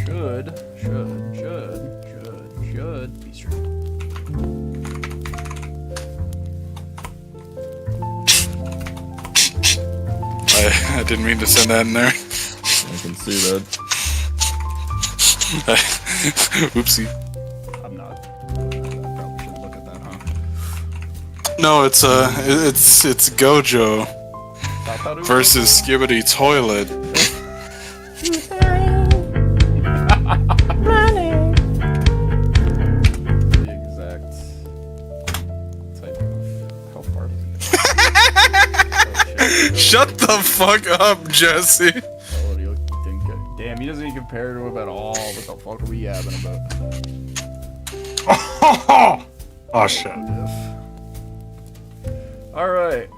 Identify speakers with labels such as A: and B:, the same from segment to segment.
A: should be streaming.
B: I didn't mean to send that in there.
C: I can see that.
B: Oopsie.
A: I'm not. I probably should look at that, huh?
B: No, it's Gojo
A: Thought that was
B: versus Skibbity Toilet.
A: the exact type of how far does it go?
B: Shut the fuck up, Jesse.
A: Damn, he doesn't even compare to him at all. What the fuck are we yapping about?
D: Oh shit.
A: Alright.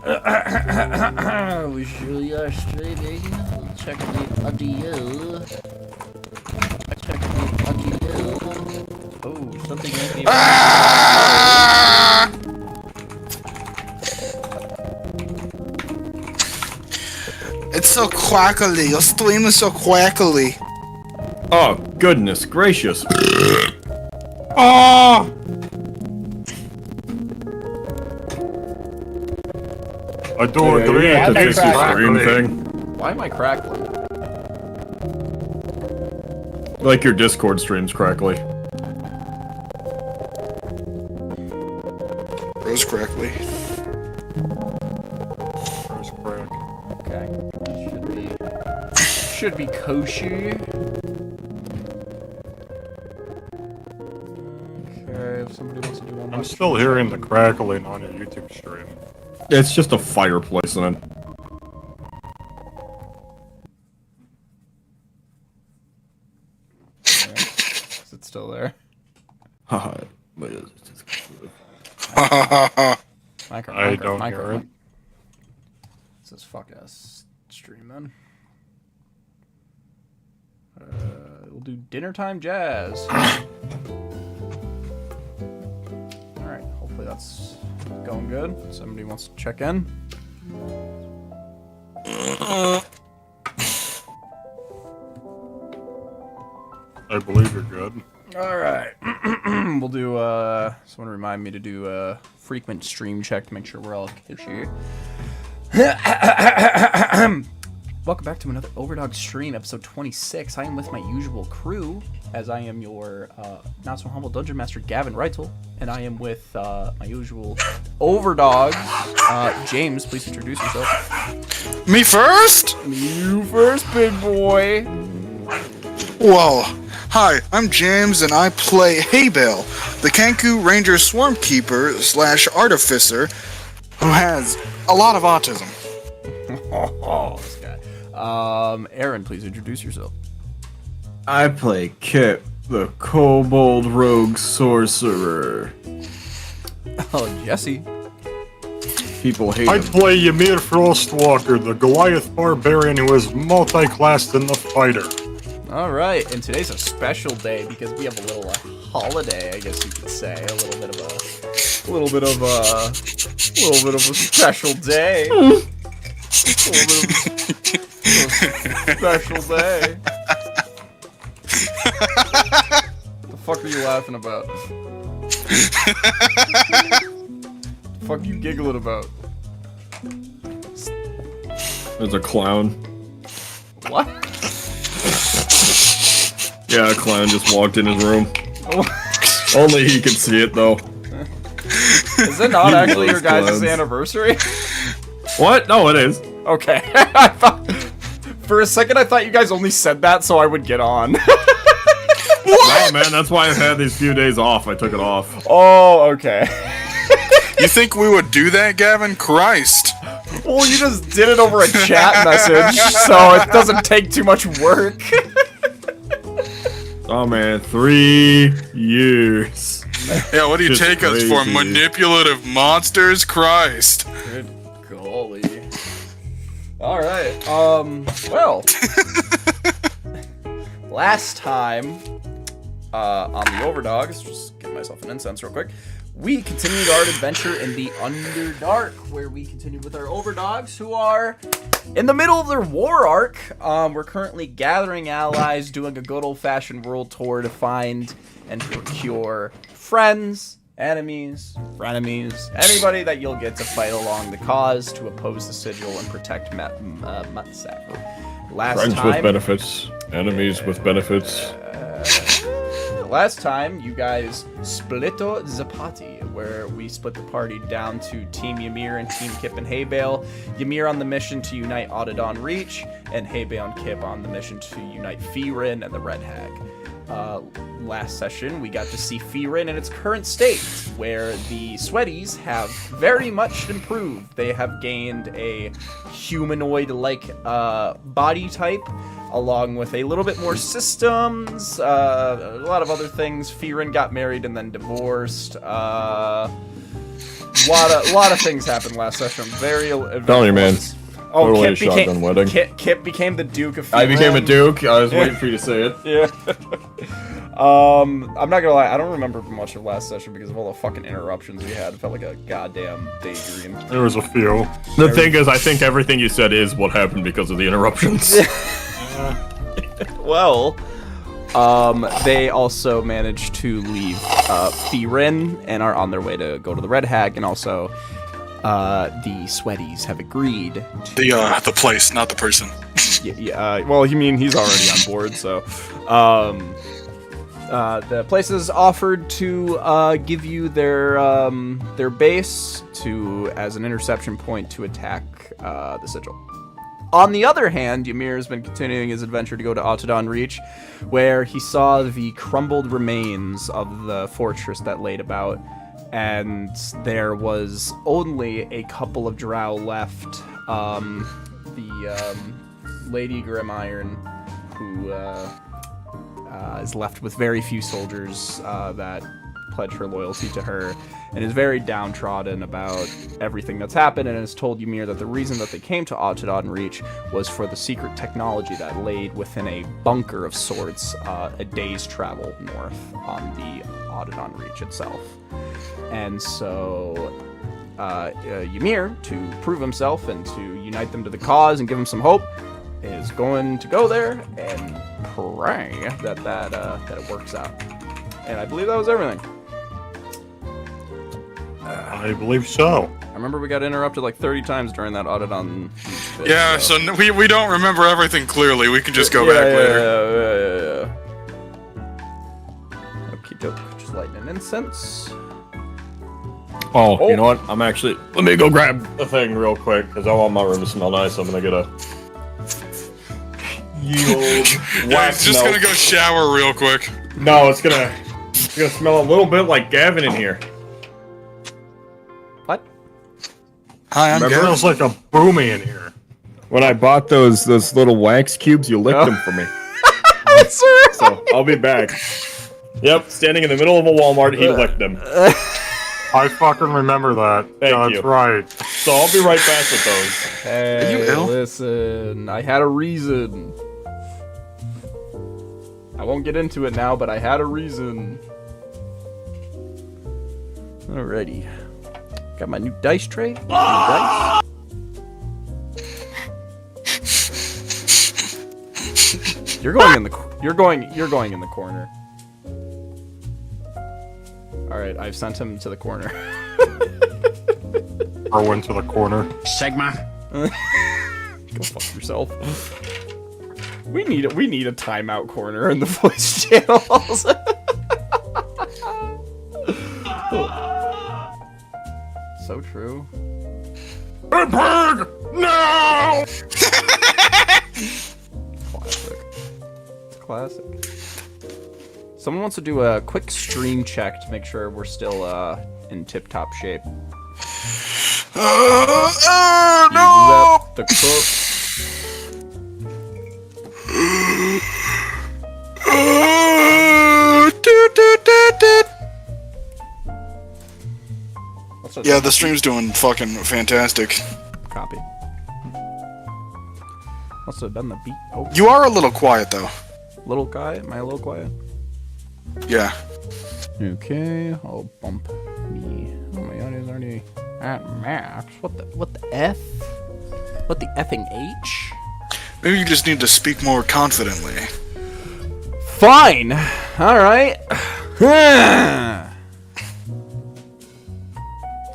A: We surely are streaming. Check the audio. Check the audio. Oh, something might be
B: It's so quackly. Your stream is so quackly.
C: Oh, goodness gracious.
D: Oh! I don't agree
C: Yeah,
D: to
C: to fix
D: this
C: the stream
D: crackling.
C: thing.
A: Why am I crackling?
C: Like your Discord stream's crackly.
B: Rose crackly.
D: There's crack.
A: Okay. Should be kosher. Okay, if somebody wants to do one
D: I'm still hearing the crackling on your YouTube stream.
C: It's just a fireplace then.
A: Is it still there?
C: Haha.
D: I don't hear it.
A: This is fuck ass stream then. We'll do dinner time jazz. Alright, hopefully that's going good. Somebody wants to check in.
D: I believe you're good.
A: Alright. We'll do someone remind me to do a frequent stream check to make sure we're all kosher. Welcome back to another OVERDOGS stream, episode 26. I am with my usual crew, as I am your not so humble dungeon master Gavin Reitel, and I am with my usual OVERDOGS. James, please introduce yourself.
B: Me first?
A: You first, big boy.
B: Well, hi, I'm James and I play Haybale, the Kanku Ranger Swarmkeeper / Artificer, who has a lot of autism.
A: Oh, this guy. Aaron, please introduce yourself.
C: I play Kip, the Kobold Rogue Sorcerer.
A: Oh, Jesse.
C: People hate
D: I
C: him.
D: play Ymir Frostwalker, the Goliath Barbarian who is multi-classed in the fighter.
A: All right, and today's a special day because we have a little holiday, I guess you could say, a little bit of a special day. A little bit of a special day. The fuck are you laughing about? The fuck are you giggling about?
C: There's a clown.
A: What?
C: Yeah, a clown just walked in his room. Only he could see it, though.
A: Is it not
C: He
A: actually your
C: loves
A: guys'
C: clowns.
A: anniversary?
C: What? No, it is.
A: Okay. I thought, for a second, I thought you guys only said that so I would get on.
C: Wow, man, that's why I've had these few days off. I took it off.
A: Oh, okay.
B: You think we would do that, Gavin? Christ.
A: Well, you just did it over a chat message, so it doesn't take too much work.
C: Oh, man, 3 years.
B: Yeah, what do you
C: Just
B: take us for?
C: crazy.
B: Manipulative monsters? Christ.
A: Good golly. Alright, well. Last time, on the OVERDOGS, just give myself an incense real quick, we continued our adventure in the Underdark, where we continued with our overdogs, who are in the middle of their war arc. We're currently gathering allies, doing a good old-fashioned world tour to find and procure friends, enemies, frenemies, anybody that you'll get to fight along the cause to oppose the sigil and protect Mutsak.
C: Friends with benefits, enemies with benefits.
A: Last time, you guys splitto the party, where we split the party down to Team Ymir and Team Kip and Haybale. Ymir on the mission to unite Autodon Reach, and Haybale and Kip on the mission to unite Firin and the Red Hag. Last session, we got to see Firin in its current state, where the Sweaties have very much improved. They have gained a humanoid-like body type, along with a little bit more systems, a lot of other things. Firin got married and then divorced. Lot of things happened last session. Very
C: Telling you, man.
A: Oh,
C: Totally shotgun wedding.
A: Kip became the Duke of Firin.
C: I became a Duke. I was waiting for you to say it.
A: Yeah. I'm not gonna lie, I don't remember much of last session because of all the fucking interruptions we had. It felt like a goddamn daydream.
D: There was a few.
C: The thing is, I think everything you said is what happened because of the interruptions.
A: Well, they also managed to leave Firin and are on their way to go to the Red Hag, and also the Sweaties have agreed to...
B: The place, not the person.
A: Well, you mean he's already on board, so... the places offered to give you their base as an interception point to attack the Sigil. On the other hand, Ymir has been continuing his adventure to go to Autodon Reach, where he saw the crumbled remains of the fortress that laid about, and there was only a couple of drow left. The Lady Grimiron, who is left with very few soldiers that pledge her loyalty to her, and is very downtrodden about everything that's happened, and has told Ymir that the reason that they came to Autodon Reach was for the secret technology that laid within a bunker of sorts, a day's travel north on the Autodon Reach itself. And so Ymir, to prove himself and to unite them to the cause and give them some hope, is going to go there and pray that it works out. And I believe that was everything.
D: I believe so.
A: I remember we got interrupted like 30 times during that Autodon bit,
B: Yeah, so we don't remember everything clearly. We can just go back later.
A: Yeah. Okie doke, just lighting an incense.
C: Oh, you know what? I'm actually... Let me go grab the thing real quick, because I want my room to smell nice. I'm gonna get a...
B: Yeah, it's just gonna go shower real quick.
C: No, it's gonna smell a little bit like Gavin in here.
A: What?
B: Hi, I'm
D: It
B: Gavin.
D: smells like a boomy in here.
C: When I bought those little wax cubes, you licked them for me. So, I'll be back. Yep, standing in the middle of a Walmart, he licked them.
D: I fucking remember that.
C: Thank you.
D: That's right.
C: So I'll be right back with those.
A: Hey,
B: you ill?
A: listen, I had a reason. I won't get into it now, but I had a reason. Alrighty. Got my new dice tray. New dice. You're going in the corner. Alright, I've sent him to the corner.
D: Throw into the corner.
E: Sigma.
A: Go fuck yourself. We need a timeout corner in the voice channels. So true.
C: Pig! No!
A: Classic. Classic. Someone wants to do a quick stream check to make sure we're still in tip-top shape.
B: No!
A: Zep the cook.
B: Yeah, the stream's doing fucking fantastic.
A: Copy. Must have done the beat. Oh,
B: You are a little quiet though.
A: little quiet. Am I a little quiet?
B: Yeah.
A: Okay, I'll bump me see. At max. What the F? What the effing H?
B: Maybe you just need to speak more confidently.
A: Fine. All right. Is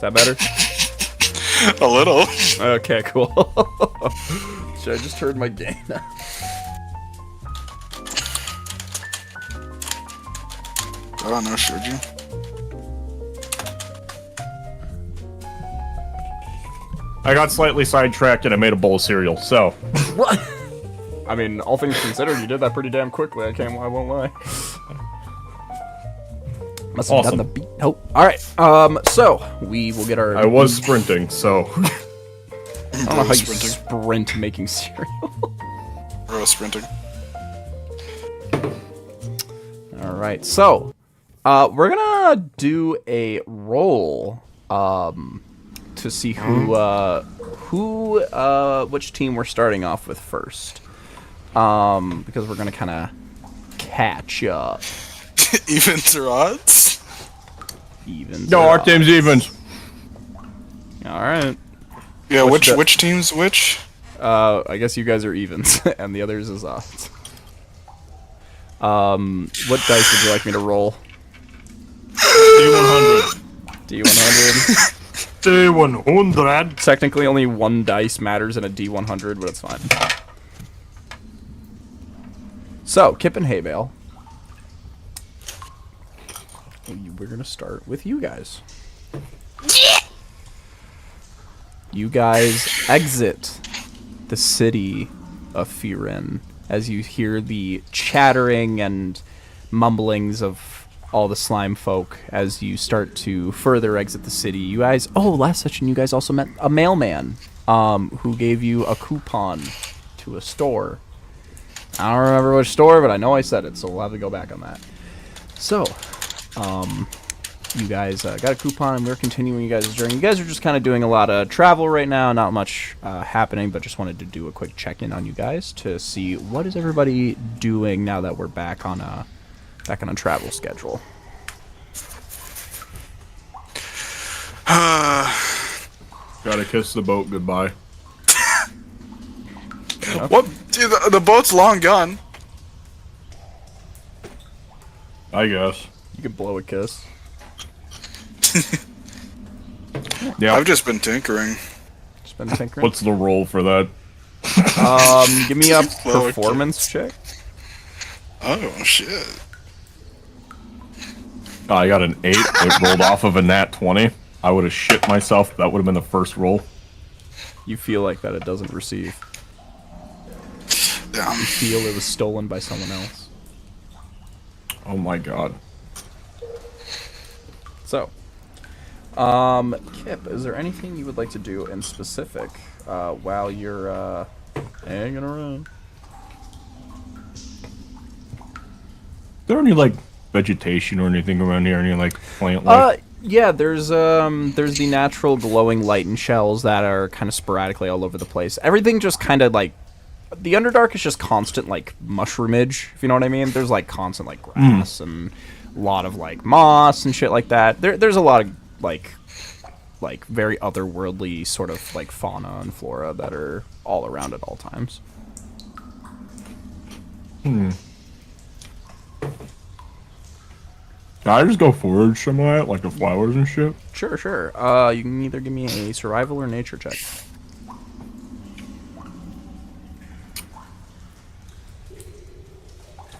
A: that better?
B: A little.
A: Okay, cool. Should I just turn my gain up?
B: I don't know, should you?
C: I got slightly sidetracked and I made a bowl of cereal, so.
A: What? I mean, all things considered, you did that pretty damn quickly. I won't lie. Must have done the beat. Nope. All right. So we will get our.
C: I was sprinting, so.
A: I don't know how you sprint making cereal.
B: Bro, sprinting.
A: All right. So, we're gonna do a roll. To see which team we're starting off with first. Because we're gonna kind of catch up.
B: Evens or odds?
A: Evens.
C: No, our team's evens.
A: All right.
B: Yeah, which team's which?
A: I guess you guys are evens, and the others is odds. What dice would you like me to roll?
C: D100.
A: D100.
D: D100.
A: Technically, only one dice matters in a D100, but it's fine. So, Kip and Haybale. We're gonna start with you guys. You guys exit the city of Firen as you hear the chattering and mumblings of all the slime folk as you start to further exit the city. You guys, last session you guys also met a mailman who gave you a coupon to a store. I don't remember which store, but I know I said it, so we'll have to go back on that. So, you guys got a coupon, and we're continuing you guys' journey. You guys are just kind of doing a lot of travel right now, not much happening, but just wanted to do a quick check-in on you guys to see what is everybody doing now that we're back on a travel schedule.
C: Gotta kiss the boat goodbye.
B: What? Dude, the boat's long gone.
C: I guess.
A: You could blow a kiss.
C: Yeah.
B: I've just been tinkering.
A: Just been tinkering.
C: What's the roll for that?
A: Give me a
B: Blow a
A: performance check.
B: Oh, shit.
C: I got an 8. It rolled off of a nat 20. I would have shit myself. That would have been the first roll.
A: You feel like that it doesn't receive.
B: Damn.
A: You feel it was stolen by someone else.
C: Oh my god.
A: So, Kip, is there anything you would like to do in specific while you're hanging around?
C: Is there any, like, vegetation or anything around here? Any, like, plant life?
A: Yeah, there's the natural glowing light and shells that are kind of sporadically all over the place. Everything just kind of, like, the Underdark is just constant, like, mushroomage, if you know what I mean. There's, like, constant, like, grass and a lot of, like, moss and shit like that. There's a lot of, like, very otherworldly sort of, like, fauna and flora that are all around at all times.
C: Can I just go forage some of that, like the flowers and shit?
A: Sure. You can either give me a survival or nature check.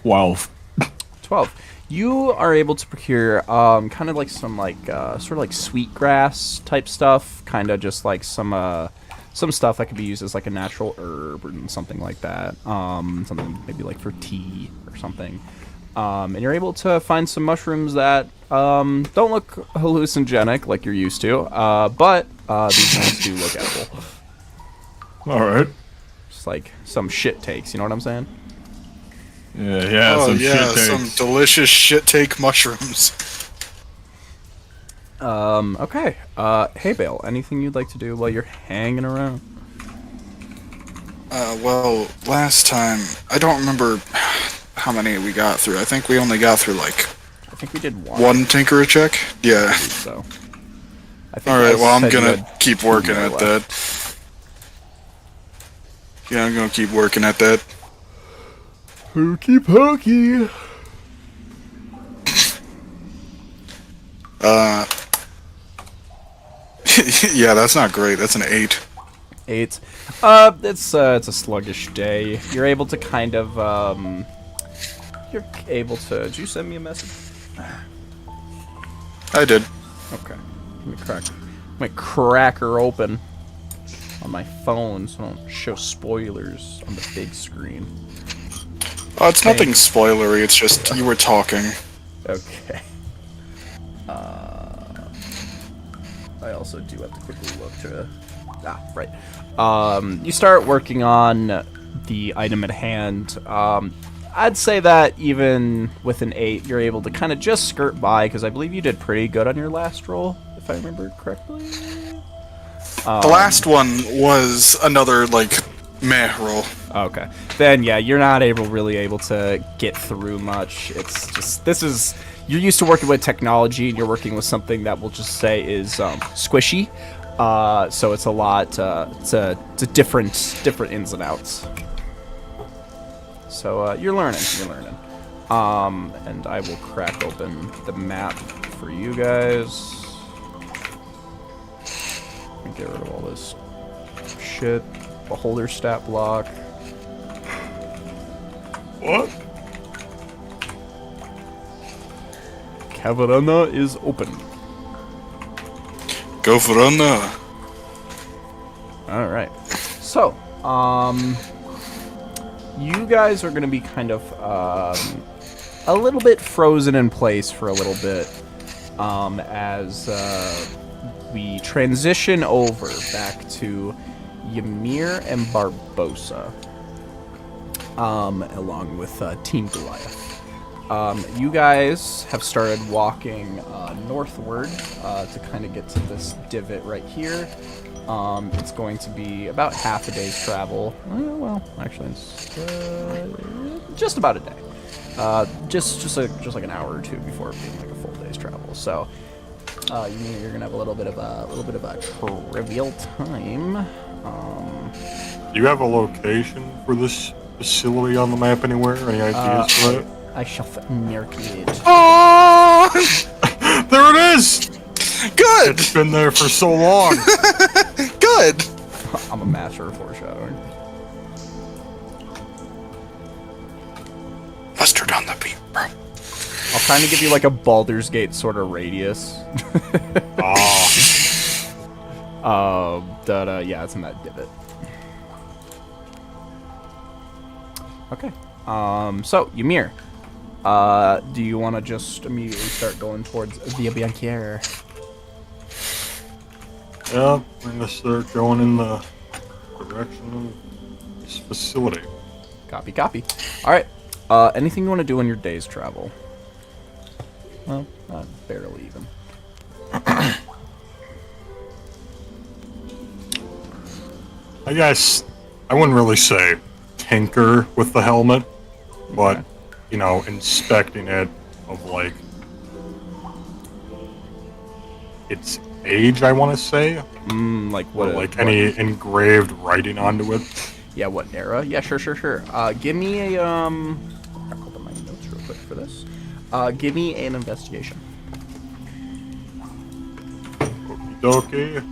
C: 12.
A: 12. You are able to procure kind of like some like sort of like sweetgrass type stuff, kind of just like some stuff that could be used as like a natural herb or something like that. Something maybe like for tea or something. And you're able to find some mushrooms that don't look hallucinogenic like you're used to, but these ones do look edible.
C: Alright.
A: Just like some shit takes, you know what I'm saying?
C: Yeah,
B: Oh
C: some
B: yeah,
C: shit
B: some
C: takes.
B: delicious shit take mushrooms.
A: Okay. Hey, Bale, anything you'd like to do while you're hanging around?
B: Well, last time, I don't remember how many we got through. I think we only got through, like,
A: I think we did one.
B: one tinkerer check? Yeah.
A: So. I think.
B: Alright,
A: I
B: well, I'm
A: said you
B: gonna
A: had
B: keep
A: 2
B: working
A: more
B: at
A: left.
B: that. Yeah, I'm gonna keep working at that.
A: Hokey pokey.
B: Yeah, that's not great. That's an 8.
A: 8. It's a sluggish day. You're able to kind of You're able to. Did you send me a message?
B: I did.
A: Okay. Let me crack her open on my phone so I don't show spoilers on the big screen.
B: Oh, it's nothing spoilery. It's just you were talking.
A: Okay. I also do have to quickly look to... right. You start working on the item at hand. I'd say that even with an 8, you're able to kind of just skirt by, because I believe you did pretty good on your last roll, if I remember correctly.
B: The last one was another, like, meh roll.
A: Okay. Then, yeah, you're not really able to get through much. It's just, you're used to working with technology, and you're working with something that we'll just say is squishy. So it's a lot, it's a different ins and outs. So you're learning. And I will crack open the map for you guys. And get rid of all this shit. Beholder stat block.
D: What?
A: Caverna is open.
B: Go for Anna.
A: All right. So, you guys are going to be kind of a little bit frozen in place for a little bit as we transition over back to Ymir and Barbosa, along with Team Goliath. You guys have started walking northward to kind of get to this divot right here. It's going to be about half a day's travel. Well, actually, it's just about a day. Just like an hour or two before it being like a full day's travel. So, you mean you're gonna have a little bit of a trivial time.
D: Do you have a location for this facility on the map anywhere? Any ideas for that?
A: I shall mark it.
B: Oh,
D: There it is!
B: good,
D: It's been there for so long.
B: good.
A: I'm a master of foreshadowing.
B: Mustard on the beat, bro.
A: I'll kind of give you like a Baldur's Gate sort of radius. Yeah, it's in that divot. Okay. So, Ymir, do you want to just immediately start going towards Via Bianchiere?
D: Yeah, I'm gonna start going in the direction of this facility.
A: Copy. All right. Anything you want to do on your day's travel? Well, barely even.
D: I guess I wouldn't really say tinker with the helmet, but,
A: Okay.
D: you know, inspecting it of, like, its age, I want to say.
A: Like
D: Or,
A: what?
D: like, any engraved writing onto it.
A: Yeah, what era? Yeah, sure. Give me a I'll open my notes real quick for this. Give me an investigation.
D: Okie dokie.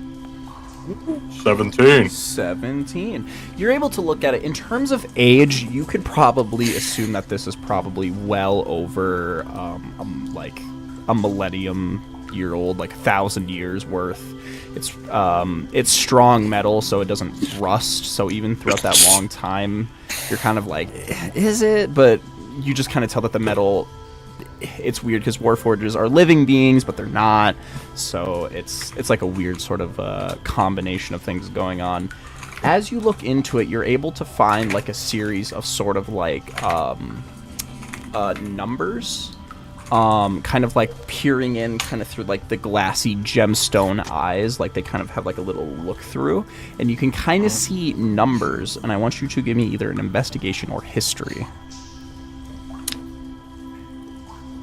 D: 17.
A: 17. You're able to look at it in terms of age. You could probably assume that this is probably well over like a millennium year old, like 1,000 years worth. It's strong metal, so it doesn't rust. So even throughout that long time, you're kind of like, is it? But you just kind of tell that the metal. It's weird because Warforgers are living beings, but they're not. So it's like a weird sort of combination of things going on. As you look into it, you're able to find like a series of sort of like numbers, kind of like peering in kind of through like the glassy gemstone eyes, like they kind of have like a little look through, and you can kind of see numbers. And I want you to give me either an investigation or history.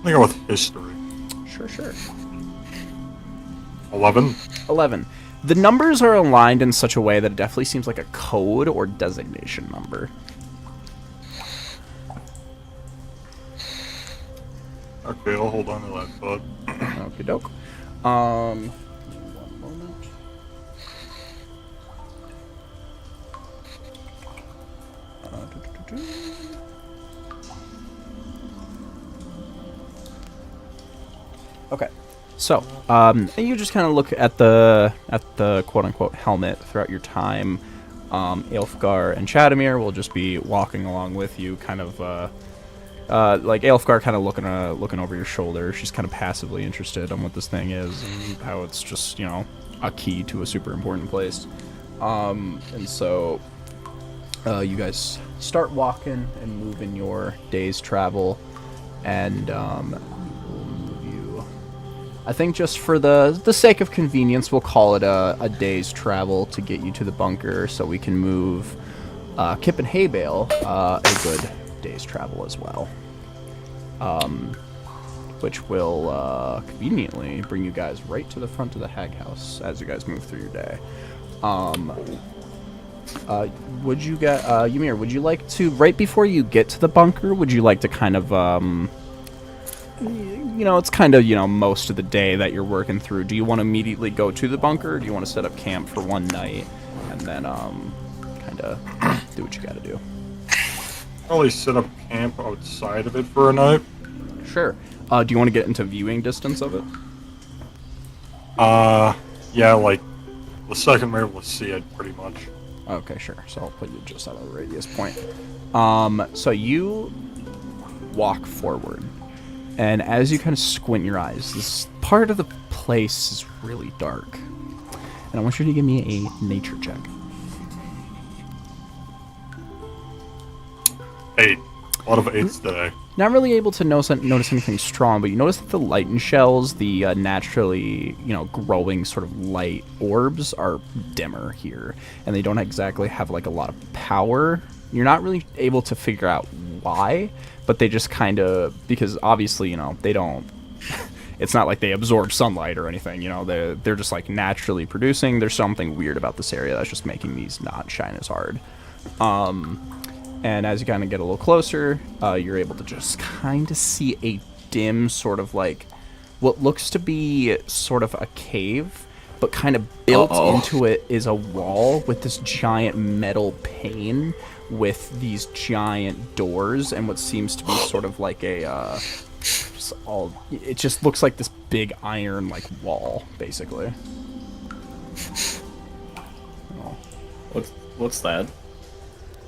D: I'll go with history.
A: Sure.
D: 11.
A: 11. The numbers are aligned in such a way that it definitely seems like a code or designation number.
D: Okay, I'll hold on to that thought.
A: Okie doke. One moment. Okay, so you just kind of look at the quote unquote helmet throughout your time. Aelfgar and Chadimir will just be walking along with you, kind of like Aelfgar kind of looking over your shoulder. She's kind of passively interested on what this thing is and how it's just, you know, a key to a super important place. And so you guys start walking and moving your day's travel, and we'll move you. I think just for the sake of convenience, we'll call it a day's travel to get you to the bunker, so we can move Kip and Haybale a good day's travel as well. Which will conveniently bring you guys right to the front of the Hag House as you guys move through your day. Would you get Ymir, would you like to, right before you get to the bunker, would you like to kind of you know, it's kind of, you know, most of the day that you're working through. Do you want to immediately go to the bunker, or do you want to set up camp for one night and then kind of do what you got to do?
D: Probably set up camp outside of it for a night.
A: Sure. Do you want to get into viewing distance of it?
D: Yeah, like the second we're able to see it, pretty much.
A: Okay, sure. So I'll put you just at a radius point. So you walk forward, and as you kind of squint your eyes, this part of the place is really dark. And I want you to give me a nature check.
D: 8. A lot of 8s today.
A: Not really able to notice anything strong, but you notice that the lighten shells, the naturally, you know, growing sort of light orbs are dimmer here, and they don't exactly have like a lot of power. You're not really able to figure out why, but they just kind of, because obviously, you know, they don't. It's not like they absorb sunlight or anything, you know. They're just like naturally producing. There's something weird about this area that's just making these not shine as hard. And as you kind of get a little closer, you're able to just kind of see a dim sort of like what looks to be sort of a cave, but kind of built into it is a wall with this giant metal pane with these giant doors and what seems to be sort of like a it just looks like this big iron like wall, basically.
E: What's that?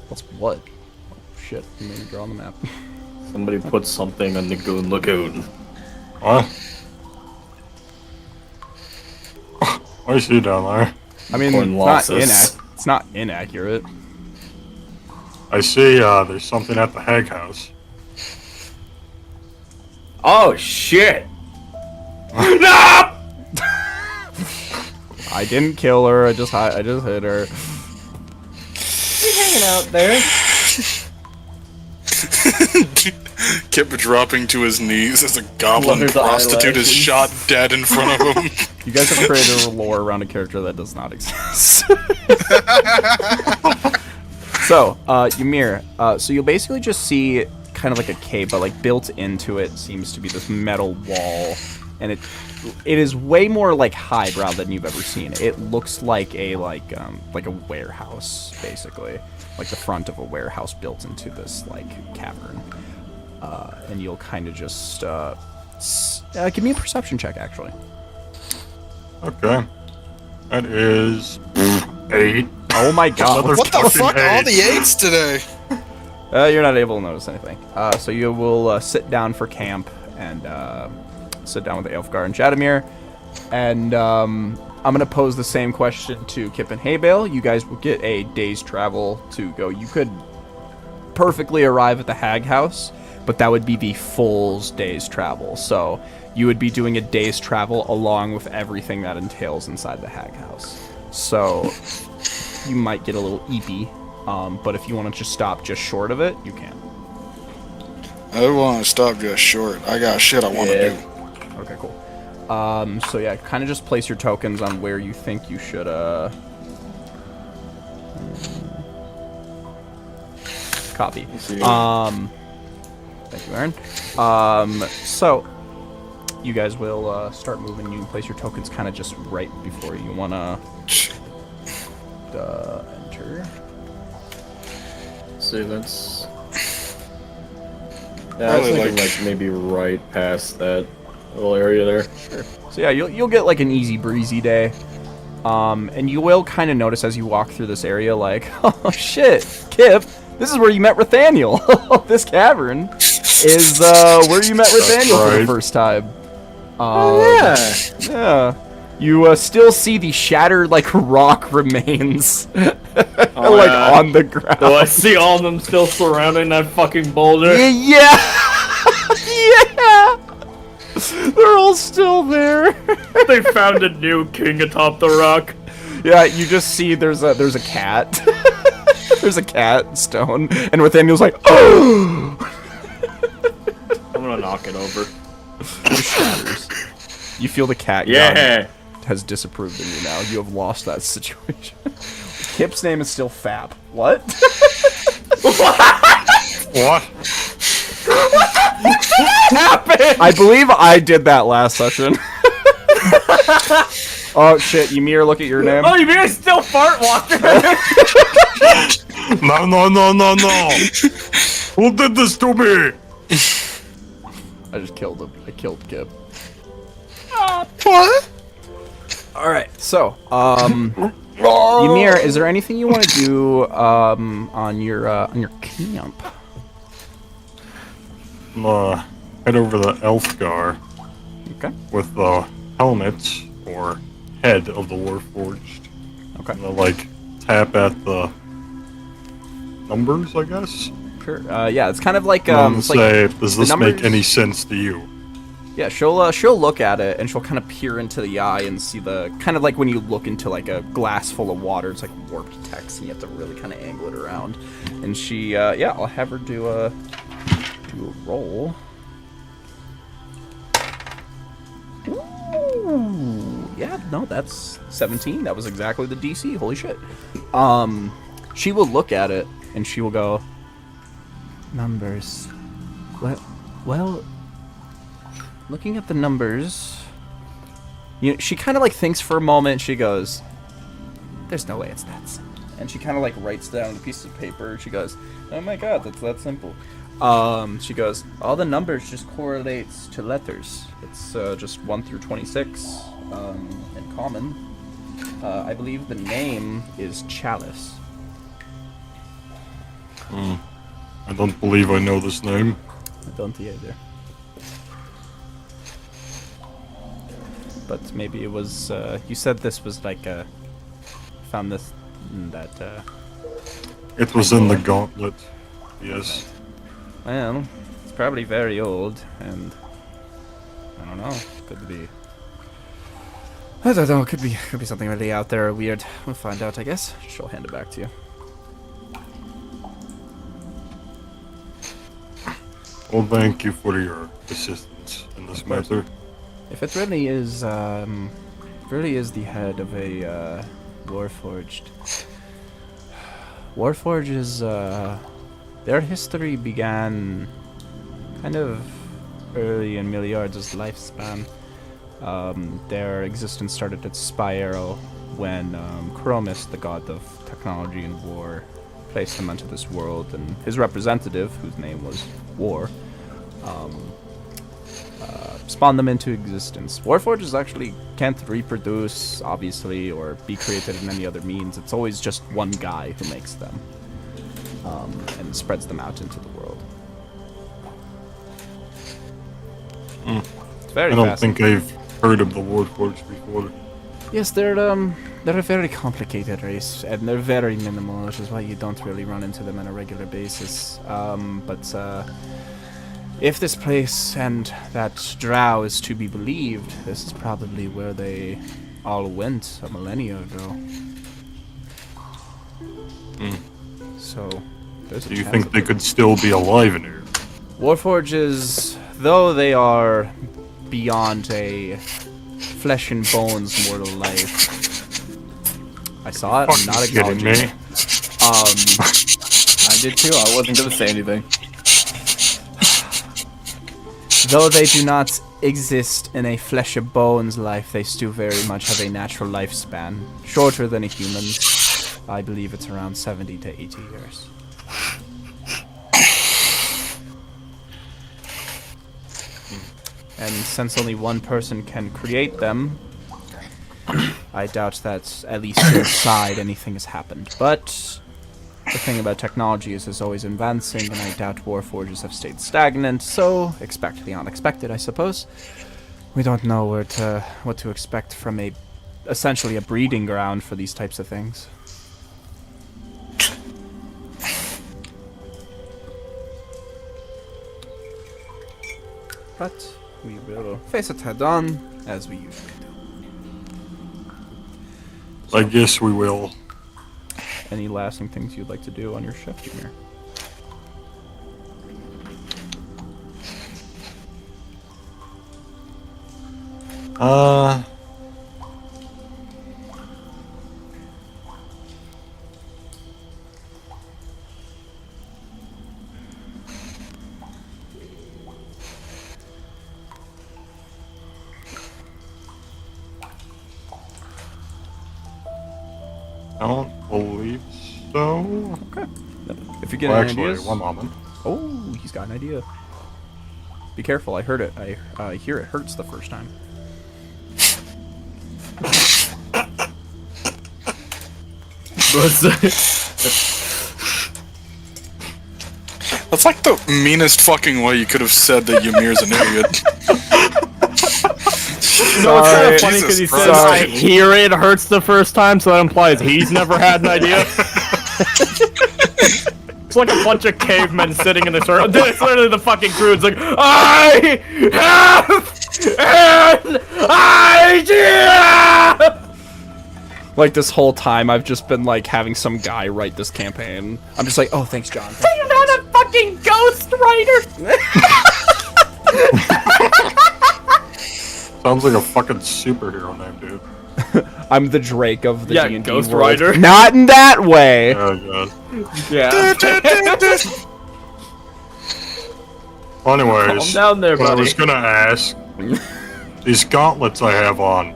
A: What's what? Shit, you made me draw on the map.
E: Somebody put something on the Goon Lagoon.
D: What? What do you see down there?
A: I mean, it's not inaccurate.
D: I see there's something at the Hag House.
E: Oh shit!
A: I didn't kill her. I just hit her.
E: You're hanging out there.
B: Kip dropping to his knees as a goblin
E: Wonder the
B: prostitute is
E: eyelashes.
B: shot dead in front of him.
A: You guys have created a lore around a character that does not exist. So, Ymir, so you'll basically just see kind of like a cave, but like built into it seems to be this metal wall, and it is way more like highbrow than you've ever seen. It looks like a warehouse, basically, like the front of a warehouse built into this like cavern. And you'll kind of just give me a perception check, actually.
D: Okay. That is 8.
A: Oh my god!
B: What the fuck?
D: Fucking
B: All the 8s today.
A: You're not able to notice anything. So you will sit down for camp and sit down with Aelfgar and Chadimir. And I'm going to pose the same question to Kip and Haybale. You guys will get a day's travel to go. You could perfectly arrive at the Hag House, but that would be the full day's travel. So you would be doing a day's travel along with everything that entails inside the Hag House. So you might get a little eepy. But if you want to just stop just short of it, you can.
B: I don't want to stop just short. I got shit I want to do.
A: Okay, cool. So yeah, kind of just place your tokens on where you think you should, copy. Thank you, Aaron. So you guys will start moving. You can place your tokens kind of just right before you want to enter.
E: See, that's... Yeah, I was thinking like maybe right past that little area there.
A: Sure. So yeah, you'll get like an easy breezy day. And you will kind of notice as you walk through this area, like, oh shit, Kip, this is where you met Nathaniel. This cavern is where you met Nathaniel for the first time.
E: Yeah.
A: Yeah. You still see the shattered like rock remains, on the ground.
E: Do I see all of them still surrounding that fucking boulder?
A: Yeah. Yeah. They're all still there.
E: They found a new king atop the rock.
A: Yeah, you just see there's a cat. There's a cat stone, and Nathaniel's like, oh.
E: I'm gonna knock it over.
A: It shatters. You feel the cat
E: Yeah.
A: has disapproved of you now. You have lost that situation. Kip's name is still Fab. What?
D: What?
E: Happened?
A: I believe I did that last session. Oh shit, Ymir, look at your name.
E: Oh, you're still fart walking.
D: No, no, no, no, no! Who did this to me?
A: I just killed him. I killed Kip.
B: What?
A: Alright, so, Ymir, is there anything you want to do, on your camp?
D: Head over the Elfgar
A: Okay.
D: with the helmet or head of the Warforged.
A: Okay.
D: And like tap at the numbers, I guess.
A: Sure. Yeah, it's kind of like,
D: And
A: it's
D: say,
A: like
D: does
A: the
D: this
A: numbers-
D: make any sense to you?
A: Yeah, she'll look at it and she'll kind of peer into the eye and see the kind of like when you look into like a glass full of water. It's like warped text, and you have to really kind of angle it around. And she, yeah, I'll have her do a roll. Ooh, yeah, no, that's 17. That was exactly the DC. Holy shit. She will look at it and she will go, numbers. Well. Looking at the numbers, you know, she kind of like thinks for a moment. She goes, "There's no way it's that simple." And she kind of like writes down a piece of paper. She goes, "Oh my god, that's that simple." She goes, "All the numbers just correlates to letters. It's just 1 through 26 in common. I believe the name is Chalice."
D: I don't believe I know this name.
A: I don't either. But maybe it was, you said this was like found this, that,
D: It was in the gauntlet. Yes.
A: well, it's probably very old, and, I don't know, could be, I don't know, could be something really out there or weird. We'll find out, I guess. She'll hand it back to you.
D: Well, thank you for your assistance in this matter.
A: If it really is the head of a, Warforged. Warforges, their history began kind of early in Milliard's lifespan. Their existence started at Spyro when, Chromis, the god of technology and war, placed them onto this world, and his representative, whose name was War, spawned them into existence. Warforges actually can't reproduce, obviously, or be created in any other means. It's always just one guy who makes them, and spreads them out into the world. It's very
D: I don't
A: fascinating.
D: think I've heard of the Warforged before.
A: Yes, they're a very complicated race, and they're very minimal, which is why you don't really run into them on a regular basis. But if this place and that drow is to be believed, this is probably where they all went a millennia ago. So, there's a
D: Do you
A: chance
D: think
A: of
D: they
A: it.
D: could still be alive in here?
A: Warforges, though they are beyond a flesh and bones mortal life. I saw it. I'm not
D: Fucking kidding
A: acknowledging
D: me?
A: it.
E: I did too. I wasn't gonna say anything.
A: Though they do not exist in a flesh and bones life, they still very much have a natural lifespan, shorter than a human's. I believe it's around 70 to 80 years. And since only one person can create them, I doubt that, at least inside, anything has happened. But the thing about technology is it's always advancing, and I doubt warforges have stayed stagnant, so expect the unexpected, I suppose. We don't know what to expect from essentially a breeding ground for these types of things. But we will face it head on, as we usually do.
D: I guess we will.
A: Any lasting things you'd like to do on your shift, Chadimir?
D: I don't believe so.
A: Okay. If you get
D: Well,
A: any
D: actually,
A: ideas...
D: one moment.
A: Oh, he's got an idea. Be careful, I heard it. I hear it hurts the first time.
B: That's like the meanest fucking way you could have said that Ymir's an idiot.
E: No, it's kind of funny
B: Jesus
E: because he
B: Christ.
E: says, I hear it hurts the first time, so that implies he's never had an idea. It's like a bunch of cavemen sitting in the circle. It's literally the fucking crew. It's like, I have an idea!
A: Like, this whole time, I've just been, like, having some guy write this campaign. I'm just like, oh, thanks, John.
E: You're not a fucking ghostwriter!
D: Sounds like a fucking superhero name, dude.
A: I'm the Drake of the D&D
E: Ghost
A: world.
E: Rider.
A: Not in that way!
D: Oh god.
E: Yeah.
D: Well, anyways,
E: Calm down there,
D: what I
E: buddy.
D: was gonna ask, these gauntlets I have on,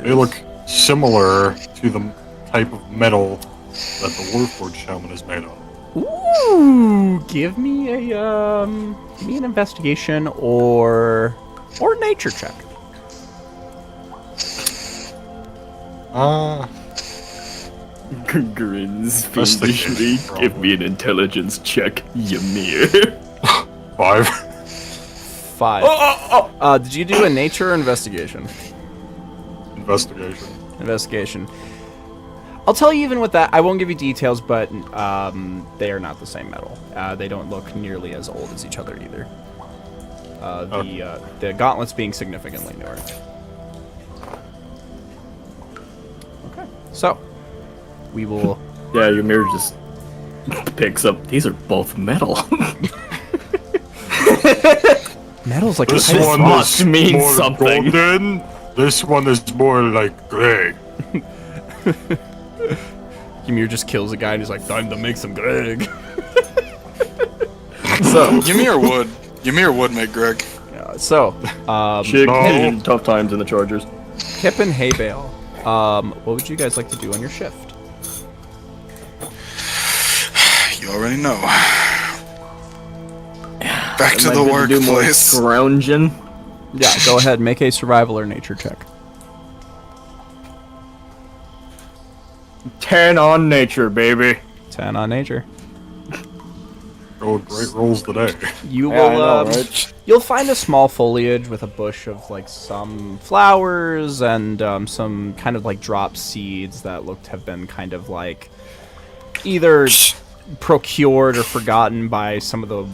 D: they look similar to the type of metal that the Warforged helmet is made of.
A: Ooh, give me an investigation or nature check.
E: Grins
D: Investigation.
E: fiendishly. Give me an intelligence check, Ymir.
D: 5.
A: 5. Did you do a nature or investigation?
D: Investigation.
A: Investigation. I'll tell you even with that, I won't give you details, but they are not the same metal. They don't look nearly as old as each other either. The gauntlets being significantly newer. Okay, so we will.
E: Yeah, Ymir just picks up. These are both metal.
A: Metal's like
D: This
A: a type of
D: one
E: must
D: is
E: mean
D: more
E: something.
D: golden. This one is more like gray.
A: Ymir just kills a guy and he's like, time to make some Greg.
B: Ymir would make Greg.
E: Chick
D: No.
E: in tough times in the Chargers.
A: Kip and Haybale, what would you guys like to do on your shift?
B: You already know. Back to
E: Am I
B: the
E: good to do more
B: workplace.
E: scrounging?
A: Yeah, go ahead, make a survival or nature check.
E: 10 on nature, baby.
A: 10 on nature.
D: Oh, great rolls today.
A: You
E: Yeah, I
A: will,
E: know, right?
A: You'll find a small foliage with a bush of like some flowers and some kind of like drop seeds that look to have been kind of like either procured or forgotten by some of the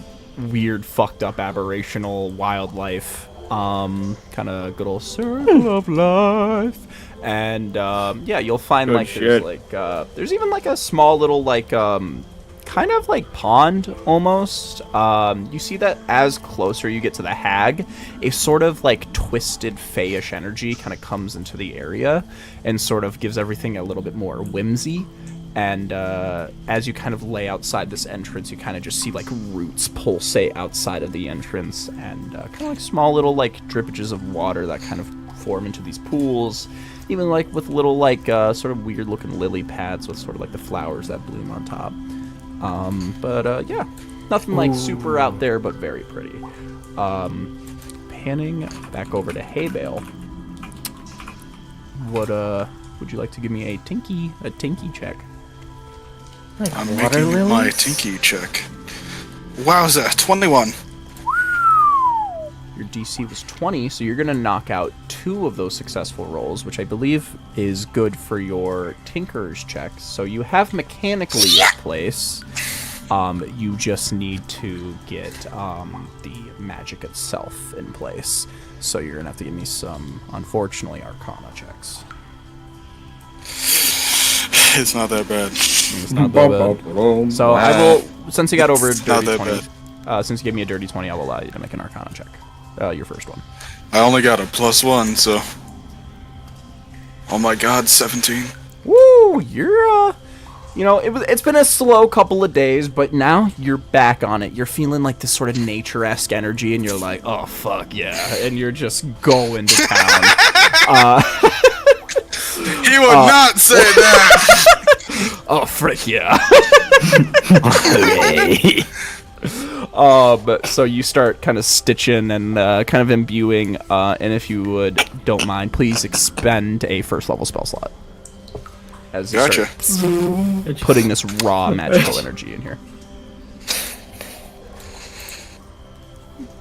A: weird, fucked up, aberrational wildlife. Kind of good old circle of life. And yeah, you'll find
E: Good
A: like
E: shit.
A: there's like there's even like a small little like kind kind of like pond almost. You see that as closer you get to the hag, a sort of like twisted fayish energy kind of comes into the area and sort of gives everything a little bit more whimsy. And as you kind of lay outside this entrance, you kind of just see like roots pulsate outside of the entrance, and kind of like small little like drippages of water that kind of form into these pools, even like with little like sort of weird looking lily pads with sort of like the flowers that bloom on top. But yeah, nothing like super out there, but very pretty. Panning back over to Hay Bale. What would you like to give me a tinky check?
B: I'm making my tinky check. Wowza, 21.
A: Your DC was 20, so you're going to knock out 2 of those successful rolls, which I believe is good for your Tinker's check. So you have mechanically in place. You just need to get the magic itself in place. So you're going to have to give me some, unfortunately, Arcana checks.
B: It's not that bad.
A: It's not that bad. So I will, since you got over a dirty 20, since you gave me a dirty 20, I will allow you to make an Arcana check. Your first one.
B: I only got a +1, so. Oh my god, 17.
A: Woo! You're, you know, it's been a slow couple of days, but now you're back on it. You're feeling like this sort of nature-esque energy, and you're like, oh, fuck yeah. And you're just going to town.
B: He would not say that!
A: Oh, frick yeah. So you start kind of stitching and kind of imbuing, and if you don't mind, please expend a first level spell slot. As you
B: Gotcha.
A: start putting this raw magical energy in here.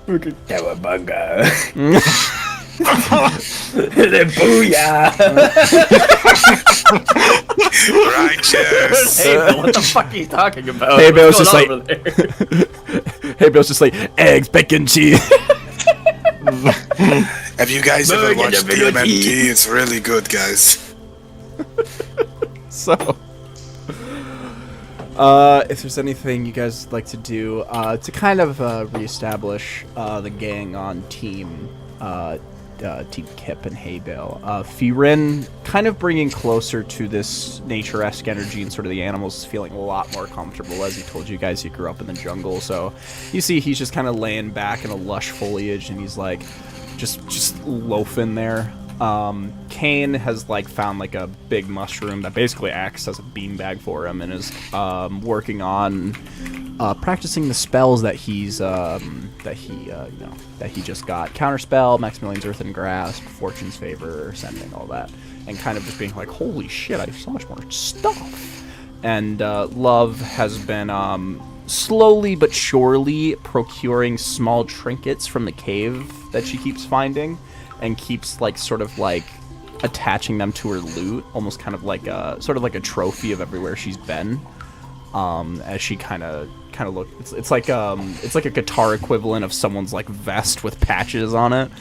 B: Righteous!
E: Hey, Bill, what the fuck are you talking about?
A: Hey, Bill's
E: What's
A: just
E: going
A: like,
E: on over there?
A: hey, Bill's just like, eggs, bacon, cheese.
B: Have you guys ever watched DMMT? It's really good, guys.
A: So, if there's anything you guys would like to do to kind of reestablish the gang on Team Kip and Hay Bale, Firin kind of bringing closer to this nature-esque energy, and sort of the animals feeling a lot more comfortable. As he told you guys, he grew up in the jungle, so you see he's just kind of laying back in a lush foliage, and he's like just loafing there. Kane has like found like a big mushroom that basically acts as a beanbag for him, and is working on practicing the spells that he just got. Counterspell, Maximilian's Earth and Grasp, Fortune's Favor, Sending, all that, and kind of just being like, holy shit, I have so much more stuff. And Love has been slowly but surely procuring small trinkets from the cave that she keeps finding, and keeps like sort of like attaching them to her loot, almost kind of like a sort of like a trophy of everywhere she's been. As she kind of look, it's like a guitar equivalent of someone's like vest with patches on it.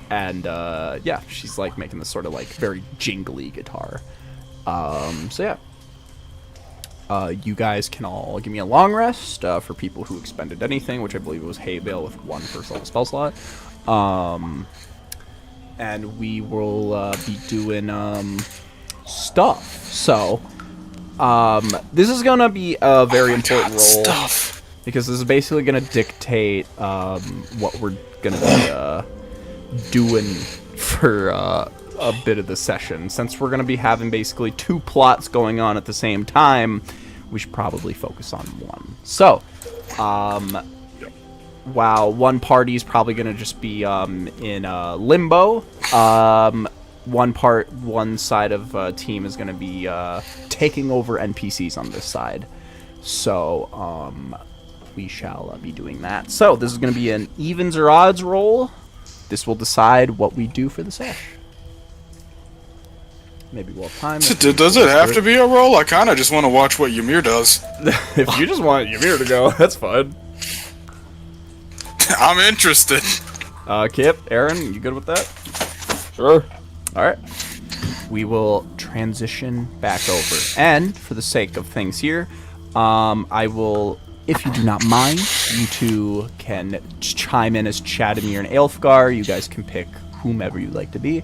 A: Yeah, she's like making this sort of like very jingly guitar. So yeah. You guys can all give me a long rest for people who expended anything, which I believe was Hay Bale with 1 first level spell slot. And we will be doing stuff. So this is gonna be a very important role, because this is basically gonna dictate what we're gonna be doing for a bit of the session. Since we're gonna be having basically 2 plots going on at the same time, we should probably focus on one. So, while one party is probably gonna just be in limbo, one side of team is gonna be taking over NPCs on this side. So, we shall be doing that. So, this is gonna be an evens or odds roll. This will decide what we do for the sesh. Maybe we'll have time.
B: Does it have to be a roll? I kind of just want to watch what Ymir does.
A: If you just want Ymir to go, that's fine.
B: I'm interested.
A: Kip, Aaron, you good with that?
C: Sure.
A: Alright. We will transition back over. And, for the sake of things here, I will, if you do not mind, you two can chime in as Chadimir and Aelfgar. You guys can pick whomever you'd like to be.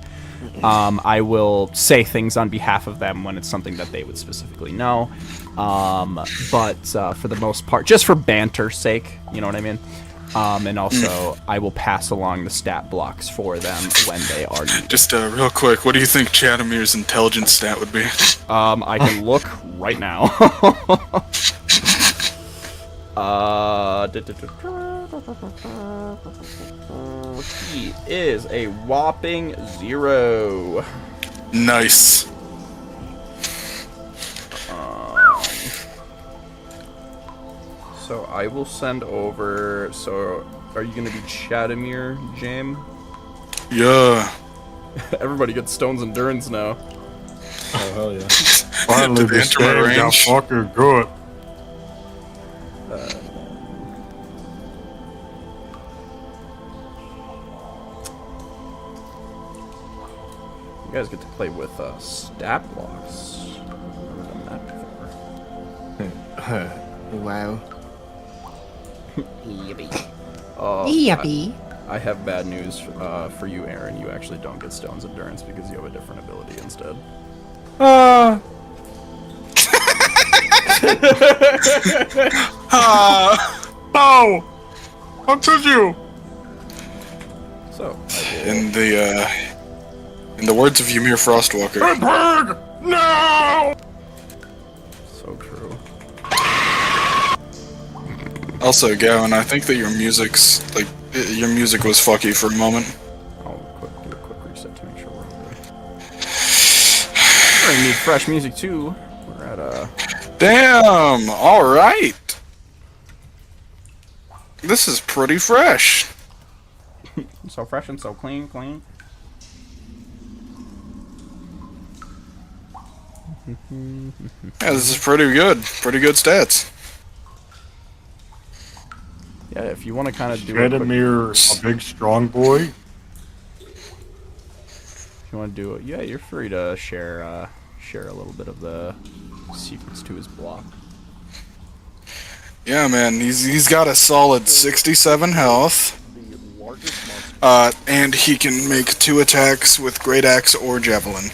A: I will say things on behalf of them when it's something that they would specifically know. But for the most part, just for banter's sake, you know what I mean? And also, I will pass along the stat blocks for them when they are needed.
B: Just real quick, what do you think Chadimir's intelligence stat would be?
A: I can look right now. He is a whopping 0.
B: Nice.
A: So I will send over. So, are you gonna be Chadimir, James?
B: Yeah.
A: Everybody gets Stone's Endurance now.
C: Oh hell yeah!
D: Finally,
B: Did they
D: this
B: enter my
D: game got
B: range?
D: fucking good.
A: You guys get to play with stat blocks. I've never done that before.
F: Wow.
A: Yippee. I have bad news for you, Aaron. You actually don't get Stone's Endurance because you have a different ability instead.
D: No! How could you?
A: So,
B: In the words of Ymir Frostwalker.
D: Pig! No!
A: so true.
B: Also, Gowan, I think that your music's your music was fucky for a moment.
A: I'll do a quick reset to make sure we're all good. We're gonna need fresh music too. We're at
B: Damn! Alright! This is pretty fresh.
A: so fresh and so clean.
B: Yeah, this is pretty good. Pretty good stats.
A: Yeah, if you want to kind of do a quick,
D: Chadimir, a big strong boy.
A: if you want to do it, yeah, you're free to share a little bit of the secrets to his block.
B: Yeah, man, he's got a solid 67 health. And he can make 2 attacks with Great Axe or Javelin.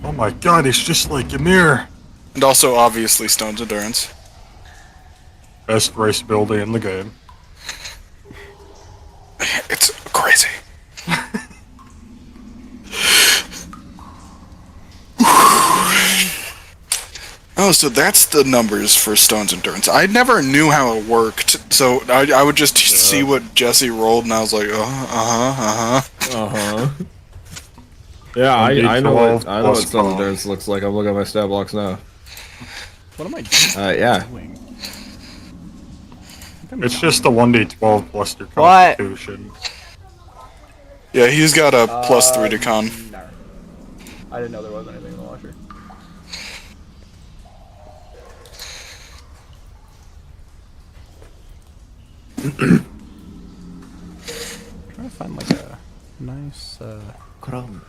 D: Oh my god, he's just like Ymir.
B: And also, obviously, Stone's Endurance.
D: Best race ability in the game.
B: It's crazy. Oh, so that's the numbers for Stone's Endurance. I never knew how it worked, so I would just see what Jesse rolled, and I was like,
C: Yeah, I know what
D: plus
C: Stone's
D: con.
C: Endurance looks like. I'm looking at my stat blocks now.
A: What am I doing?
C: Yeah.
D: It's just a 1d12 plus your
A: What?
D: constitution.
B: Yeah, he's got a +3 to con.
A: No. I didn't know there was anything in the washer. Trying to find like a nice
F: Chrome.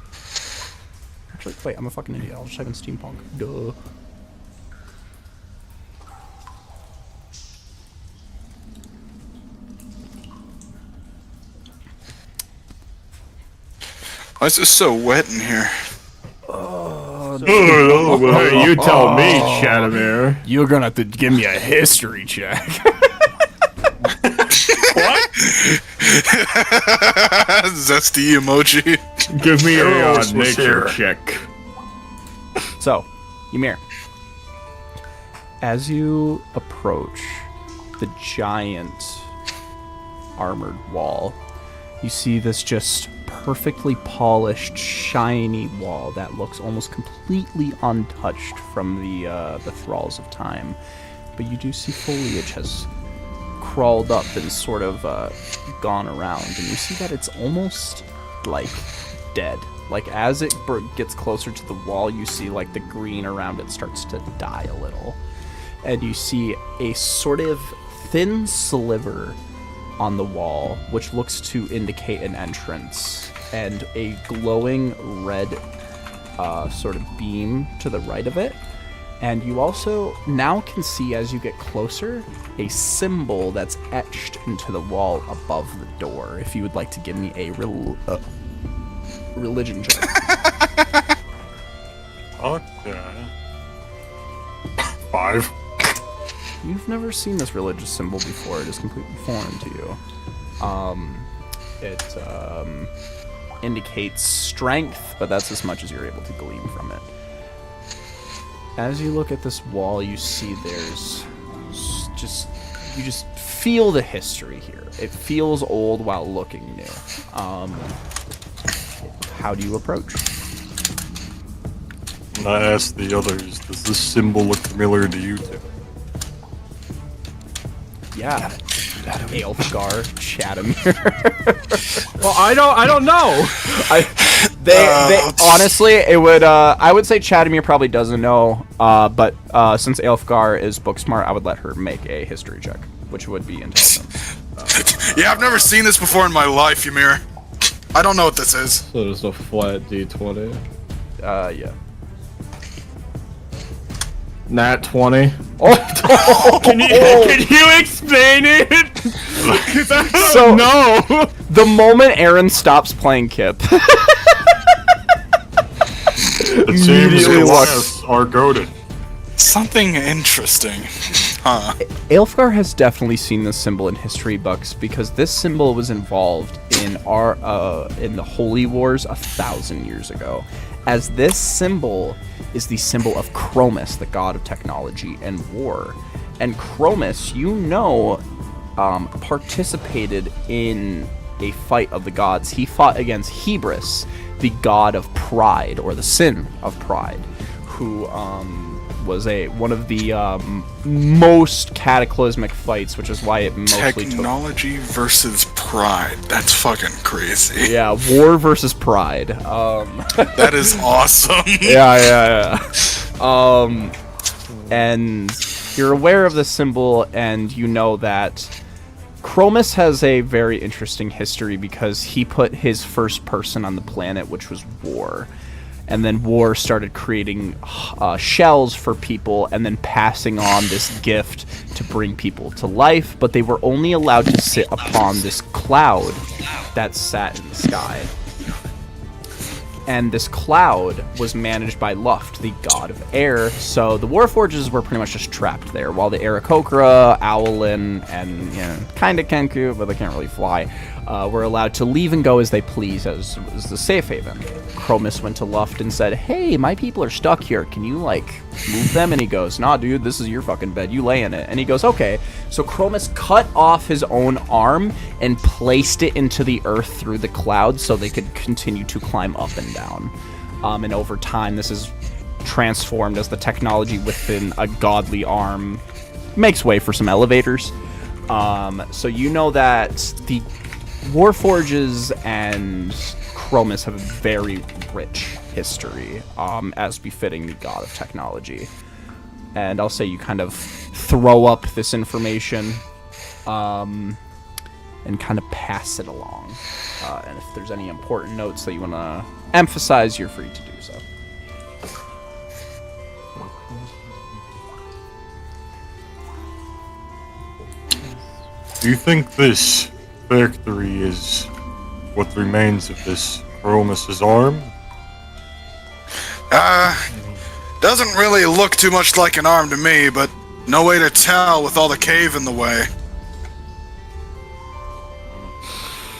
A: Actually, wait, I'm a fucking idiot. I'll just type in steampunk. Duh.
B: Why is this so wet in here?
C: Hey, you tell me, Chadimir.
A: You're gonna have to give me a history check.
B: Zesty emoji.
C: Give me a
D: was
C: nature
D: here.
C: check.
A: So, Ymir, as you approach the giant armored wall, you see this just perfectly polished, shiny wall that looks almost completely untouched from the thralls of time. But you do see foliage has crawled up and sort of gone around, and you see that it's almost like dead. Like as it gets closer to the wall, you see like the green around it starts to die a little, and you see a sort of thin sliver on the wall, which looks to indicate an entrance, and a glowing red sort of beam to the right of it. And you also now can see, as you get closer, a symbol that's etched into the wall above the door. If you would like to give me a religion check.
D: Okay. 5.
A: You've never seen this religious symbol before. It is completely foreign to you. It indicates strength, but that's as much as you're able to glean from it. As you look at this wall, you see there's you just feel the history here. It feels old while looking new. How do you approach?
D: And I asked the others, does this symbol look familiar to you two?
A: Yeah. Aelfgar, Chadimir.
E: Well, I don't know.
A: They honestly, it would. I would say Chadimir probably doesn't know. But since Aelfgar is book smart, I would let her make a history check, which would be intelligence.
B: Yeah, I've never seen this before in my life, Ymir. I don't know what this is.
C: So there's a flat D20.
A: Yeah.
C: Nat 20.
E: Can you explain it? 'Cause I don't
A: So-
E: know.
A: The moment Aaron stops playing Kip,
D: It seems
A: Immediately
D: Elias are goaded.
B: Something interesting. Huh.
A: Aelfgar has definitely seen this symbol in history books because this symbol was involved in in the Holy Wars 1,000 years ago. As this symbol is the symbol of Chromis, the god of technology and war. And Chromis, participated in a fight of the gods. He fought against Hebris, the god of pride, or the sin of pride, who was one of the most cataclysmic fights, which is why it mostly
B: Technology versus pride. That's fucking crazy.
A: Yeah, war versus pride.
B: That is awesome.
A: Yeah. And you're aware of the symbol, and you know that Chromis has a very interesting history because he put his first person on the planet, which was War. And then War started creating shells for people and then passing on this gift to bring people to life, but they were only allowed to sit upon this cloud that sat in the sky. And this cloud was managed by Luft, the god of air, so the Warforges were pretty much just trapped there, while the Aarakocra, Owlin, and kind of Kenku, but they can't really fly, were allowed to leave and go as they please as the safe haven. Chromis went to Luft and said, "Hey, my people are stuck here. Can you, move them?" And he goes, "Nah, dude, this is your fucking bed. You lay in it." And he goes, "Okay." So Chromis cut off his own arm and placed it into the earth through the clouds so they could continue to climb up and down. And over time, this is transformed as the technology within a godly arm makes way for some elevators. So you know that the Warforges and Chromis have a very rich history, as befitting the god of technology. And I'll say you kind of throw up this information, and kind of pass it along. And if there's any important notes that you want to emphasize, you're free to do so.
D: Do you think this factory is what remains of this Chromis' arm?
B: Doesn't really look too much like an arm to me, but no way to tell with all the cave in the way.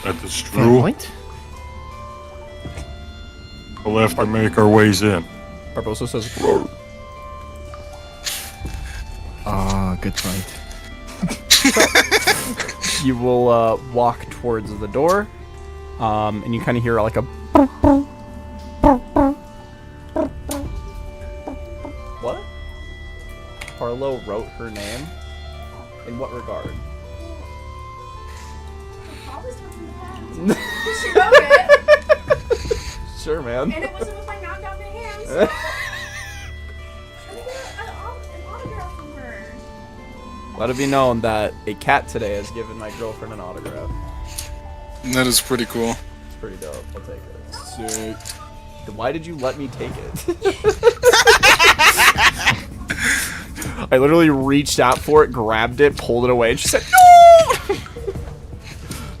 D: That is true. We'll have to make our ways in.
A: Barbosa says,
E: Good fight.
A: you will walk towards the door, and you kind of hear like a what? Harlow wrote her name? In what regard?
F: She wrote it,
A: Sure, man.
F: and it wasn't with my knocked out hands. I got an autograph from her.
A: Let it be known that a cat today has given my girlfriend an autograph.
B: That is pretty cool.
A: It's pretty dope. I'll take it. Sick. Why did you let me take it? I literally reached out for it, grabbed it, pulled it away, and she said, no!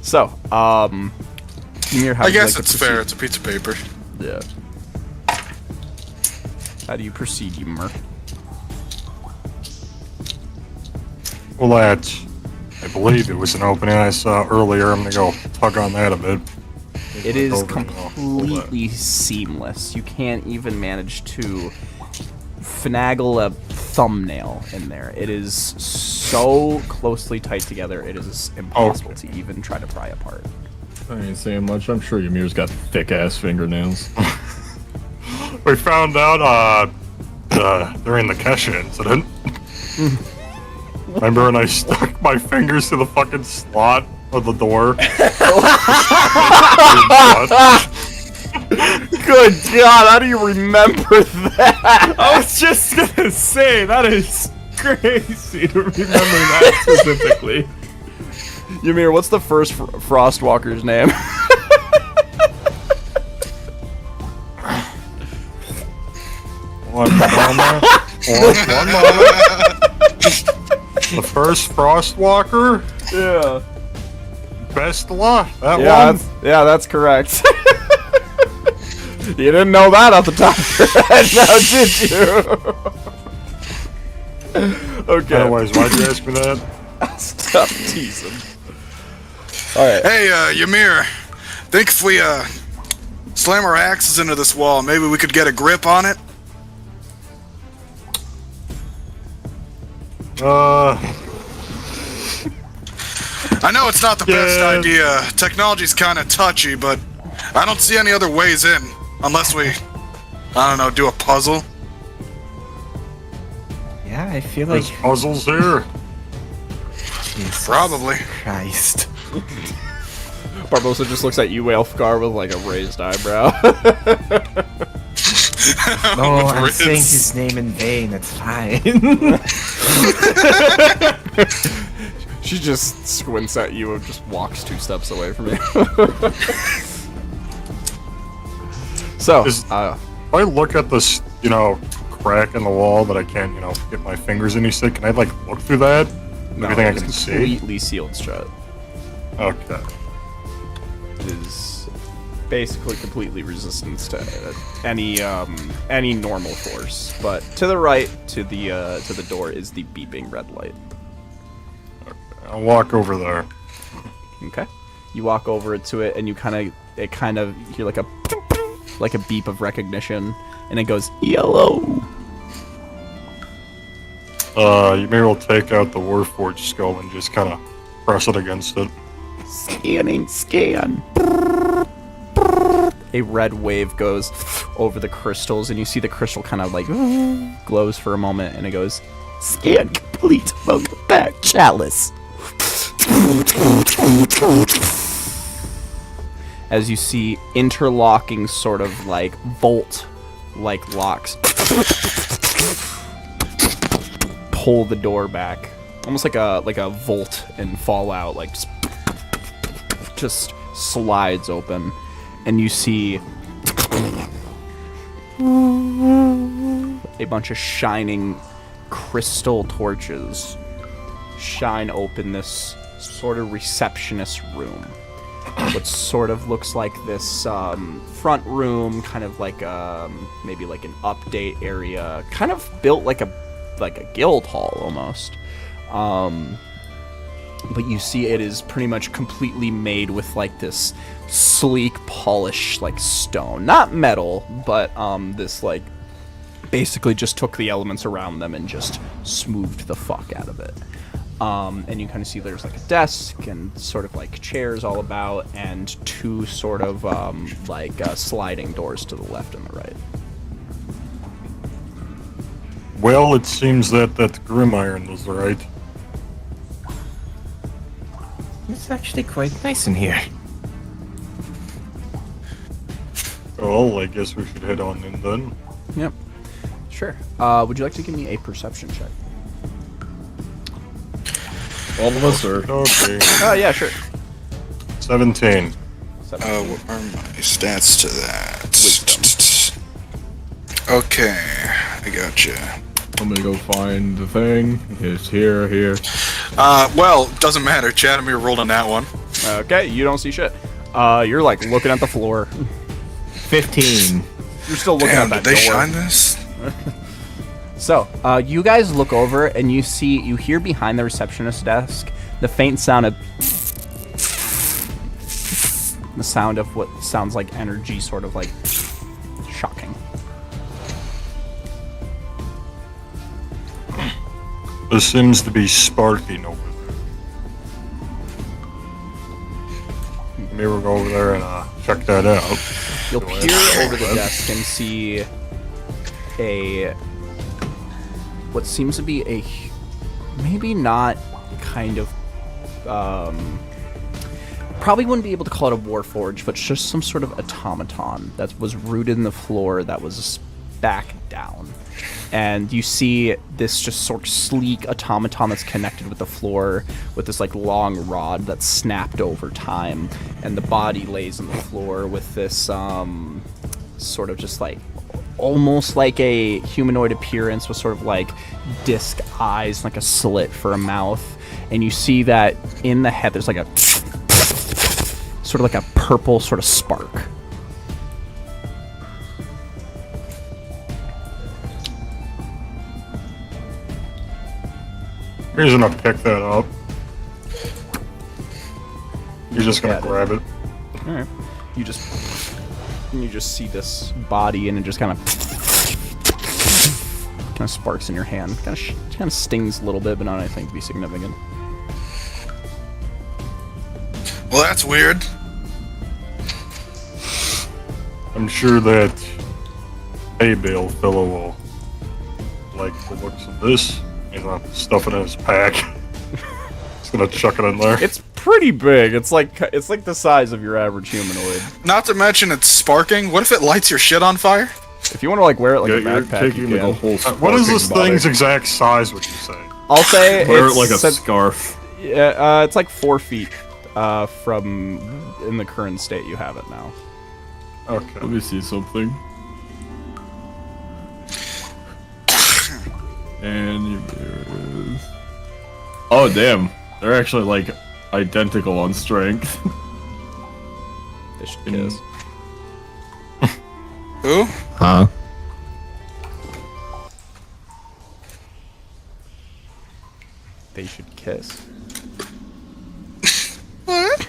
A: So, Chadimir, how
B: I
A: do you
B: guess
A: like
B: it's
A: to
B: fair.
A: proceed?
B: It's a piece of paper.
A: Yeah. How do you proceed, Chadimir?
D: Well, I believe it was an opening I saw earlier. I'm gonna go tug on that a bit.
A: It is
D: Over, you know, pull that.
A: completely seamless. You can't even manage to finagle a thumbnail in there. It is so closely tight together, it is impossible to even try to pry apart.
C: I ain't saying much. I'm sure Ymir's got thick-ass fingernails.
D: We found out during the Kesha incident. Remember when I stuck my fingers to the fucking slot of the door?
A: Good God, how do you remember that?
E: I was just gonna say, that is crazy to remember that specifically.
A: Chadimir, what's the first Frostwalker's name?
D: One moment. One moment. The first Frostwalker?
A: Yeah.
D: Bestla? That
A: Yeah,
D: one?
A: that's correct. You didn't know that off the top of your head, now did you? Okay.
D: Otherwise, why'd you ask me that?
A: Stop teasing. Alright.
B: Hey, Ymir. Think if we slam our axes into this wall, maybe we could get a grip on it? I know it's not the best
D: Yeah.
B: idea. Technology's kind of touchy, but I don't see any other ways in. Unless we, I don't know, do a puzzle.
G: Yeah, I feel
D: There's
G: like
D: puzzles here.
G: Jesus
B: Probably.
G: Christ.
A: Barbosa just looks at you, Elfgar, with like a raised eyebrow.
G: No,
B: With
G: I'm
B: ribs.
G: saying his name in vain. That's fine.
A: She just squints at you and just walks 2 steps away from you. So,
D: Is- If I look at this, crack in the wall that I can't, get my fingers in, you said, can I, look through that? Everything I
A: it's
D: can see?
A: completely sealed shut.
D: Okay.
A: It is basically completely resistant to any normal force. But to the right, to the door, is the beeping red light.
D: I'll walk over there.
A: Okay. You walk over to it, and you kind of hear like a beep of recognition, and it goes yellow.
D: You may well take out the Warforged skull and just kind of press it against it.
A: Scanning, scan. A red wave goes over the crystals, and you see the crystal kind of like glows for a moment, and it goes, scan complete. Welcome back, Chalice. As you see interlocking sort of like bolt-like locks pull the door back, almost like a Volt in Fallout, like just slides open, and you see a bunch of shining crystal torches shine open this sort of receptionist room. What sort of looks like this front room, kind of like maybe like an update area, kind of built like a guild hall almost. But you see it is pretty much completely made with like this sleek, polished like stone, not metal, but this like basically just took the elements around them and just smoothed the fuck out of it. And you kind of see there's like a desk and sort of like chairs all about, and 2 sort of sliding doors to the left and the right.
D: Well, it seems that Grim Iron was right.
G: It's actually quite nice in here.
D: Well, I guess we should head on in then.
A: Yep. Sure. Would you like to give me a perception check?
C: All of us are.
D: Okay.
A: Oh, yeah, sure.
D: 17.
B: What are my stats to that? Okay, I gotcha.
E: Let me go find the thing. It's here.
B: Well, doesn't matter. Chadimir rolled on that one.
A: Okay, you don't see shit. You're like looking at the floor.
G: 15.
A: You're still looking
B: Damn,
A: at
B: did
A: that
B: they
A: door.
B: shine this?
A: So, you guys look over and you hear behind the receptionist desk the faint sound of the sound of what sounds like energy, sort of like shocking.
D: There seems to be sparking over there. Maybe we'll go over there and check that out.
A: You'll peer over the desk and see what seems to be maybe not kind of, probably wouldn't be able to call it a warforge, but just some sort of automaton that was rooted in the floor that was back down. And you see this just sort of sleek automaton that's connected with the floor with this like long rod that's snapped over time, and the body lays on the floor with this sort of just like almost like a humanoid appearance with sort of like disc eyes, like a slit for a mouth. And you see that in the head there's like a sort of like a purple sort of spark.
D: He's gonna pick that up. You're just gonna
A: Yeah,
D: grab it.
A: All right. You just see this body, and it just kind of sparks in your hand. Kind of stings a little bit, but not anything to be significant.
B: Well, that's weird.
D: I'm sure that hay bale fellow will like the looks of this. He's gonna stuff it in his pack. He's gonna chuck it in there.
A: It's pretty big. It's like the size of your average humanoid.
B: Not to mention it's sparking. What if it lights your shit on fire?
A: If you want to like wear it like a
E: You're
A: backpack, you
E: taking like a
A: can.
E: whole
D: What is this
E: sparking
D: thing's
E: body.
D: exact size, would you say?
A: I'll say
E: Wear
A: it's
E: it like a
A: said-
E: scarf.
A: Yeah, it's like 4 feet from in the current state you have it now.
D: Okay.
E: Let me see something. And there it is. Oh damn, they're actually like identical on strength.
A: They should kiss.
B: Who?
G: Huh?
A: They should kiss.
B: What?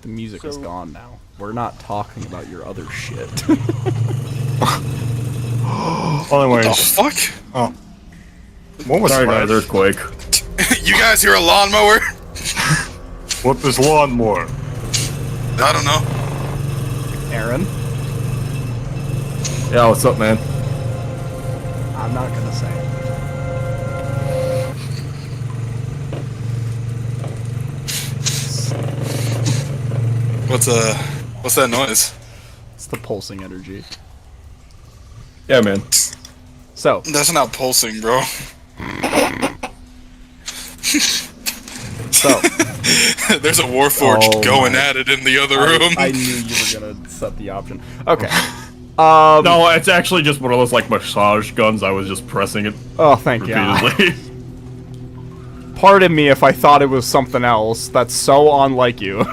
A: The music is gone now. We're not talking about your other shit.
B: The
D: Anyways,
B: fuck?
D: oh, what was
E: Sorry
D: that?
E: guys, earthquake.
B: You guys hear a lawnmower?
D: What is lawnmower?
B: I don't know.
A: Aaron,
E: Yeah, what's up, man?
A: I'm not gonna say it.
B: What's that noise?
A: It's the pulsing energy.
E: Yeah, man.
A: So,
B: That's not pulsing, bro.
A: so
B: There's a warforged
A: Oh
B: going
A: my-
B: at it in the other room.
A: I knew you were gonna set the option. Okay.
E: No, it's actually just one of those like massage guns. I was just pressing it
A: Oh, thank God.
E: repeatedly.
A: Pardon me if I thought it was something else. That's so unlike you.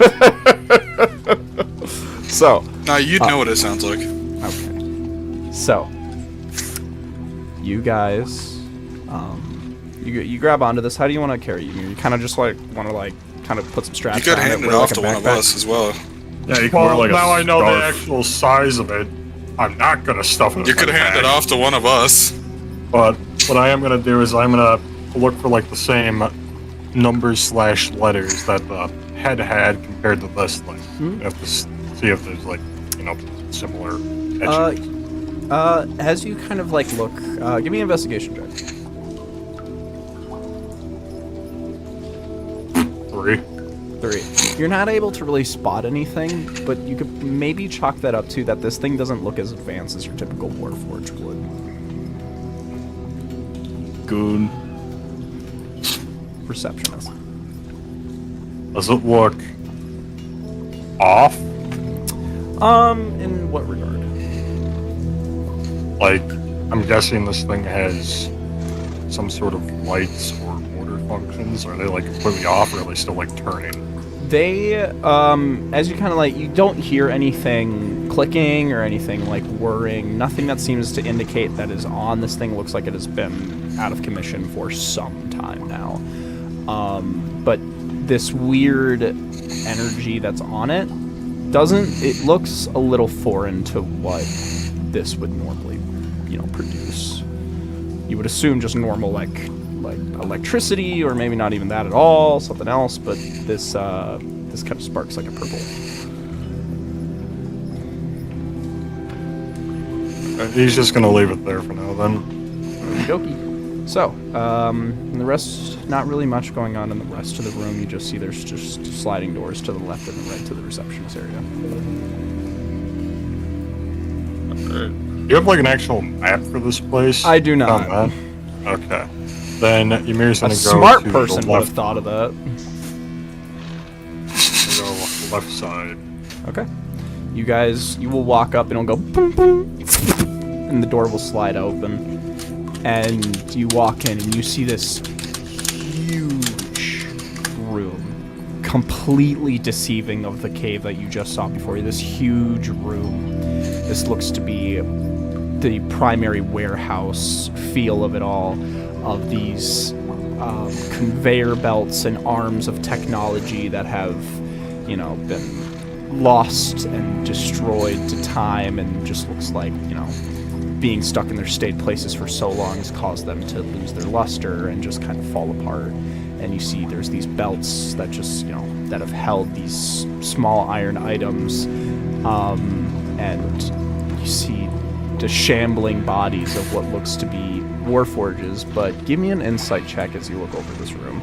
A: So,
B: Nah, you'd know what it sounds like.
A: okay. So, you guys, you grab onto this. How do you want to carry you? You kind of just like want to like kind of put some straps.
B: You could
A: on
B: hand it
A: wear,
B: off
A: like, a
B: to one of
A: backpack?
B: us as well.
E: Yeah, you can wear
D: Well,
E: like a
D: now I know the
E: scarf.
D: actual size of it. I'm not gonna stuff it. in
B: You
D: my
B: could hand it
D: bag.
B: off to one of us.
D: But what I am gonna do is I'm gonna look for like the same numbers / letters that the head had compared to this thing.
A: Hmm?
D: I have to see if there's like similar etchings.
A: As you kind of like look, give me an investigation check.
D: 3.
A: 3. You're not able to really spot anything, but you could maybe chalk that up to that this thing doesn't look as advanced as your typical Warforged would.
E: Goon.
A: Receptionist.
D: Does it look off?
A: In what regard?
D: Like, I'm guessing this thing has some sort of lights or motor functions? Are they like completely off, or are they still like turning?
A: They, as you kind of like, you don't hear anything clicking or anything like whirring. Nothing that seems to indicate that is on. This thing looks like it has been out of commission for some time now. But this weird energy that's on it it looks a little foreign to what this would normally, produce. You would assume just normal like electricity, or maybe not even that at all, something else, but this kind of sparks like a purple.
D: He's just gonna leave it there for now then.
A: Okey-dokey. So, the rest, not really much going on in the rest of the room. You just see there's just sliding doors to the left and the right to the receptionist area.
D: Do you have like an actual map for this place?
A: I do not.
D: On that? Okay. Then Ymir's
A: A
D: gonna go
A: smart
D: to
A: person
D: the
A: would
D: left,
A: have thought of that.
D: go left side.
A: Okay. You will walk up and it'll go boom, boom, and the door will slide open. And you walk in and you see this huge room, completely deceiving of the cave that you just saw before you. This huge room. This looks to be the primary warehouse feel of it all, of these conveyor belts and arms of technology that have, been lost and destroyed to time, and just looks like, being stuck in their state places for so long has caused them to lose their luster and just kind of fall apart. And you see there's these belts that just, that have held these small iron items, and you see the shambling bodies of what looks to be warforges. But give me an insight check as you look over this room.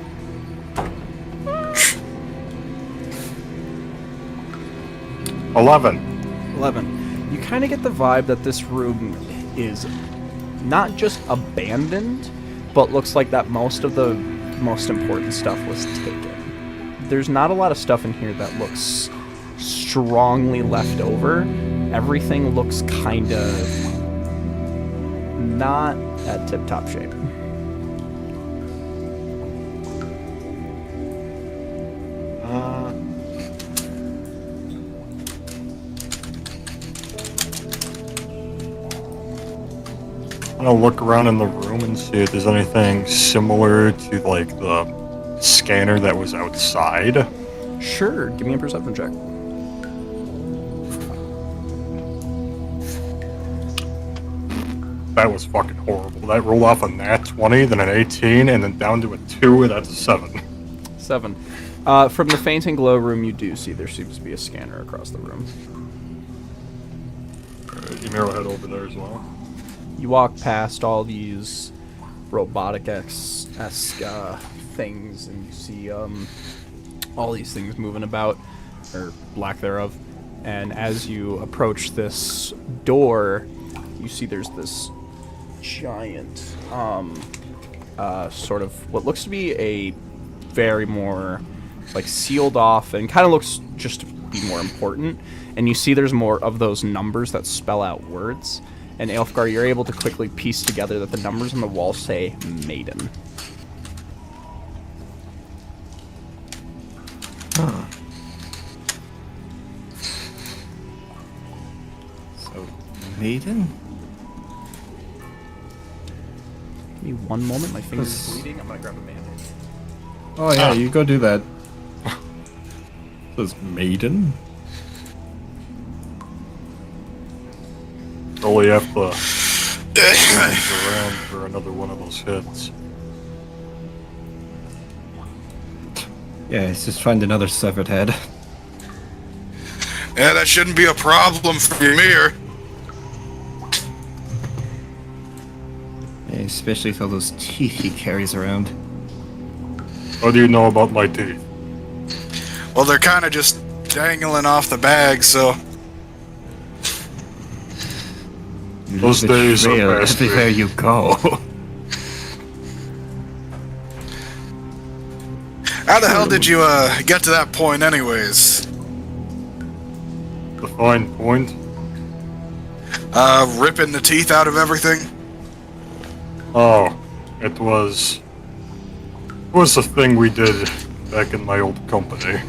A: 11. You kind of get the vibe that this room is not just abandoned, but looks like that most of the most important stuff was taken. There's not a lot of stuff in here that looks strongly left over. Everything looks kind of not at tip-top shape.
D: I'm gonna look around in the room and see if there's anything similar to like the scanner that was outside.
A: Sure, give me a perception check.
D: That was fucking horrible. That rolled off a nat 20, then an 18, and then down to a 2, and that's a 7.
A: 7. From the fainting glow room, you do see there seems to be a scanner across the room.
D: Alright, Ymir will head over there as well.
A: You walk past all these robotic-esque things, and you see all these things moving about, or lack thereof. And as you approach this door, you see there's this giant, sort of what looks to be a very more like sealed off, and kind of looks just to be more important. And you see there's more of those numbers that spell out words. And Aelfgar, you're able to quickly piece together that the numbers on the wall say Maiden.
G: Huh. So, Maiden?
A: Give me one moment, my finger's bleeding. I'm gonna grab a bandage.
E: Oh yeah, you go do that. Says maiden.
D: Only have to around for another one of those hits.
G: Yeah, let's just find another severed head.
B: Yeah, that shouldn't be a problem for Ymir.
G: Yeah, especially with all those teeth he carries around.
D: What do you know about my teeth?
B: Well, they're kind of just dangling off the bag, so...
G: You
D: Those
G: leave a
D: days are
G: trail
D: past,
G: everywhere you go.
B: How the hell did you, get to that point anyways?
D: The fine point?
B: Ripping the teeth out of everything?
D: Oh, It was a thing we did back in my old company.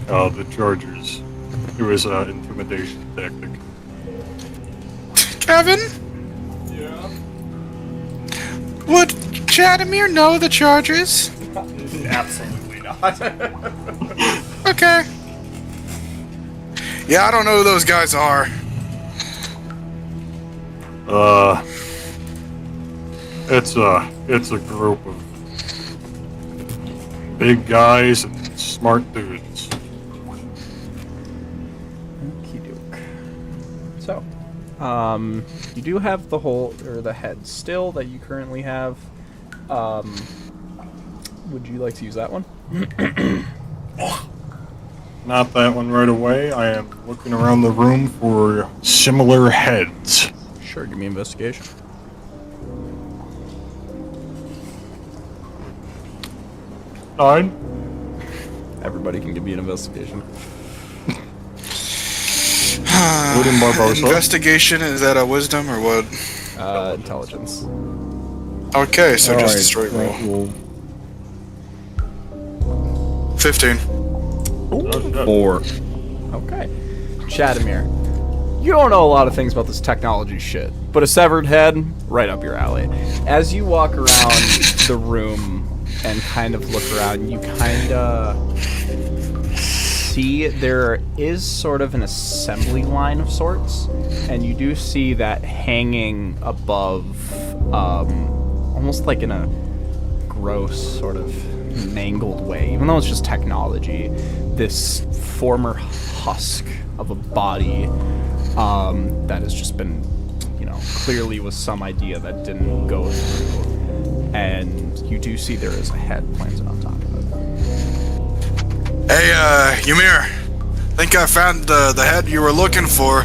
D: The Chargers. It was an intimidation tactic.
B: Kevin?
H: Yeah.
B: Would Chadimir know the Chargers?
H: Absolutely not.
B: Okay. Yeah, I don't know who those guys are.
D: It's a group of big guys and smart dudes.
A: Okey-doke. So, you do have the the head still that you currently have. Would you like to use that one?
D: Not that one right away. I am looking around the room for similar heads.
A: Sure, give me investigation.
D: Nine.
A: Everybody can give me an investigation.
D: Including Barbosa.
B: Investigation, is that a wisdom or what?
A: Intelligence.
B: Okay, so just a
C: Alright,
B: straight roll.
C: roll.
B: 15.
D: Oh, shit.
C: 4.
A: Okay. Chadimir, you don't know a lot of things about this technology shit, but a severed head, right up your alley. As you walk around the room and kind of look around, you kind of see there is sort of an assembly line of sorts, and you do see that hanging above, almost like in a gross sort of mangled way, even though it's just technology, this former husk of a body that has just been, clearly was some idea that didn't go through. And you do see there is a head planted on top of it.
B: Hey, Ymir. Think I found the head you were looking for.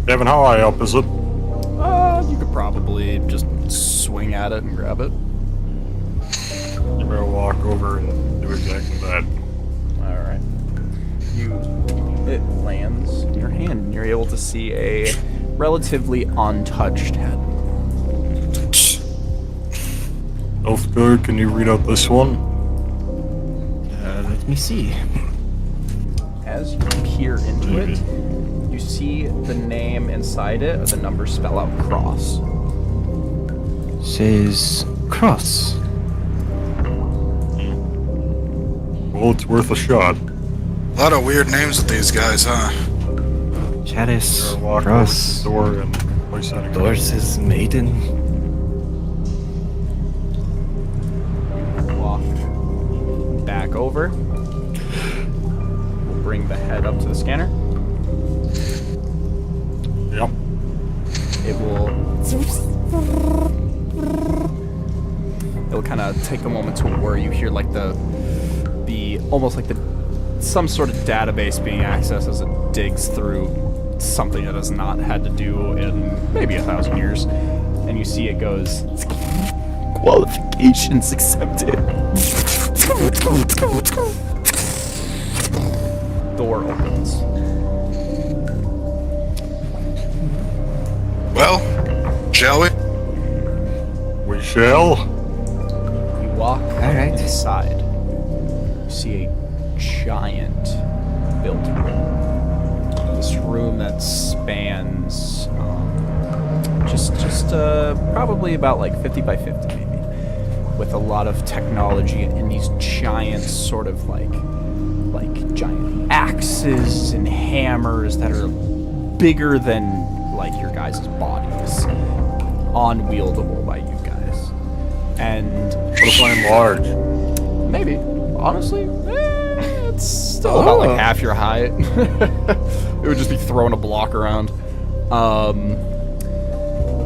D: Kevin, how high up is it?
A: You could probably just swing at it and grab it.
D: You better walk over and do exactly that.
A: Alright. It lands in your hand, and you're able to see a relatively untouched head.
D: Elfgar, can you read out this one?
G: Let me see.
A: As you peer into it, you see the name inside it, or the numbers spell out cross.
G: Says cross.
D: Well, it's worth a shot.
B: A lot of weird names with these guys, huh?
G: Chalice.
D: Better walk
G: Cross.
D: over to the door and place that again.
G: Door says maiden.
A: Walk back over. We'll bring the head up to the scanner.
D: Yep.
A: It will. It'll kind of take a moment to where you hear like the almost like some sort of database being accessed as it digs through something it has not had to do in maybe 1,000 years, and you see it goes qualifications accepted. Door opens.
B: Well, shall we?
D: We shall.
A: You walk
G: Alright.
A: inside. You see a giant built room. This room that spans just probably about like 50 by 50 maybe, with a lot of technology and these giant sort of like giant axes and hammers that are bigger than like your guys' bodies, unwieldable by you guys. And
D: What if I'm large?
A: maybe, honestly, it's still about like half your height. It would just be throwing a block around.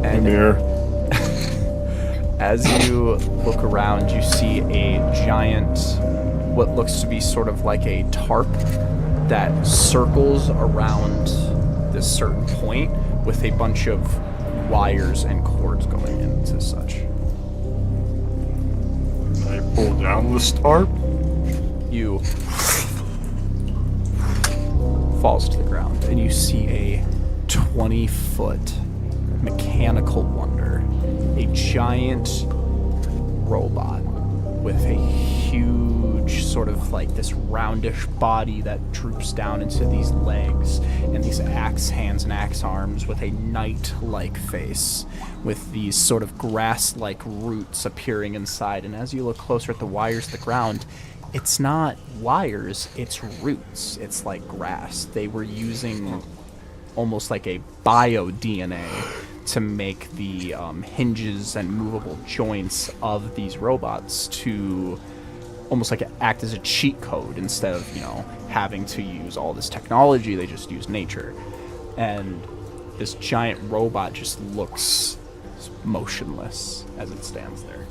A: And
D: Here.
A: as you look around, you see a giant, what looks to be sort of like a tarp that circles around this certain point with a bunch of wires and cords going into such.
D: Can I pull down this tarp?
A: You falls to the ground, and you see a 20-foot, mechanical wonder. A giant robot with a huge sort of like this roundish body that droops down into these legs and these axe hands and axe arms with a knight-like face with these sort of grass-like roots appearing inside. And as you look closer at the wires to the ground, it's not wires, it's roots. It's like grass. They were using almost like a bio-DNA to make the hinges and movable joints of these robots to almost like act as a cheat code. Instead of, you know, having to use all this technology, they just use nature. And this giant robot just looks motionless as it stands there.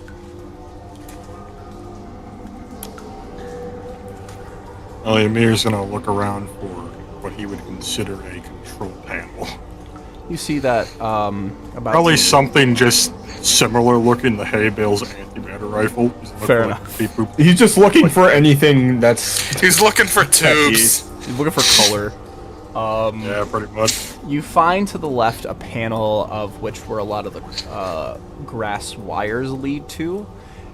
D: Yamir's gonna look around for what he would consider a control panel.
A: You see that about
D: Probably something just similar looking to Hay Bale's antimatter rifle.
A: Fair enough.
D: Beep boop.
C: He's just looking for anything that's
B: He's looking for tubes.
A: He's looking for color.
D: Yeah, pretty much.
A: You find to the left a panel of which where a lot of the grass wires lead to,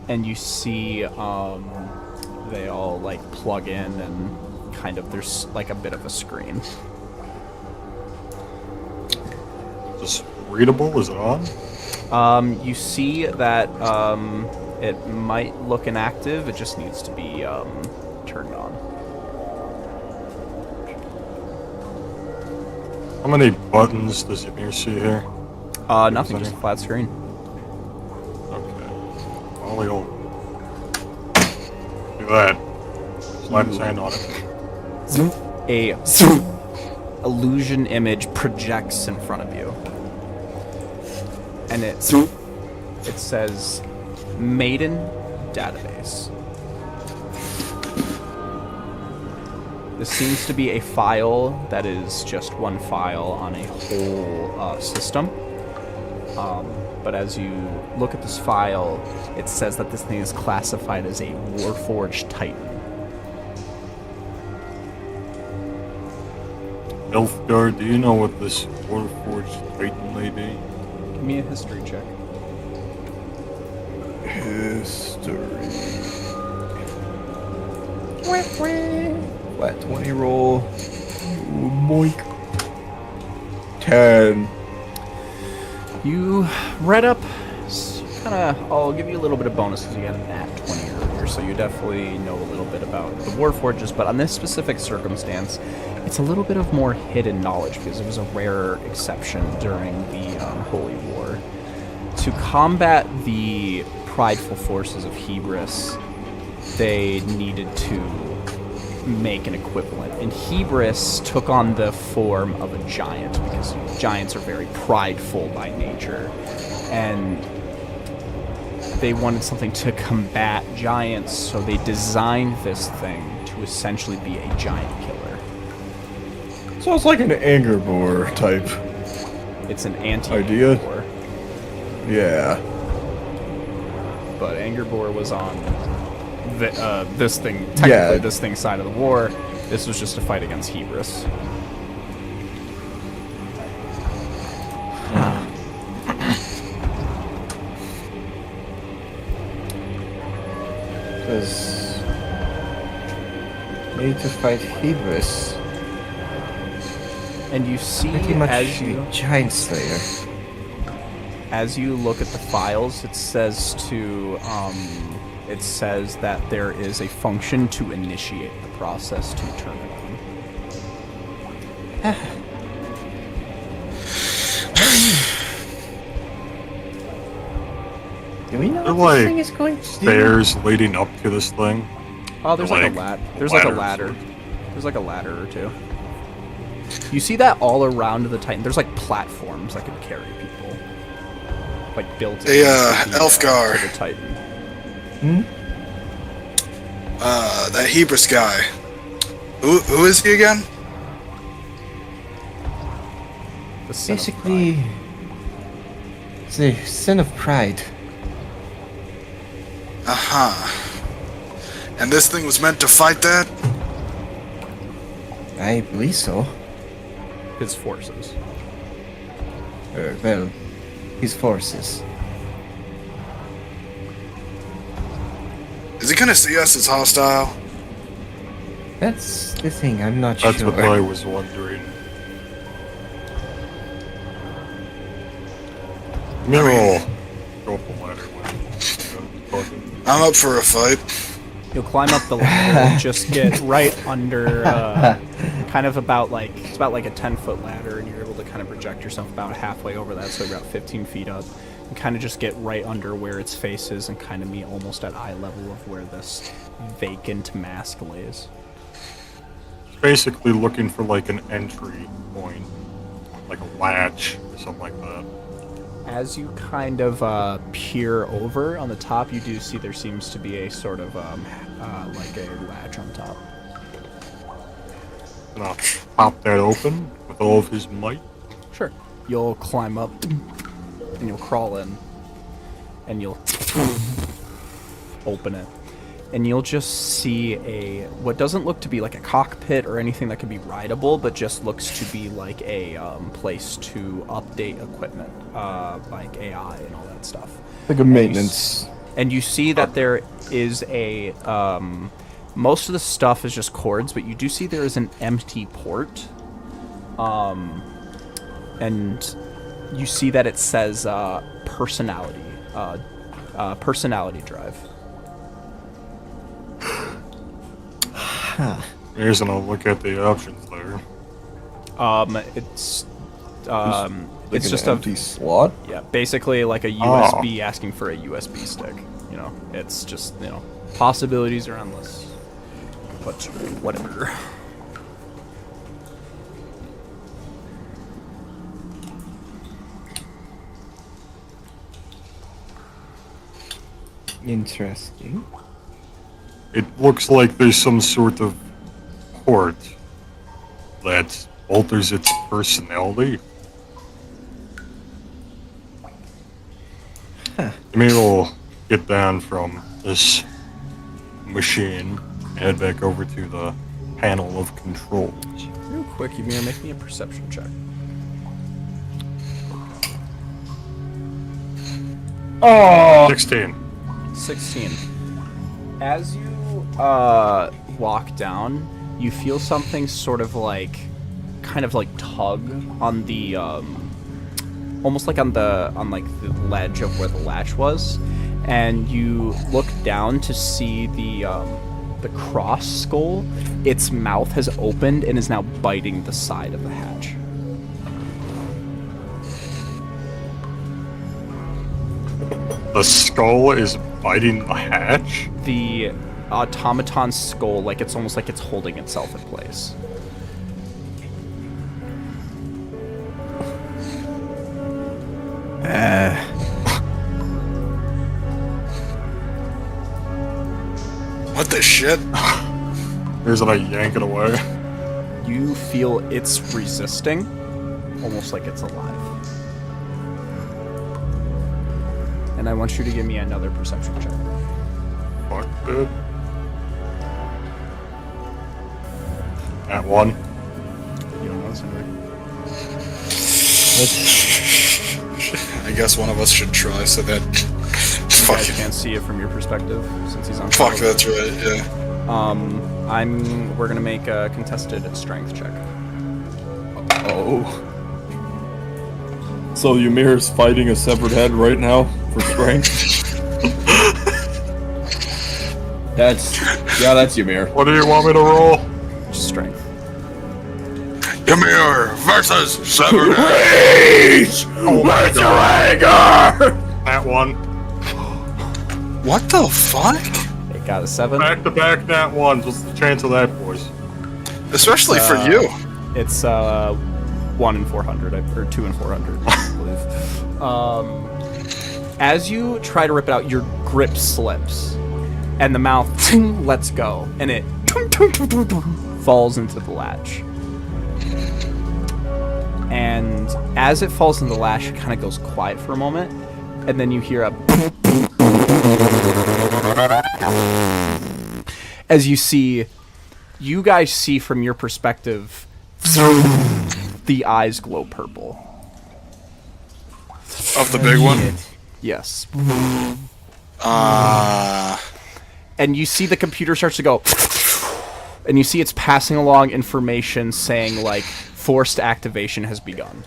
A: and you see they all like plug in and kind of there's like a bit of a screen.
D: Just readable? Is it on?
A: You see that it might look inactive. It just needs to be turned on.
D: How many buttons does Yamir see here?
A: Nothing, just a flat screen.
D: Okay. Ollie, oh. Do that. Slide his hand on it.
A: A illusion image projects in front of you, and it says Maiden Database. This seems to be a file that is just one file on a whole system. But as you look at this file, it says that this thing is classified as a Warforged Titan.
D: Elfgar, do you know what this Warforged Titan may be?
A: Give me a history check.
C: history. Flat 20 roll. Moink. 10.
A: You read up, I'll give you a little bit of bonus because you got an at 20 earlier, so you definitely know a little bit about the Warforges, but on this specific circumstance, it's a little bit of more hidden knowledge because it was a rare exception during the Holy War. To combat the prideful forces of Hebris, they needed to make an equivalent. And Hebris took on the form of a giant because giants are very prideful by nature. And they wanted something to combat giants, so they designed this thing to essentially be a giant killer.
C: So it's like an anger boar type.
A: It's an
C: Idea?
A: anti-boar.
C: Yeah.
A: But Anger Boar was on this thing, technically this thing's side of the war. This was just a fight against Hebris.
G: Because made to fight Hebris.
A: And you see
G: Pretty much
A: as you
G: a giant slayer.
A: as you look at the files, it says that there is a function to initiate the process to turn it on.
G: Do we know
D: They're
G: what this
D: like
G: thing is going to do?
D: Stairs leading up to this thing.
A: Oh, there's like a
D: Like
A: There's like a
D: ladders.
A: ladder. There's like a ladder or two. You see that all around the Titan. There's like platforms that can carry people, like built in.
B: Hey,
A: to the,
B: Elfgar.
A: to the Titan.
B: That Hebris guy. Who is he again?
A: The Sin of
G: Basically, it's a sin of pride.
B: And this thing was meant to fight that?
G: I believe so.
A: His forces.
G: Well, his forces.
B: Is he gonna see us as hostile?
G: That's the thing, I'm not
D: That's
G: sure.
D: what I was wondering. Miro, go up the ladder.
B: I'm up for a fight.
A: You'll climb up the ladder and just get right under, kind of about like, it's about like a 10-foot ladder, and you're able to kind of project yourself about halfway over that, so about 15 feet up. And kind of just get right under where its face is and kind of meet almost at eye level of where this vacant mask lays.
D: Basically looking for like an entry point, like a latch or something like that.
A: As you kind of peer over on the top, you do see there seems to be a sort of like a latch on top.
D: And I'll pop that open with all of his might.
A: Sure. You'll climb up and you'll crawl in and you'll open it. And you'll just see what doesn't look to be like a cockpit or anything that could be rideable, but just looks to be like a place to update equipment, like AI and all that stuff.
E: Like a maintenance.
A: And you see that there is a, most of the stuff is just cords, but you do see there is an empty port. And you see that it says personality drive.
D: Here's gonna look at the options there.
A: It's just
E: an
A: a
E: empty slot.
A: yeah, basically like a USB asking for a USB stick. You know, it's just, you know, possibilities are endless. But whatever.
G: Interesting.
D: It looks like there's some sort of port that alters its personality. Maybe we'll get down from this machine and head back over to the panel of controls.
A: Real quick, Ymir, make me a perception check.
E: Oh,
D: 16.
A: 16. As you walk down, you feel something sort of like, kind of like tug on the, almost like on the ledge of where the latch was, and you look down to see the cross skull. Its mouth has opened and is now biting the side of the hatch.
D: The skull is biting the hatch?
A: The automaton skull, like it's almost like it's holding itself in place.
B: What the shit?
D: Here's what I yank it away.
A: You feel it's resisting, almost like it's alive. And I want you to give me another perception check.
D: Fuck, dude. At one.
A: You don't notice anything.
B: I guess one of us should try so that.
A: You
B: Fuck
A: guys
B: it.
A: can't see it from your perspective since he's on top
B: Fuck,
A: of it.
B: that's right, yeah.
A: We're gonna make a contested strength check.
E: oh. So Ymir's fighting a severed head right now for strength. that's Ymir.
D: What do you want me to roll?
A: Strength.
B: Ymir versus Severed.
E: Rage! Let your anger!
D: At one.
B: What the fuck?
A: It got a 7.
D: Back to back nat ones. What's the chance of that, boys?
B: Especially for you.
A: It's 1 in 400, or 2 in 400, I believe. As you try to rip it out, your grip slips, and the mouth lets go, and it falls into the latch. And as it falls into the latch, it kind of goes quiet for a moment, and then you hear a as you guys see from your perspective, the eyes glow purple.
B: Of the big one?
A: Yes.
B: Uh,
A: And you see the computer starts to go, and you see it's passing along information saying, like, forced activation has begun.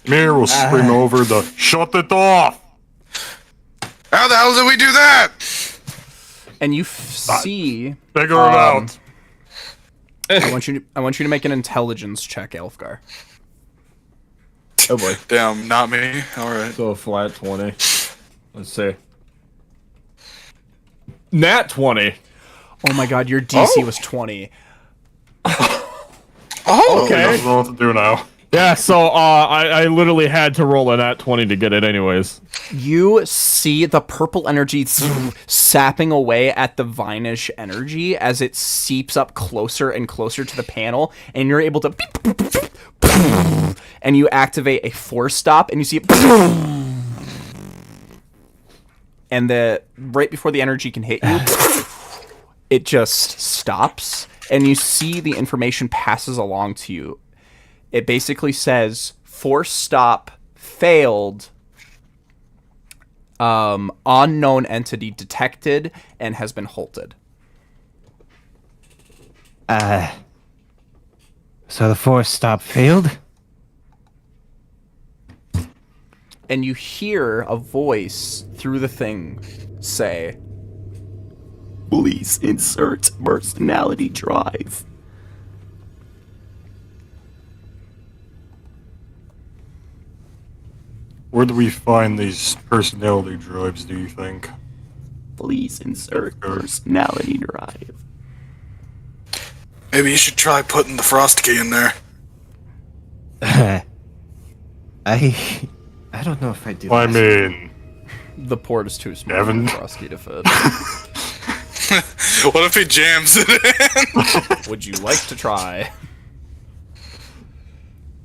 D: Mir will scream over the shut it off.
B: how the hell did we do that?
A: And you see...
D: Figure it out.
A: I want you to make an intelligence check, Elfgar.
E: Oh boy.
B: Damn, not me. Alright.
E: So a flat 20. Let's see. Nat 20.
A: Oh my god, your DC was 20.
B: Oh!
D: He
E: Okay.
D: doesn't know what to do now.
E: Yeah, so I literally had to roll a nat 20 to get it anyways.
A: You see the purple energy sapping away at the Vinish energy as it seeps up closer and closer to the panel, and you're able to... and you activate a force stop, and you see it... and right before the energy can hit you, it just stops, and you see the information passes along to you. It basically says, force stop failed, unknown entity detected and has been halted.
G: So the force stop failed?
A: And you hear a voice through the thing say, "Please insert personality drive."
D: Where do we find these personality drives, do you think?
A: Please insert personality drive.
B: Maybe you should try putting the frost key in there.
G: I don't know if I do.
D: I
G: this.
D: mean,
A: The port is too small
D: Evan?
A: for Frosty to fit.
B: What if he jams it in?
A: Would you like to try?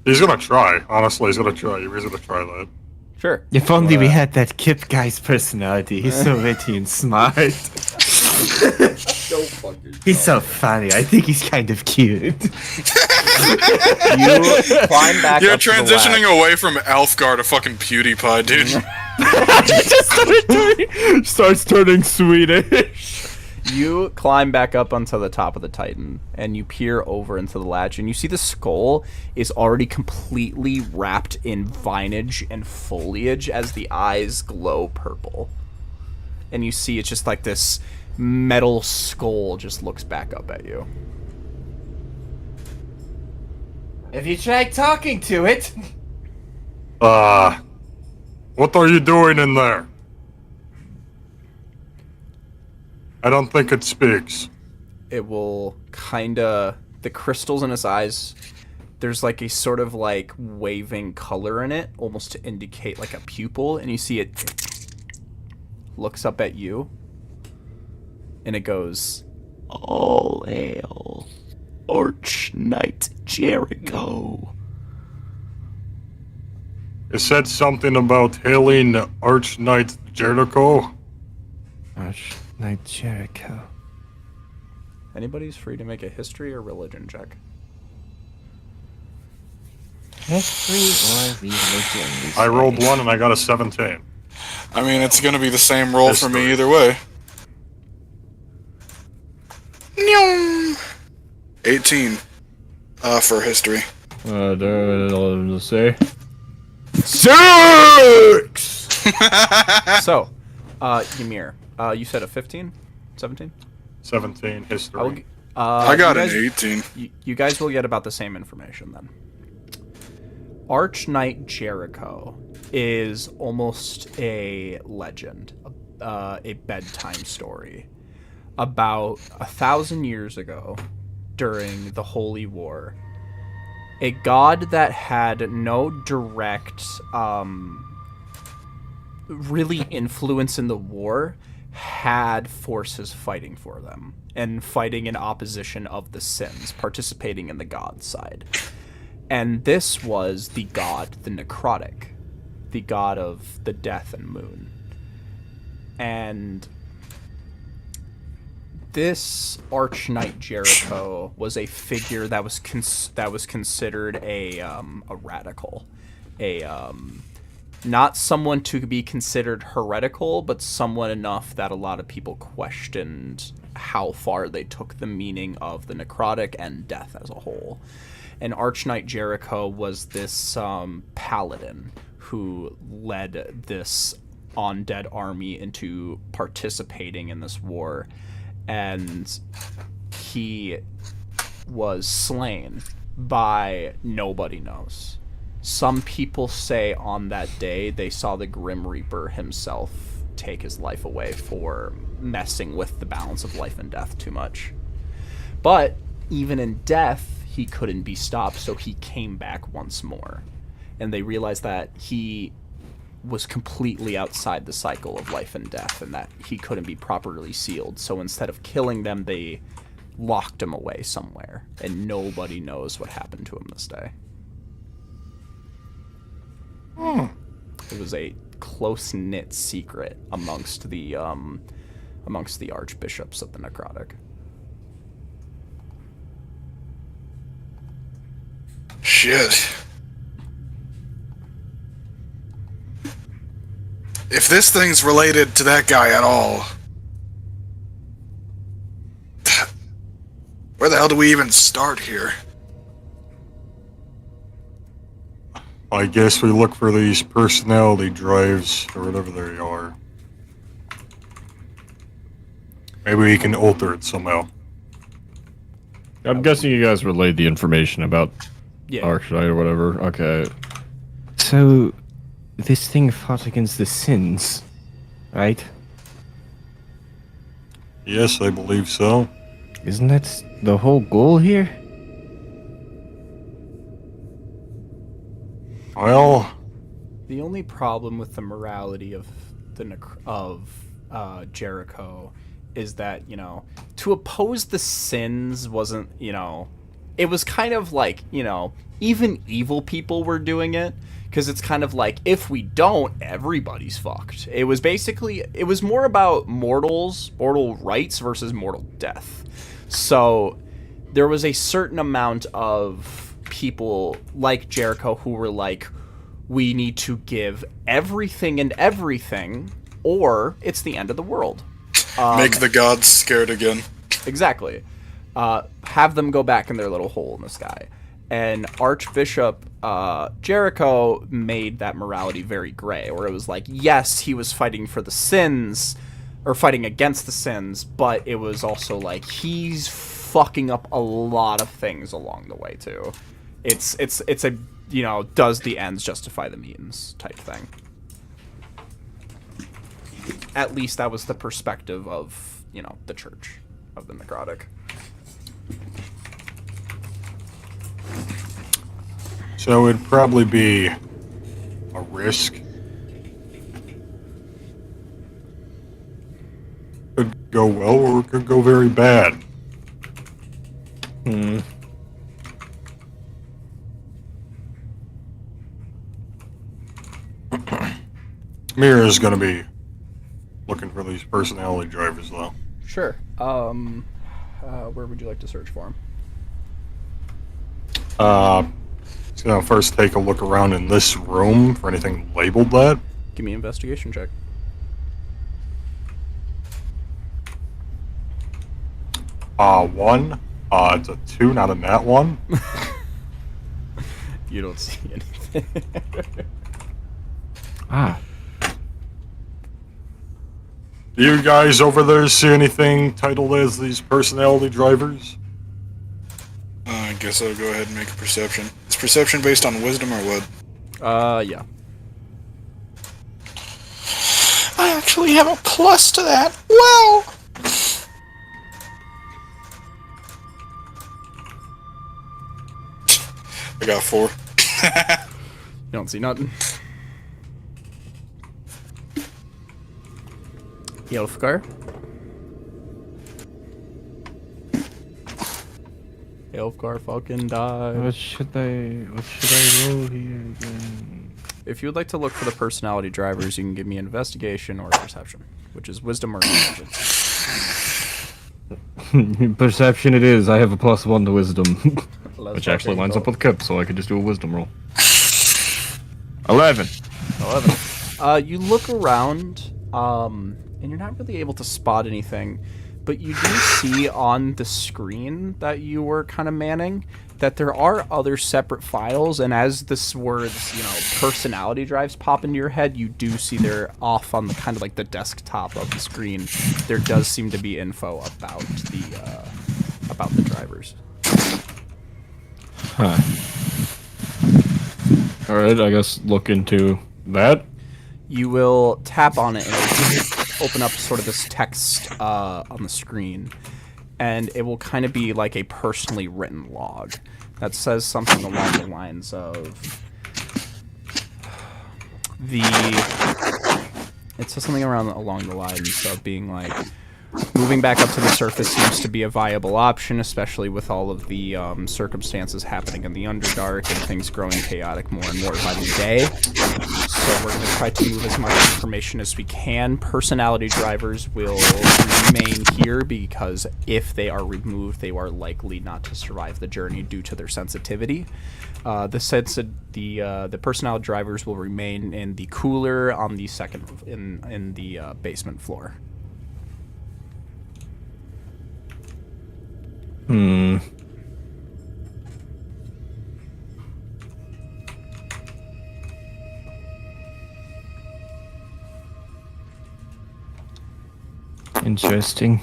D: he's gonna try. Honestly, he's gonna try. He's gonna try that.
A: Sure.
G: If only we had that Kip guy's personality. He's so witty and smart. He's so funny. I think he's kind of cute.
A: You climb back
B: You're
A: up to the
B: transitioning
A: latch.
B: away from Elfgar to fucking PewDiePie, dude.
E: Starts turning Swedish.
A: You climb back up onto the top of the Titan, and you peer over into the latch, and you see the skull is already completely wrapped in vinage and foliage as the eyes glow purple. And you see it's just like this metal skull just looks back up at you.
H: Have you tried talking to it?
D: What are you doing in there? I don't think it speaks.
A: It will kinda... The crystals in its eyes, there's like a sort of like waving color in it, almost to indicate like a pupil, and you see it looks up at you, and it goes, "All hail, Arch Knight Jericho."
D: It said something about hailing Arch Knight Jericho.
G: Arch Knight Jericho.
A: Anybody's free to make a history or religion check.
G: History or religion?
D: I rolled 1 and I got a 17.
B: I mean, it's gonna be the same roll for me
D: History.
B: either way. Nyong. 18. For history.
E: Let's say.
A: 6! So, Ymir, you said a 15? 17?
D: 17 history.
B: I got
A: you
B: an
A: guys-
B: 18.
A: You guys will get about the same information then. Arch Knight Jericho is almost a legend, a bedtime story. About 1,000 years ago, during the Holy War, a god that had no direct, really influence in the war had forces fighting for them and fighting in opposition of the sins, participating in the god's side. And this was the god, the necrotic, the god of the death and moon. And This Arch Knight Jericho was a figure that was considered a radical, not someone to be considered heretical, but someone enough that a lot of people questioned how far they took the meaning of the necrotic and death as a whole. And Arch Knight Jericho was this paladin who led this undead army into participating in this war, and he was slain by nobody knows. Some people say on that day they saw the Grim Reaper himself take his life away for messing with the balance of life and death too much. But even in death, he couldn't be stopped, so he came back once more. And they realized that he was completely outside the cycle of life and death, and that he couldn't be properly sealed. So instead of killing them, they locked him away somewhere, and nobody knows what happened to him this day. It was a close-knit secret amongst the archbishops of the necrotic.
B: Shit. If this thing's related to that guy at all, where the hell do we even start here?
D: I guess we look for these personality drives, or whatever they are. Maybe we can alter it somehow.
E: I'm guessing you guys relayed the information about
A: Yeah.
E: Arch Knight or whatever. Okay.
G: So, this thing fought against the sins, right?
D: Yes, I believe so.
G: Isn't that the whole goal here?
D: Well,
A: The only problem with the morality of Jericho is that, to oppose the sins wasn't, it was kind of like, even evil people were doing it, because it's kind of like, if we don't, everybody's fucked. It was more about mortal rights versus mortal death. So there was a certain amount of people like Jericho who were like, we need to give everything and everything, or it's the end of the world.
B: Make the gods scared again.
A: Exactly. Have them go back in their little hole in the sky. And Archbishop Jericho made that morality very gray, where it was like, yes, he was fighting for the sins, or fighting against the sins, but it was also like, he's fucking up a lot of things along the way, too. It's a, does the ends justify the means type thing. At least that was the perspective of, the church of the necrotic.
D: so it'd probably be a risk. Could go well, or it could go very bad. Mira is going to be looking for these personality drivers, though.
A: Sure. Where would you like to search for him?
D: Just going to first take a look around in this room for anything labeled that.
A: Give me an investigation check.
D: One. It's a 2, not a nat 1.
A: You don't see anything.
D: Do you guys over there see anything titled as these personality drivers?
B: I guess I'll go ahead and make a perception. Is perception based on wisdom or what?
A: Yeah.
B: I actually have a plus to that. Wow! I got 4.
A: You don't see nothing. Yelfgar. Yelfgar fucking died.
G: What should I roll here again?
A: If you would like to look for the personality drivers, you can give me investigation or perception, which is wisdom or intelligence.
G: Perception it is. I have a +1 to wisdom. Which actually
A: fucking
G: lines
A: go.
G: up with Kip, so I could just do a wisdom roll. 11.
A: 11. You look around, and you're not really able to spot anything, but you do see on the screen that you were kind of manning that there are other separate files, and as this words, personality drives pop into your head, you do see they're off on the kind of like the desktop of the screen. There does seem to be info about the drivers.
G: Huh. Alright, I guess look into that.
A: You will tap on it and it'll open up sort of this text on the screen, and it will kind of be like a personally written log that says something along the lines of it says something along the lines of being like, moving back up to the surface seems to be a viable option, especially with all of the circumstances happening in the Underdark and things growing chaotic more and more by the day. So we're going to try to move as much information as we can. Personality drivers will remain here because if they are removed, they are likely not to survive the journey due to their sensitivity. The personality drivers will remain in the cooler on the in the basement floor.
G: Interesting.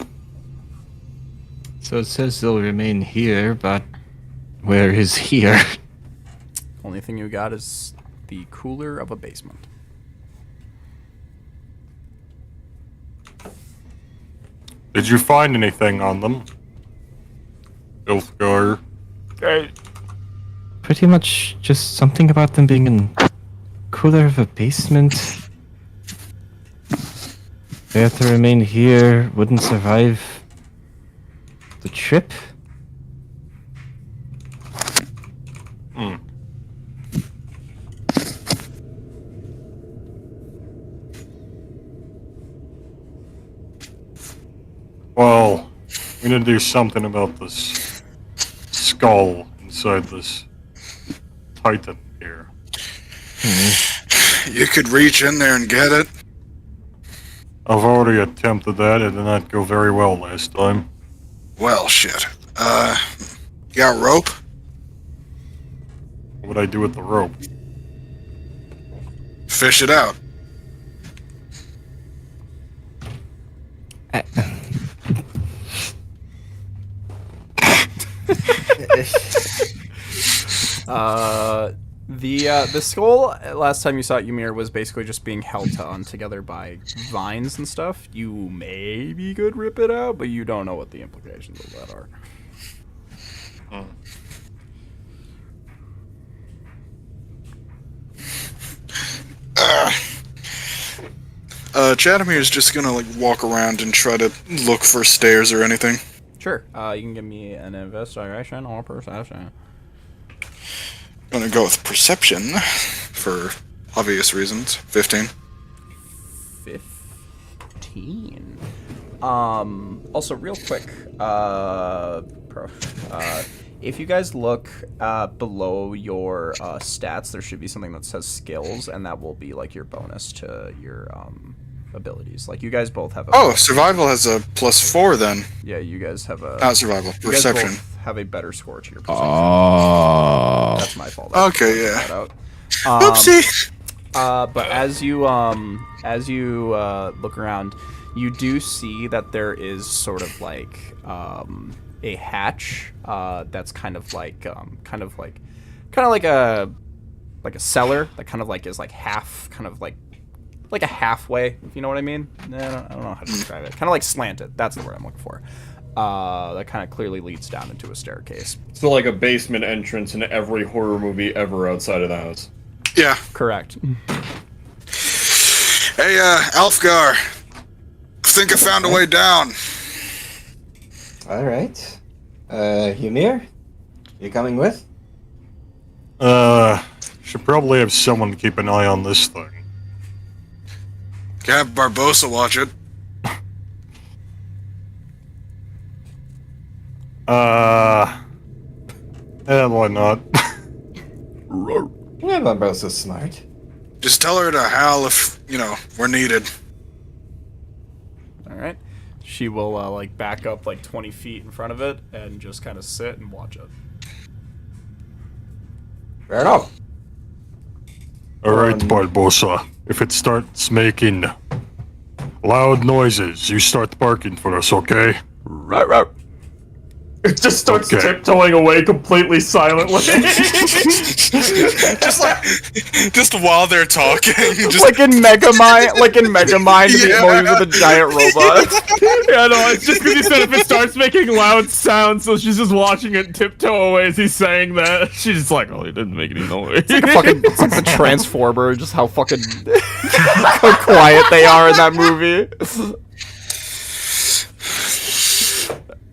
G: So it says they'll remain here, but where is here?
A: Only thing you got is the cooler of a basement.
D: Did you find anything on them? Ilfgar?
G: Pretty much just something about them being in cooler of a basement. They have to remain here, wouldn't survive the trip.
D: Well, we need to do something about this skull inside this Titan here.
B: You could reach in there and get it.
D: I've already attempted that. It did not go very well last time.
B: Well, shit. You got rope?
D: What would I do with the rope?
B: Fish it out.
A: The skull, last time you saw it, Ymir, was basically just being held on together by vines and stuff. You maybe could rip it out, but you don't know what the implications of that are.
B: Chadimir is just gonna walk around and try to look for stairs or anything.
A: Sure. You can give me an investigation or perception.
B: Gonna go with perception for obvious reasons. 15.
A: 15. Also, real quick, if you guys look below your stats, there should be something that says skills, and that will be like your bonus to your abilities. Like you guys both have.
B: Survival has a +4 then.
A: Yeah, you guys have a.
B: Not survival.
A: You guys
B: Perception.
A: both have a better score to your perception.
E: Oh.
A: That's my fault.
B: Okay, yeah.
A: That out.
B: Oopsie.
A: But as you look around, you do see that there is sort of like a hatch that's kind of like a cellar that kind of like is like half, kind of like a halfway, if you know what I mean. I don't know how to describe it. Kind of like slanted. That's the word I'm looking for. That kind of clearly leads down into a staircase.
C: So like a basement entrance in every horror movie ever outside of the house.
B: Yeah.
A: Correct.
B: Hey, Alfgar. Think I found a way down.
H: Alright. Ymir? You coming with?
D: Should probably have someone to keep an eye on this thing.
B: Can have Barbosa watch it.
D: Why not?
H: Yeah, my bro's so smart.
B: Just tell her to howl if, we're needed.
A: All right. She will like back up like 20 feet in front of it and just kind of sit and watch it.
H: Fair enough.
D: Alright, Barbosa. If it starts making loud noises, you start barking for us, okay?
C: It just starts
D: Okay.
C: tiptoeing away completely silently.
B: just while they're talking, just
A: Like in Megamind, the
B: Yeah.
A: movie with the giant robot.
C: Yeah, no, it's just because he said if it starts making loud sounds, so she's just watching it tiptoe away as he's saying that. She's just like, oh, he didn't make any noise.
A: It's like the Transformer, just how fucking how quiet they are in that movie.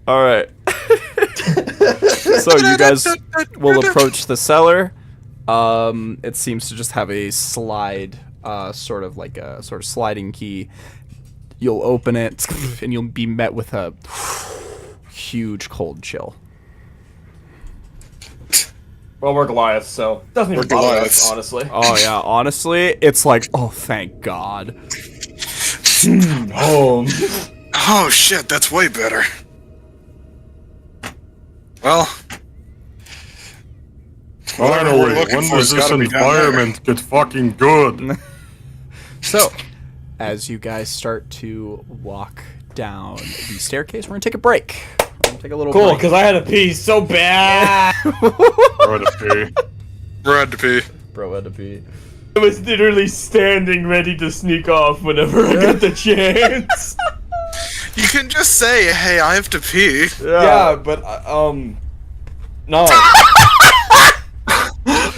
A: All right. So you guys will approach the cellar. It seems to just have a slide, sort of like a sort of sliding key. You'll open it, and you'll be met with a huge cold chill.
C: Well, we're Goliath, so doesn't even
B: We're
C: bother
B: Goliaths.
C: us, honestly.
A: Oh yeah, honestly, it's like, oh thank God.
C: Home.
B: Oh shit, that's way better. Well, whatever we're
D: Finally,
B: looking
D: when
B: for
D: does
B: has
D: this
B: gotta be down there.
D: environment get fucking good?
A: So, as you guys start to walk down the staircase, we're gonna take a break. We're gonna take a little
G: Cool,
A: break.
G: because I had to pee so bad.
D: Alright, okay.
B: We're at to pee.
A: Bro had to pee.
C: I was literally standing ready to sneak off whenever I got the chance.
B: You can just say, "Hey, I have to pee."
G: Yeah, but no.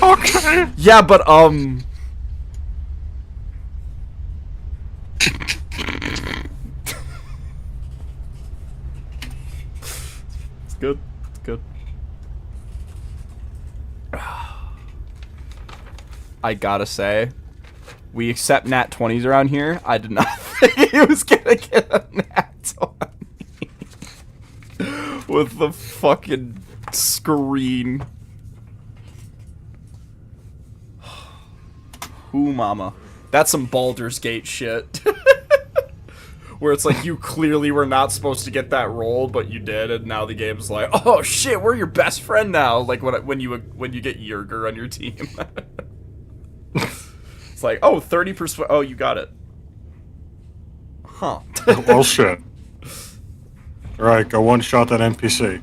D: Okay.
A: Yeah, but it's good. It's good. I gotta say, we accept nat 20s around here. I did not think he was gonna get a nat 20 with the fucking screen. Ooh, mama. That's some Baldur's Gate shit. Where it's like you clearly were not supposed to get that roll, but you did, and now the game's like, oh shit, we're your best friend now. Like when you get Yerger on your team. It's like, oh, 30%. Oh, you got it. Huh.
D: Well, shit. Alright, go one shot that NPC.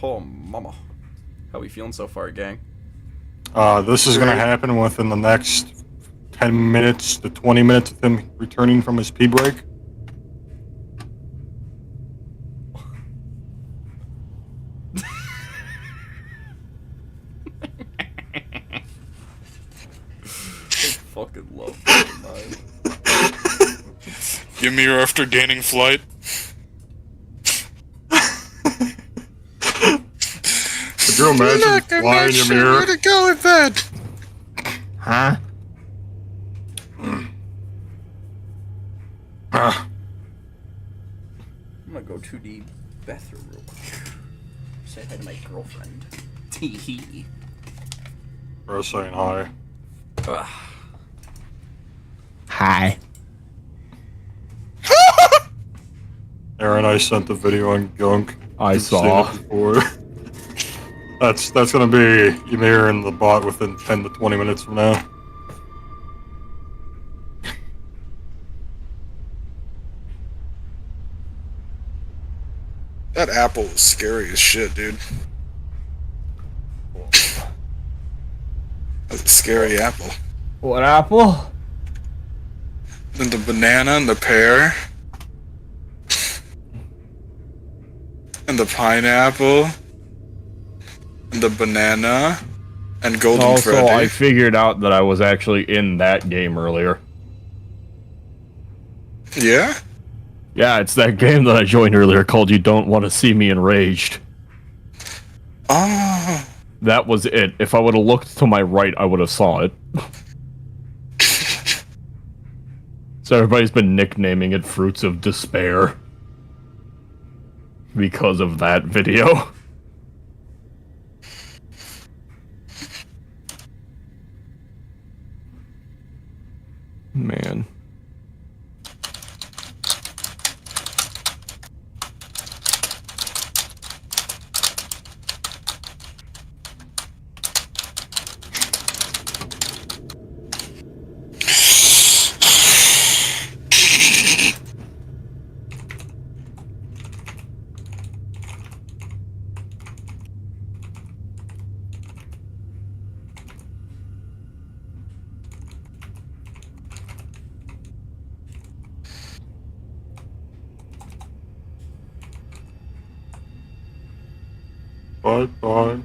A: Oh, mama. How we feeling so far, gang?
D: This is gonna happen within the next 10 minutes to 20 minutes of him returning from his pee break.
A: Fucking love that.
B: Ymir after gaining flight.
D: Could you imagine flying your mirror?
B: Where to go with that?
G: Huh?
A: I'm gonna go to the bathroom real quick. Say hi to my girlfriend. Tee-hee.
D: Bro saying hi.
G: Hi.
D: Aaron, I sent the video on Gunk.
E: I
D: You've seen
E: saw.
D: it before. That's gonna be Ymir and the bot within 10 to 20 minutes from now.
B: That apple was scary as shit, dude. That's a scary apple.
G: What apple?
B: And the banana and the pear. And the pineapple. And the banana. And Golden
E: Also,
B: Freddy.
E: I figured out that I was actually in that game earlier.
B: Yeah?
E: Yeah, it's that game that I joined earlier called You Don't Want to See Me Enraged.
B: Oh.
E: That was it. If I would have looked to my right, I would have saw it. So everybody's been nicknaming it Fruits of Despair. because of that video.
G: Man.
D: Bye.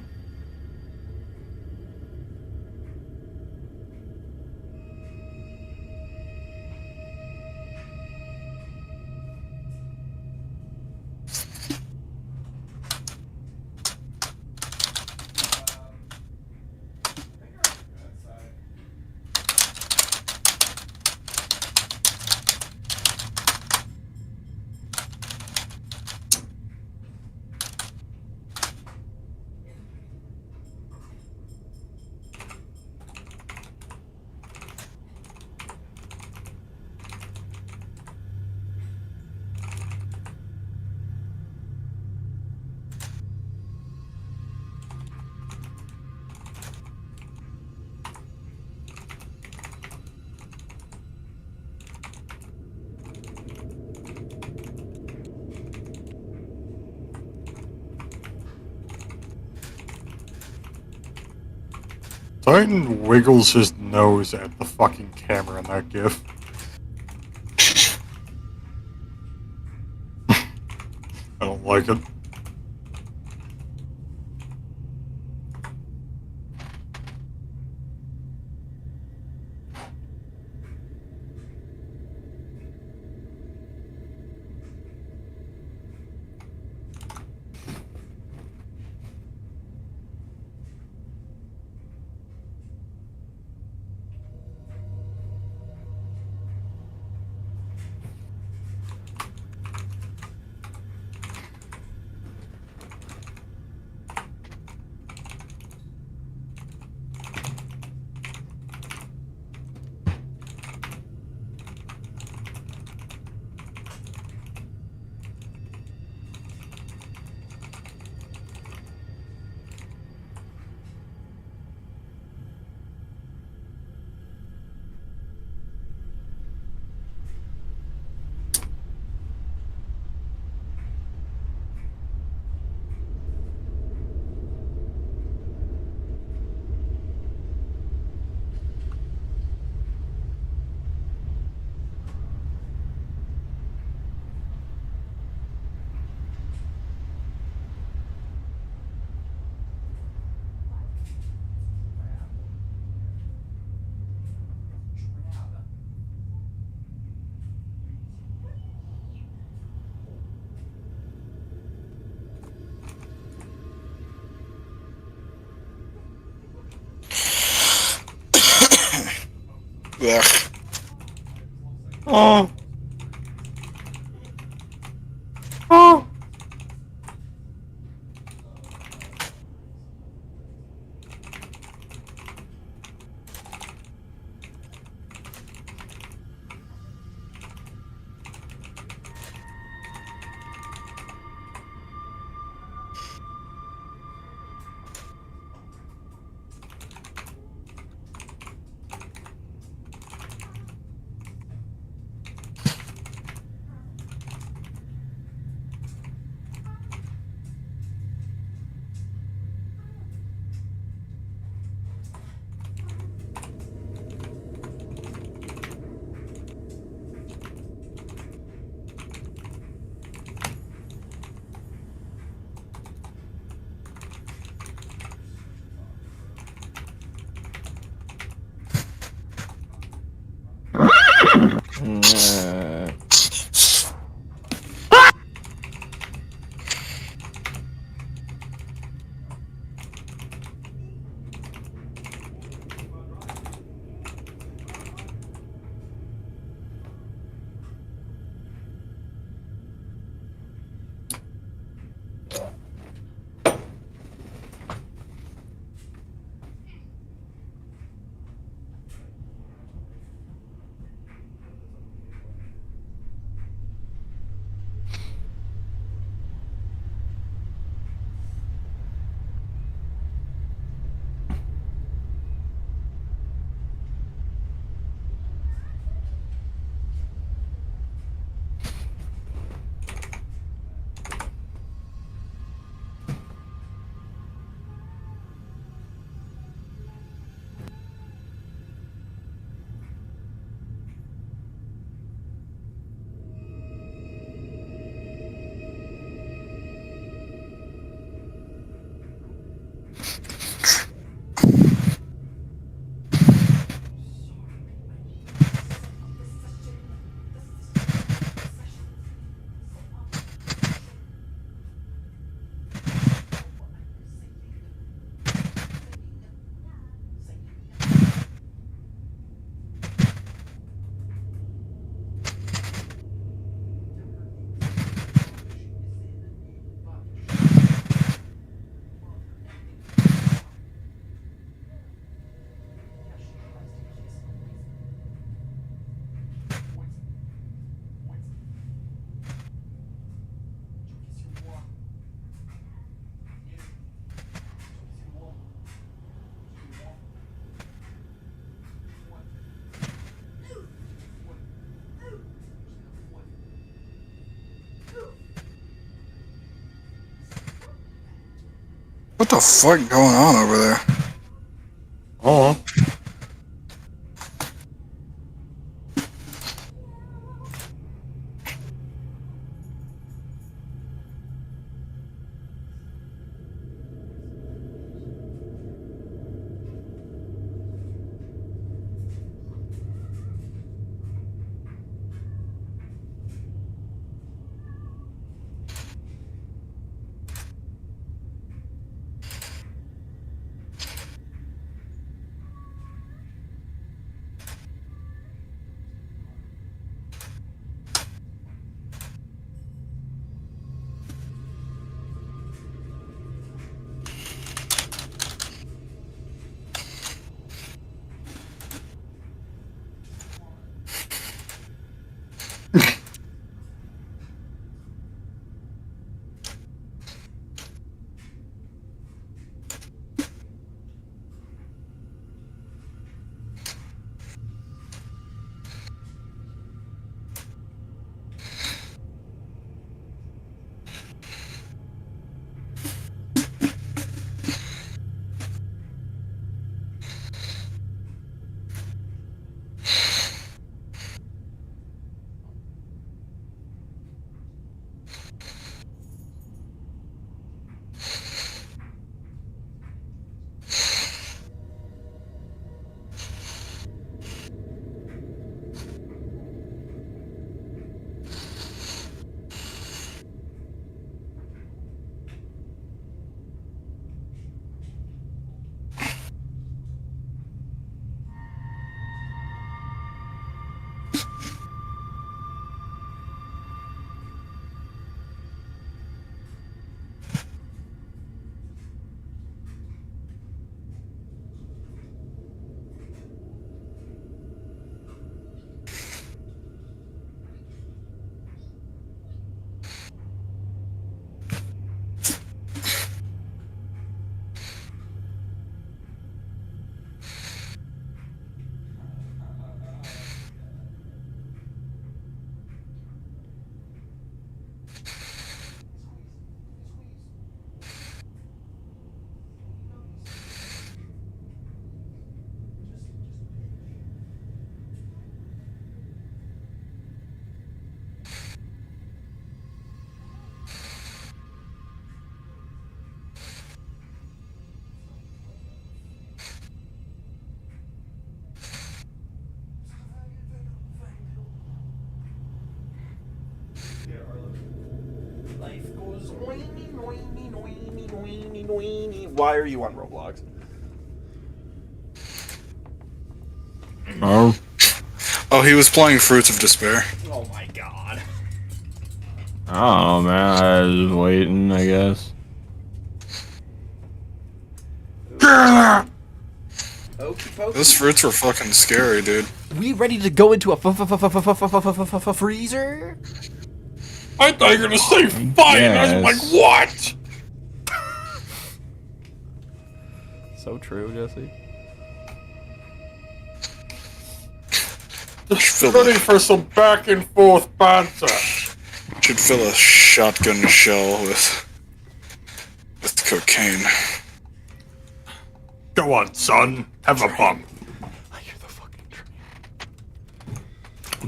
D: Titan wiggles his nose at the fucking camera in that gif. I don't like it.
B: Ugh. Oh. Oh. What the fuck going on over there?
D: Oh.
A: Life goes whiny, whiny, whiny, whiny, whiny. Why are you on Roblox?
E: Oh.
B: Oh, he was playing Fruits of Despair.
A: Oh my god.
E: Oh man, I was waiting, I guess.
A: Okie pokey.
B: Those fruits were fucking scary, dude.
A: We ready to go into a freezer?
D: I thought you were gonna say fine. I was like, what?
A: So true, Jesse.
D: Just ready for some back and forth banter.
B: Should fill a shotgun shell with cocaine.
D: Go on, son. Have a bump.
A: I hear the fucking train.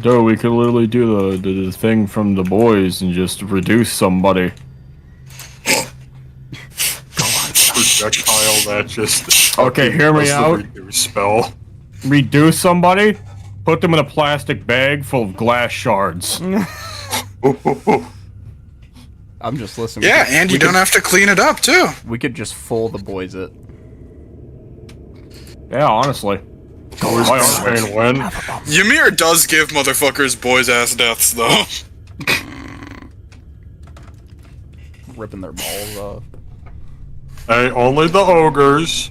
E: Dude, we could literally do the thing from the boys and just reduce somebody.
D: Projectile that just.
E: Okay, hear me
D: does the
E: out.
D: reduce spell.
E: Reduce somebody, put them in a plastic bag full of glass shards.
A: I'm just listening.
B: Yeah, and you don't have to clean it up, too.
A: We could just fool the boys it.
E: Yeah, honestly.
D: My arm win.
B: Ymir does give motherfuckers boys-ass deaths, though.
A: Ripping their balls off.
D: Hey, only the ogres.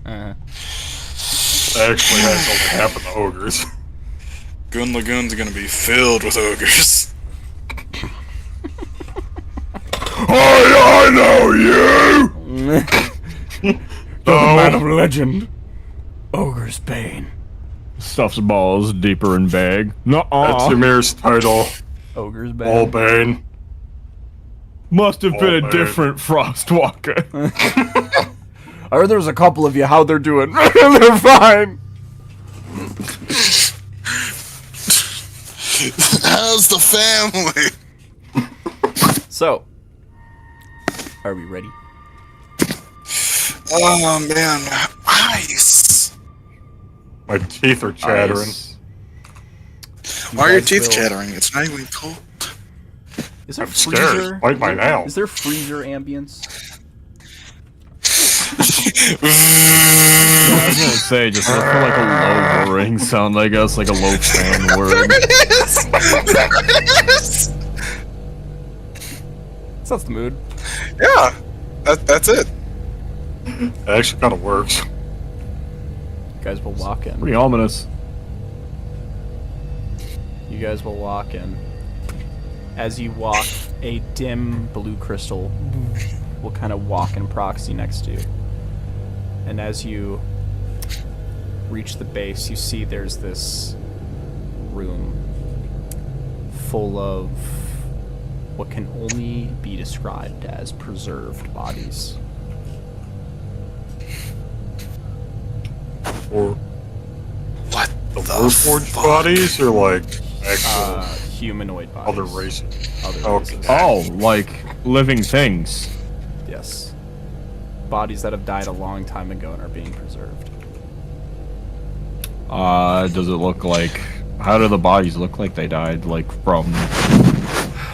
A: Uh,
D: Actually, that's only half of the ogres.
B: Goon Lagoon's gonna be filled with ogres.
E: I know you!
A: the man of legend. Ogre's Bane.
E: Stuffs balls deeper in bag.
D: That's
E: Nuh-uh.
D: Ymir's title.
A: Ogre's
D: All
A: Bane.
D: Bane.
E: Must have been
D: Oh,
E: a
D: man.
E: different Frostwalker.
A: I heard there's a couple of you. How they're doing? They're fine.
B: How's the family?
A: So, are we ready?
B: Oh man, ice.
D: My teeth are chattering.
E: Ice.
B: Why are your
A: guys
B: teeth
A: will-
B: chattering? It's not even cold.
A: Is there
D: I'm scared.
A: freezer?
D: Bite my nail.
A: Is there freezer ambience?
E: I was gonna say, just look for like a low whirring sound, I guess, like a low fan whirring.
A: That's the mood.
B: Yeah, that's it.
D: It actually kind of works.
A: You guys will walk in.
E: Pretty ominous.
A: You guys will walk in. As you walk, a dim blue crystal will kind of walk in proxy next to you. And as you reach the base, you see there's this room full of what can only be described as preserved bodies.
D: Or
B: What
D: the
B: the
D: Warforged
B: fuck?
D: bodies, or like actual
A: Humanoid bodies.
D: other races.
A: Other
D: Okay.
A: races.
E: Oh, like living things.
A: Yes. Bodies that have died a long time ago and are being preserved.
E: Does it look like... How do the bodies look like they died? Like from...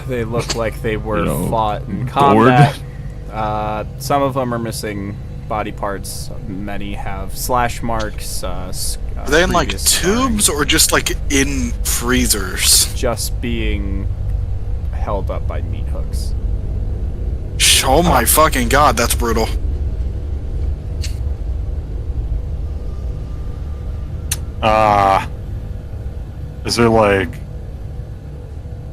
A: They look like they were
E: You know,
A: fought in
E: bored?
A: combat. Some of them are missing body parts. Many have slash marks.
B: Are they in like
A: previous
B: tubes or just like in freezers?
A: scarring, just being held up by meat hooks.
B: Oh my fucking god, that's brutal.
D: Is there like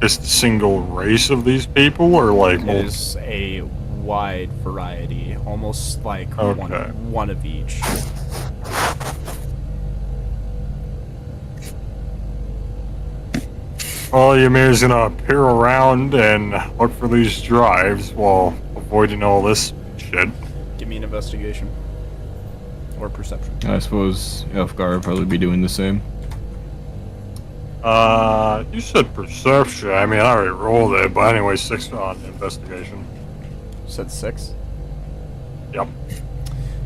D: just a single race of these people, or like multiple?
A: There's a wide variety, almost like
D: Okay.
A: one of each.
D: Well, Ymir's gonna peer around and look for these drives while avoiding all this shit.
A: Give me an investigation. Or perception.
E: I suppose Elfgar would probably be doing the same.
D: You said perception. I mean, I already rolled it, but anyway, 6 on investigation.
A: You said 6?
D: Yep.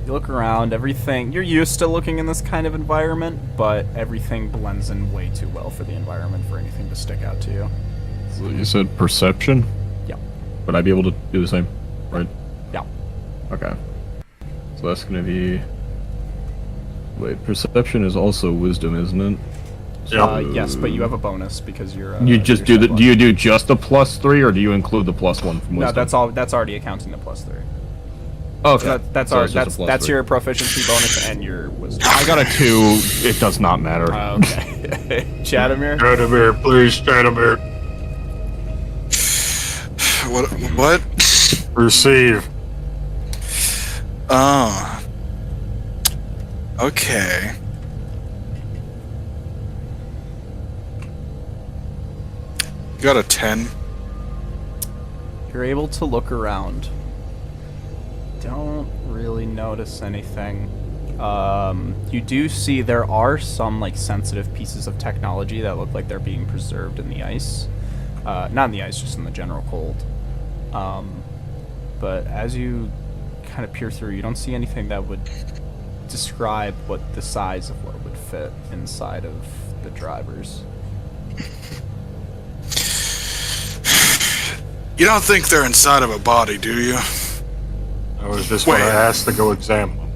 A: You look around, everything... You're used to looking in this kind of environment, but everything blends in way too well for the environment for anything to stick out to you.
E: So you said perception?
A: Yep.
E: Would I be able to do the same? Right?
A: Yep.
E: Okay. So that's gonna be... Wait, perception is also wisdom, isn't it?
A: Yes, but you have a bonus because you're...
E: You just
A: you're
E: do the...
A: step
E: Do you do just the +3, or do you include the +1 from wisdom?
A: No, that's all. That's already accounting the +3.
E: Okay.
A: So that's
E: So
A: our,
E: it's just a
A: that's
E: +3.
A: your proficiency bonus and your wisdom.
E: I got a 2. It does not matter.
A: Okay. Chadimir?
D: Chadimir, please, Chadimir.
B: What?
D: Receive.
B: Oh. Okay. You got a 10.
A: You're able to look around. Don't really notice anything. You do see there are some like sensitive pieces of technology that look like they're being preserved in the ice. Not in the ice, just in the general cold. But as you kind of peer through, you don't see anything that would describe what the size of what would fit inside of the drivers.
B: You don't think they're inside of a body, do you?
D: I was just what I
B: Wait.
D: asked to go examine them.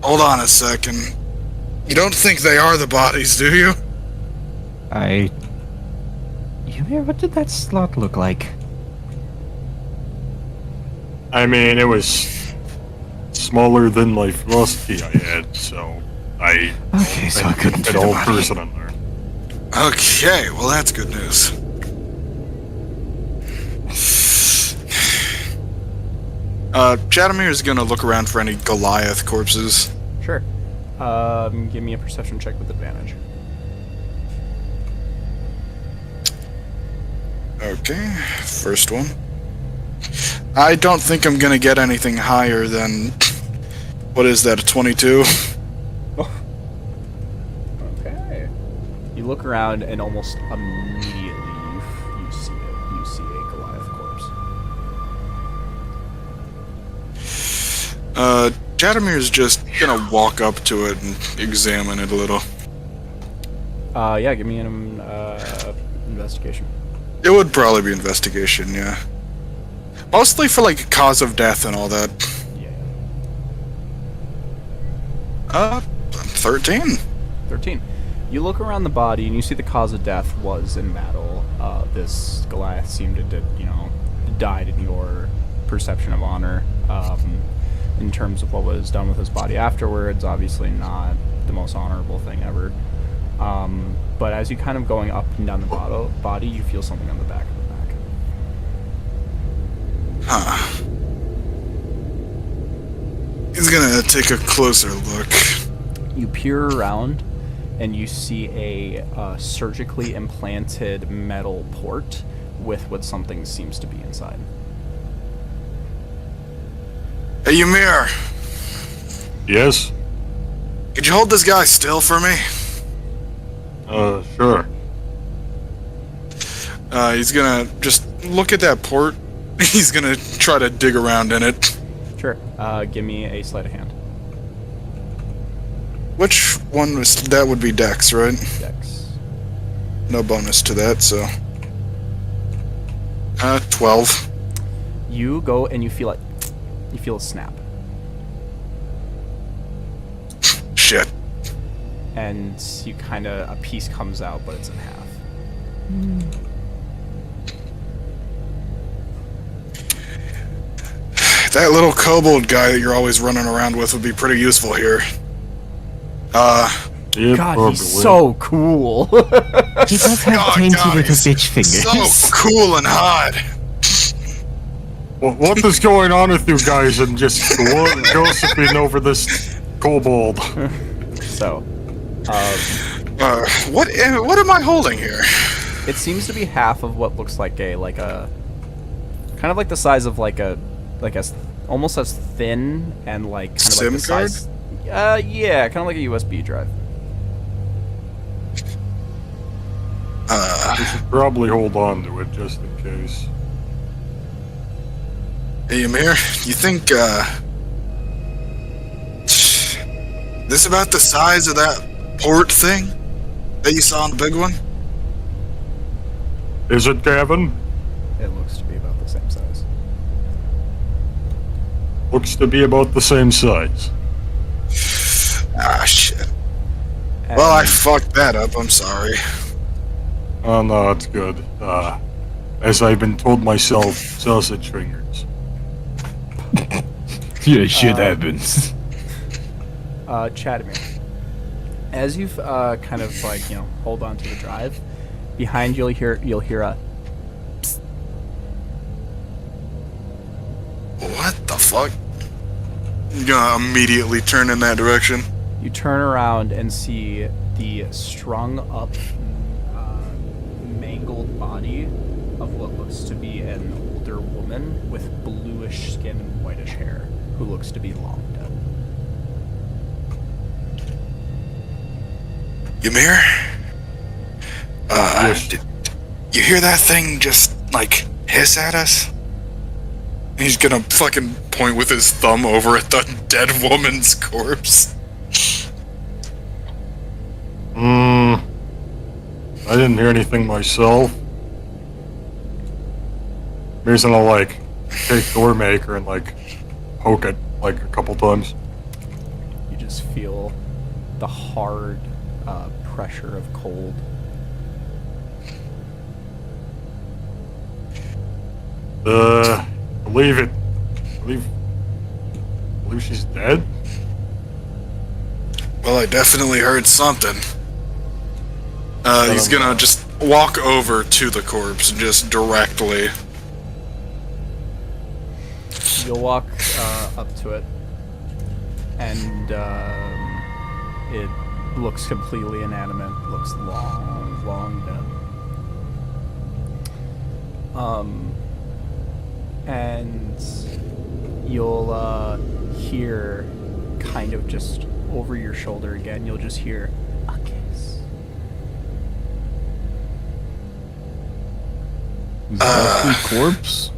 B: Hold on a second. You don't think they are the bodies, do you?
G: Ymir, what did that slot look like?
D: I mean, it was smaller than my philosophy I had, so I
G: Okay, so I couldn't
D: fit
G: fit
D: a
G: a
D: whole
G: body.
D: person in there.
B: Okay, well that's good news. Chadimir is gonna look around for any Goliath corpses.
A: Sure. Give me a perception check with advantage.
B: Okay, first one. I don't think I'm gonna get anything higher than... What is that, a 22?
A: Okay. You look around and almost immediately you see it. You see a Goliath corpse.
B: Chadimir's just gonna walk up to it and examine it a little.
A: Yeah, give me an investigation.
B: It would probably be investigation, yeah. Mostly for, like, cause of death and all that.
A: Yeah.
B: 13.
A: 13. You look around the body and you see the cause of death was in battle. This Goliath seemed to, died in your perception of honor. In terms of what was done with his body afterwards, obviously not the most honorable thing ever. But as you kind of going up and down the body, you feel something on the back of the neck.
B: Huh. He's gonna take a closer look.
A: You peer around, and you see a surgically implanted metal port with what something seems to be inside.
B: Hey, Ymir!
D: Yes?
B: Could you hold this guy still for me?
D: Sure.
B: He's gonna just look at that port. He's gonna try to dig around in it.
A: Sure. Give me a sleight of hand.
B: Which one was... That would be Dex, right?
A: Dex.
B: No bonus to that, so... 12.
A: You go and you feel it. You feel a snap.
B: Shit.
A: And you a piece comes out, but it's in half.
B: That little kobold guy that you're always running around with would be pretty useful here.
D: Yeah,
A: God,
D: probably
A: he's
D: will.
A: so cool.
G: He does have
B: God,
G: dainty
B: God,
G: little
B: he's
G: bitch fingers.
B: So cool and hot.
D: Well, what is going on with you guys and just gossiping over this kobold?
A: So,
B: What am I holding here?
A: it seems to be half of what looks like a kind of like the size of almost as thin and like kind of
B: SIM
A: like the
B: card?
A: size. Yeah, kind of like a USB drive.
D: We should probably hold on to it just in case.
B: Hey, Ymir, you think, this about the size of that port thing that you saw in the big one?
D: Is it, Gavin?
A: It looks to be about the same size.
D: Looks to be about the same size.
B: Ah, shit.
A: And
B: Well, I fucked that up, I'm sorry.
D: Oh no, it's good. As I've been told myself, sausage fingers.
G: Yeah, shit happens.
A: Chadimir, as you've kind of hold on to the drive, behind you'll hear a psst.
B: What the fuck? I'm gonna immediately turn in that direction.
A: You turn around and see the strung up, mangled body of what looks to be an older woman with bluish skin and whitish hair, who looks to be long dead.
B: Ymir?
D: Yes.
B: Did you hear that thing just, like, hiss at us? He's gonna fucking point with his thumb over at the dead woman's corpse.
D: I didn't hear anything myself. Maybe I'll, like, take Doormaker and, like, poke it, like, a couple times.
A: You just feel the hard pressure of cold.
D: Believe it. Believe she's dead?
B: Well, I definitely heard something. He's gonna just walk over to the corpse and just directly.
A: You'll walk up to it, and it looks completely inanimate. Looks long dead. and you'll hear, kind of just over your shoulder again, you'll just hear a kiss.
E: Is that a corpse?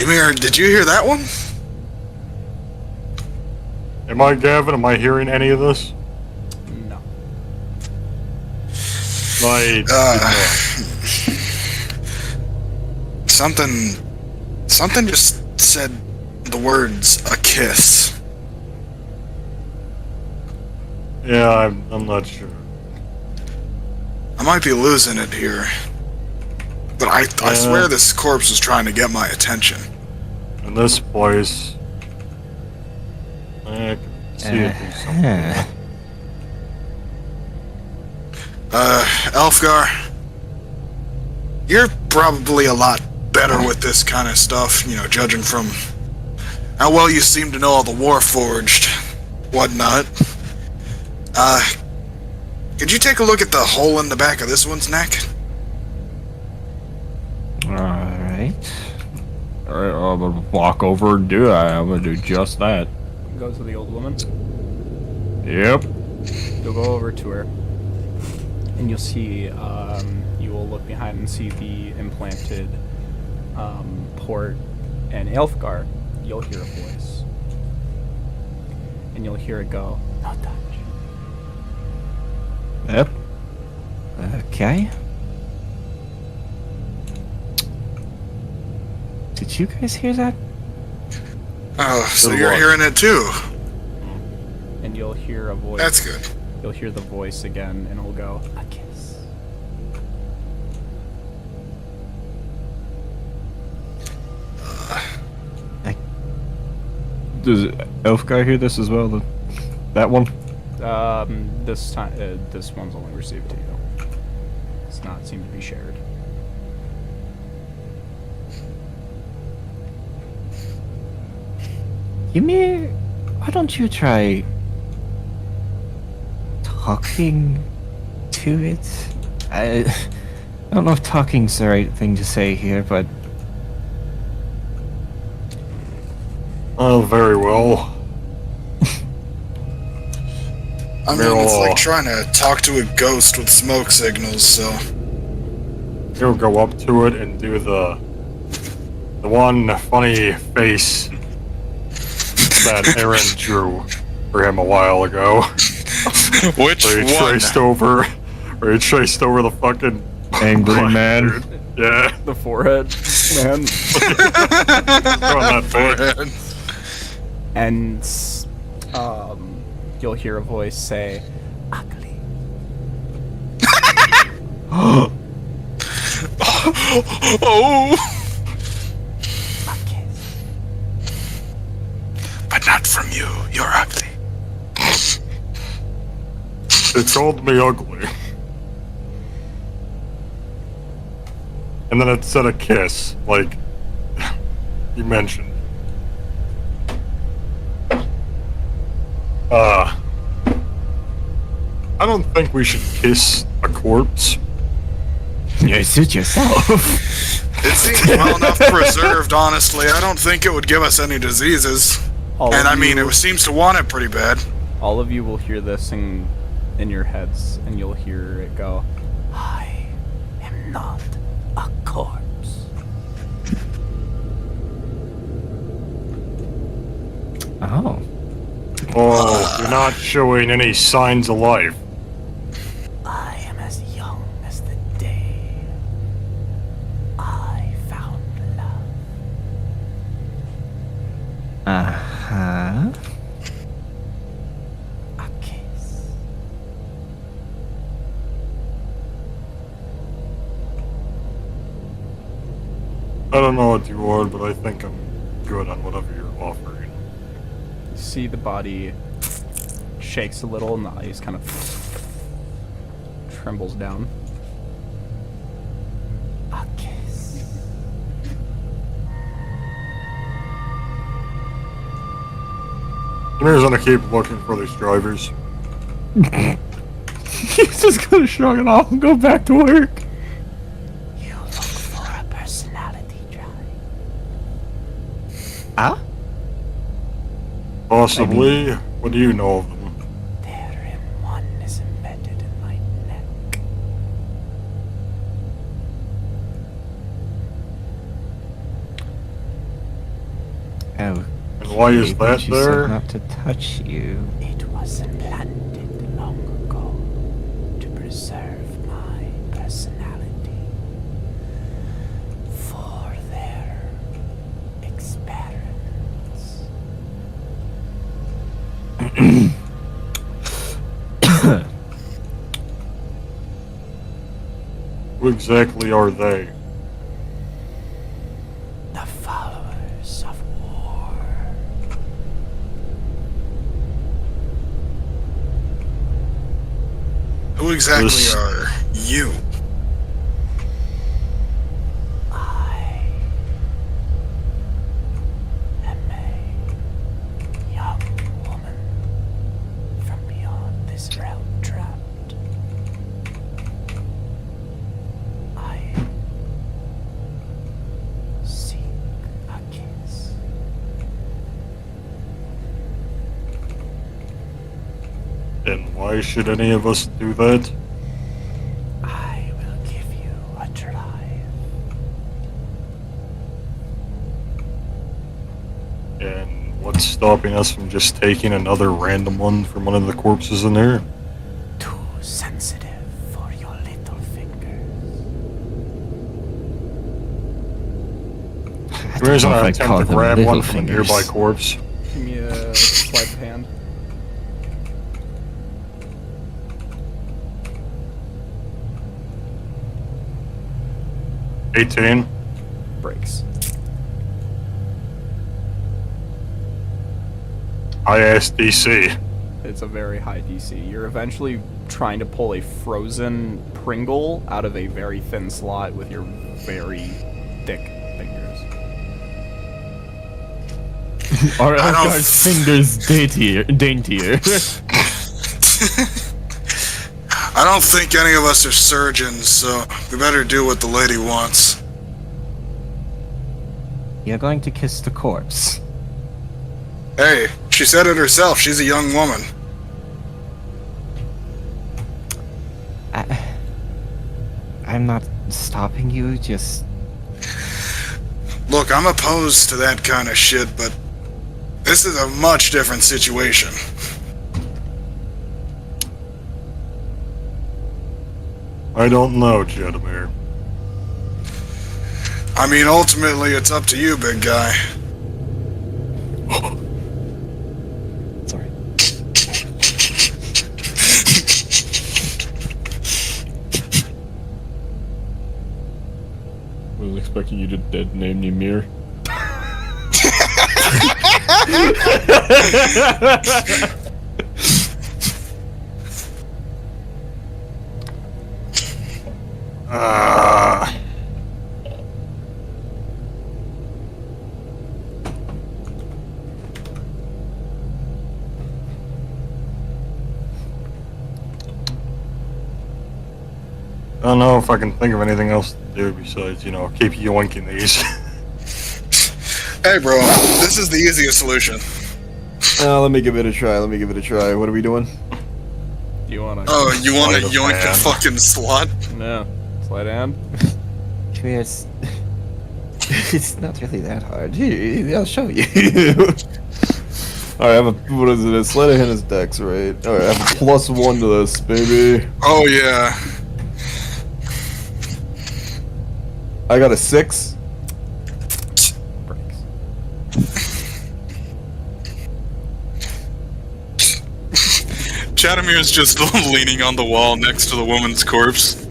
B: Ymir, did you hear that one?
D: Am I Gavin? Am I hearing any of this?
A: No.
D: Like,
B: Something just said the words "a kiss."
D: yeah, I'm not sure.
B: I might be losing it here, but I swear this corpse was trying to get my attention.
D: In this place, I can see it do something.
B: Elfgar, you're probably a lot better with this kind of stuff, you know, judging from how well you seem to know all the Warforged, whatnot. Could you take a look at the hole in the back of this one's neck?
G: Alright.
E: Alright, I'm gonna walk over and do that. I'm gonna do just that.
A: Go to the old woman.
E: Yep.
A: You'll go over to her, and you'll see, you will look behind and see the implanted port, and Elfgar, you'll hear a voice. And you'll hear it go, "No touch."
G: Yep. Okay. Did you guys hear that?
B: Oh, so
D: Good
B: you're
D: luck.
B: hearing it too.
A: And you'll hear a voice.
B: That's good.
A: You'll hear the voice again, and it'll go, "A kiss."
E: Does Elfgar hear this as well? That one?
A: This time, this one's only received to you. It's not seem to be shared.
G: Ymir, why don't you try talking to it? I don't know if talking's the right thing to say here, but
D: Oh, very well.
B: I mean, it's like trying to talk to a ghost with smoke signals, so...
D: He'll go up to it and do the one funny face that Aaron drew for him a while ago.
B: Which
D: Where he traced over the fucking
E: Angry man.
D: dude. Yeah.
A: The forehead, man.
D: Throwing that forehead.
A: And you'll hear a voice say, "Ugly."
B: Oh!
A: A kiss.
B: But not from you. You're ugly.
D: It called me ugly. And then it said a kiss, like you mentioned. I don't think we should kiss a corpse.
G: you suit yourself.
B: It seems well enough preserved, honestly. I don't think it would give us any diseases.
A: All
B: And
A: of
B: I mean,
A: you-
B: it seems to want it pretty bad.
A: all of you will hear this in your heads, and you'll hear it go, "I am not a corpse."
G: Oh.
D: Oh, you're not showing any signs of life.
A: I am as young as the day I found love.
G: Uh-huh.
A: A kiss.
D: I don't know what you are, but I think I'm good on whatever you're offering.
A: You see the body shakes a little, and the ice kind of trembles down. A kiss.
D: Jamir's gonna keep looking for these drivers.
E: He's just gonna shrug it off and go back to work.
A: You look for a personality.
G: Ah?
D: Possibly. What do you know of them?
A: Therein one is embedded in my neck.
G: Oh.
D: And why is
G: but
D: that
G: you
D: there?
G: said not to touch you.
A: It was implanted long ago to preserve my personality for their experiments.
D: Who exactly are they?
A: The followers of war.
B: Who exactly
D: This-
B: are you?
A: I am a young woman from beyond this realm trapped. I seek a kiss.
D: And why should any of us do that?
A: I will give you a drive.
D: And what's stopping us from just taking another random one from one of the corpses in there?
A: Too sensitive for your little fingers.
G: I
D: There isn't
G: don't know
D: an
G: if I call
D: attempt to
G: them
D: grab
G: little
D: one from a
G: fingers.
D: nearby corpse.
A: Give me a sleight of hand.
D: $18.
A: Breaks.
D: I asked DC.
A: It's a very high DC. You're eventually trying to pull a frozen Pringle out of a very thin slot with your very thick fingers.
E: Are
B: I don't-
E: Elgar's fingers daintier?
B: I don't think any of us are surgeons, so we better do what the lady wants.
G: You're going to kiss the corpse.
B: Hey, she said it herself. She's a young woman.
G: I'm not stopping you, just...
B: Look, I'm opposed to that kind of shit, but this is a much different situation.
D: I don't know, Chadimir.
B: I mean, ultimately, it's up to you, big guy.
C: Sorry. Wasn't expecting you to dead name Ymir.
D: I don't know if I can think of anything else to do besides, keep yoinking these.
B: Hey, bro, this is the easiest solution.
C: Let me give it a try. What are we doing?
A: Do you wanna?
B: Oh, you want to
D: Sleight of
B: yoink a
D: hand.
B: fucking slot?
A: No. Sleight of hand.
G: Come here, it's not really that hard. Here, I'll show you.
C: Alright, I have a, what is it? A sleight of hand is dex, right? Alright, I have a +1 to this, baby.
B: Oh, yeah.
C: I got a 6.
A: Breaks.
B: Chadimir's just leaning on the wall next to the woman's corpse.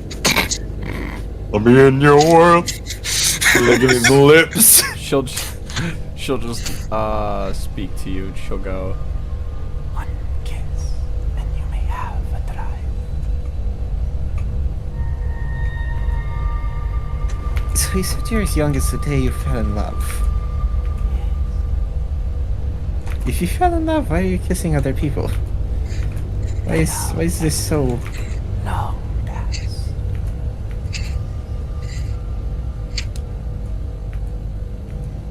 D: Let me in your world.
C: Look at his lips.
A: She'll just speak to you. She'll go. One kiss, and you may have a drive.
G: So you said you're as young as the day you fell in love. If you fell in love, why are you kissing other people? Why is this so...
A: Long past.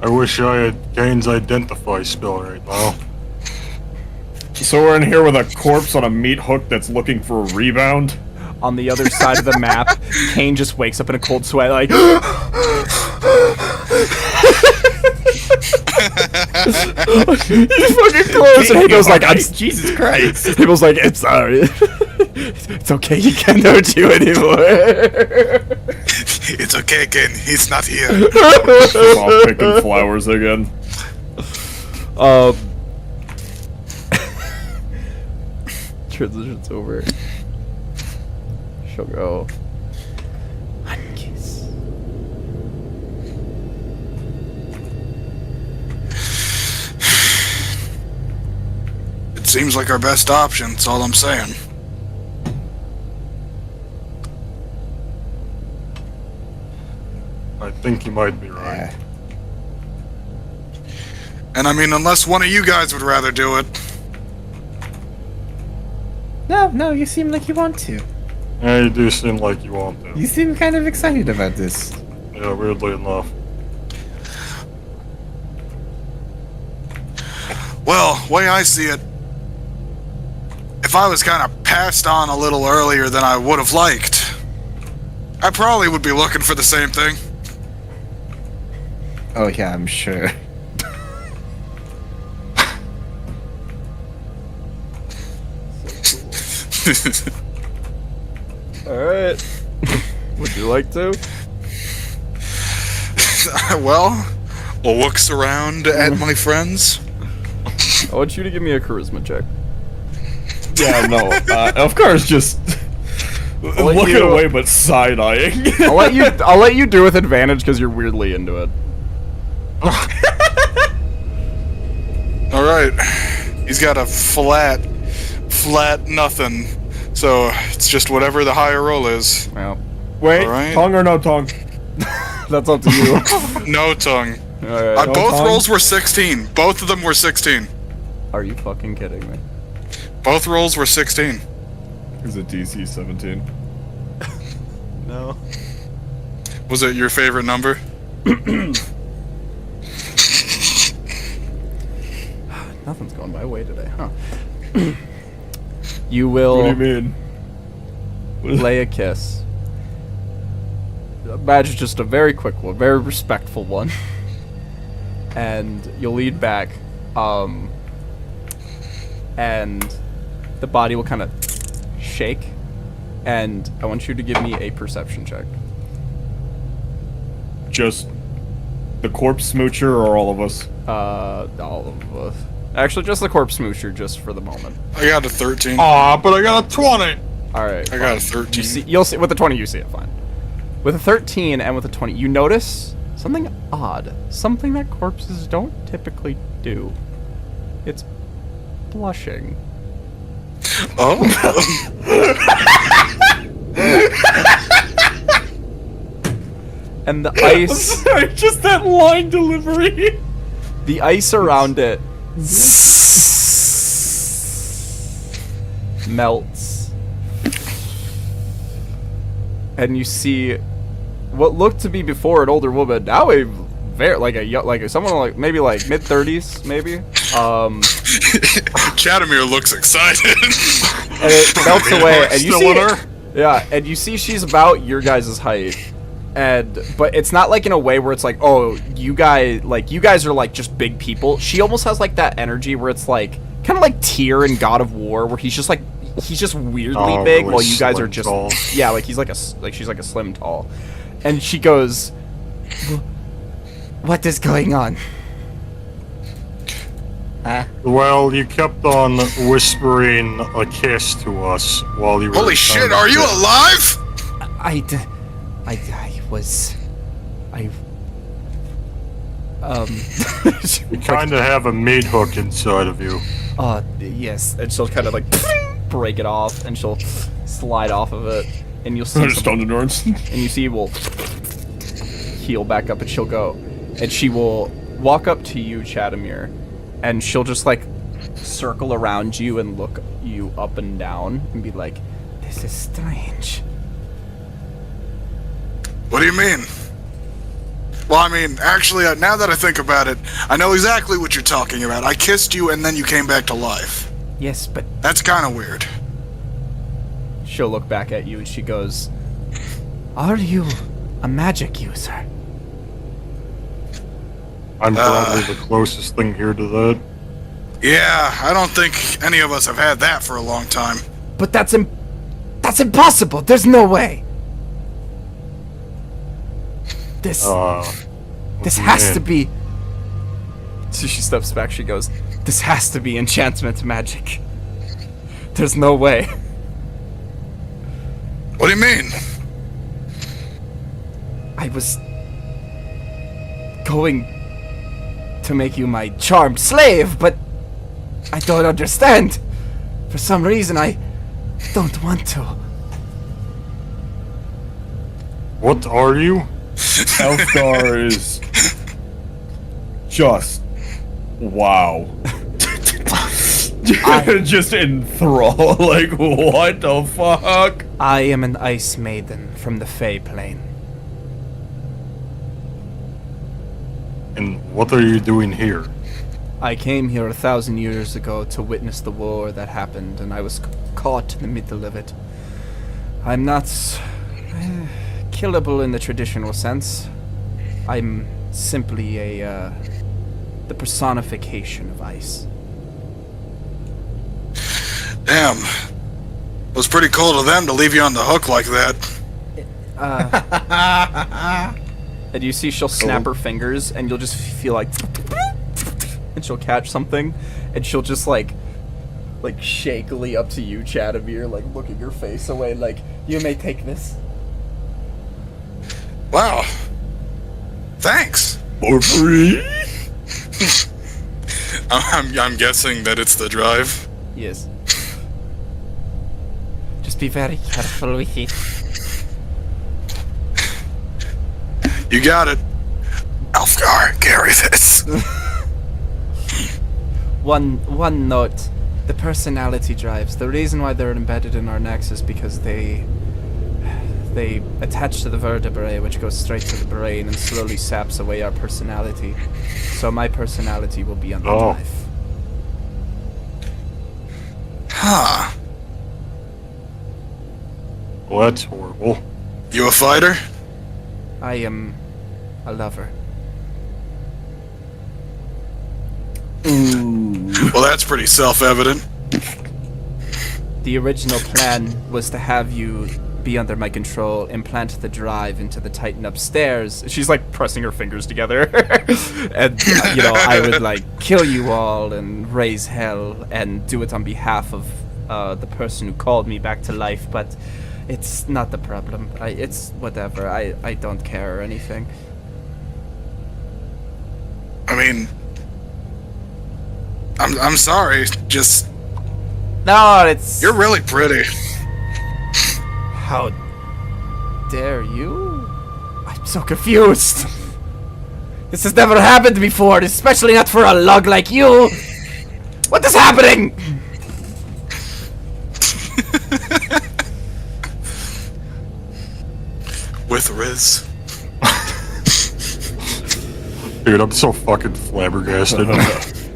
D: I wish I had Kane's identify spell right now.
C: So we're in here with a corpse on a meat hook that's looking for a rebound.
A: On the other side of the map, Kane just wakes up in a cold sweat, like. He's fucking close, and Hagel's like,
C: Jesus Christ.
A: Hagel's like, it's it's okay, you can't hurt you anymore.
B: It's okay, Ken. He's not here.
C: She's off picking flowers again.
A: Transition's over. She'll go. Kiss.
B: It seems like our best option, that's all I'm saying.
D: I think you might be right.
B: And I mean, unless one of you guys would rather do it.
G: No, you seem like you want to.
D: Yeah, you do seem like you want to.
G: You seem kind of excited about this.
D: Yeah, weirdly enough.
B: Well, way I see it, if I was kind of passed on a little earlier than I would have liked, I probably would be looking for the same thing.
G: Oh yeah, I'm sure.
A: Alright. Would you like to?
B: Well, looks around at my friends.
A: I want you to give me a charisma check.
C: Yeah, no. Of course, just
A: let
C: looking
A: you-
C: away but side-eyeing.
A: I'll let you do with advantage because you're weirdly into it.
B: Alright. He's got a flat nothing. So it's just whatever the higher roll is.
A: Well,
C: Wait,
B: Alright.
C: tongue or no tongue?
A: that's up to you.
B: No tongue.
A: Alright.
B: Both
C: tongue?
B: rolls were 16. Both of them were 16.
A: Are you fucking kidding me?
B: Both rolls were 16.
C: Is it DC 17?
A: No.
B: Was it your favorite number?
A: Nothing's going my way today, huh? You will
C: What do you mean?
A: lay a kiss. Imagine just a very quick one, very respectful one. And you'll lead back, and the body will kind of shake, and I want you to give me a perception check.
C: Just the corpse smoocher or all of us?
A: All of us. Actually, just the corpse smoocher, just for the moment.
B: I got a 13.
D: Aw, but I got a 20!
A: Alright.
B: I got a 13.
A: You'll see, with a 20 you see it fine. With a 13 and with a 20, you notice something odd. Something that corpses don't typically do. It's blushing.
B: Oh.
A: And the ice,
C: Sorry, just that line delivery.
A: the ice around it melts. And you see what looked to be before an older woman, now a very like someone like maybe like mid-30s maybe.
B: Chadimir looks excited.
A: And it melts away, and you
D: Still
A: see
D: with her?
A: Yeah, and you see she's about your guys' height. But it's not like in a way where it's like, oh, you guys are like just big people. She almost has like that energy where it's like kind of like Tyr in God of War, where he's just weirdly
D: Oh,
A: big,
D: really
A: while you guys are
D: slim
A: just
D: tall.
A: yeah, like she's like a slim tall, and she goes, "What is going on?"
D: Well, you kept on whispering a kiss to us while you were...
B: Holy shit, are you alive?
A: I
D: You kind of have a meat hook inside of you.
A: yes, and she'll kind of like break it off, and she'll slide off of it, and you'll see
C: Just on the nerds.
A: and you see will heal back up, and she'll go, and she will walk up to you, Chadimir, and she'll just like circle around you and look you up and down and be like, "This is strange."
B: What do you mean? Well, I mean, actually, now that I think about it, I know exactly what you're talking about. I kissed you and then you came back to life.
A: Yes, but
B: That's kind of weird.
A: she'll look back at you and she goes, "Are you a magic user?"
D: I'm probably the closest thing here to that.
B: Yeah, I don't think any of us have had that for a long time.
A: But that's impossible. There's no way. This has to be. So she steps back. She goes, "This has to be enchantment magic. There's no way."
B: What do you mean?
A: I was going to make you my charmed slave, but I don't understand. For some reason, I don't want to.
D: What are you?
E: Elfgar is just wow. Just enthralled. Like, what the fuck?
A: I am an ice maiden from the Fey Plane.
D: And what are you doing here?
A: I came here 1,000 years ago to witness the war that happened, and I was caught in the middle of it. I'm not killable in the traditional sense. I'm simply the personification of ice.
B: Damn. It was pretty cool of them to leave you on the hook like that.
A: And you see she'll snap her fingers, and you'll just feel like, and she'll catch something, and she'll just like shakily up to you, Chadimir, like looking your face away, like, "You may take this."
B: Wow. Thanks.
E: For free?
B: I'm guessing that it's the drive.
A: Yes. Just be very careful with it.
B: You got it. Elfgar, carry this.
A: One note. The personality drives. The reason why they're embedded in our necks is because they attach to the vertebrae, which goes straight to the brain and slowly saps away our personality. So my personality will be on the drive.
B: Huh.
D: Well, that's horrible.
B: You a fighter?
A: I am a lover.
B: Well, that's pretty self-evident.
A: The original plan was to have you be under my control, implant the drive into the Titan upstairs. She's like pressing her fingers together. And, you know, I would like kill you all and raise hell and do it on behalf of the person who called me back to life, but it's not the problem. It's whatever. I don't care or anything.
B: I mean, I'm sorry. Just
A: No, it's...
B: you're really pretty.
A: How dare you? I'm so confused. This has never happened before, especially not for a lug like you. What is happening?
B: With Riz.
D: Dude, I'm so fucking flabbergasted.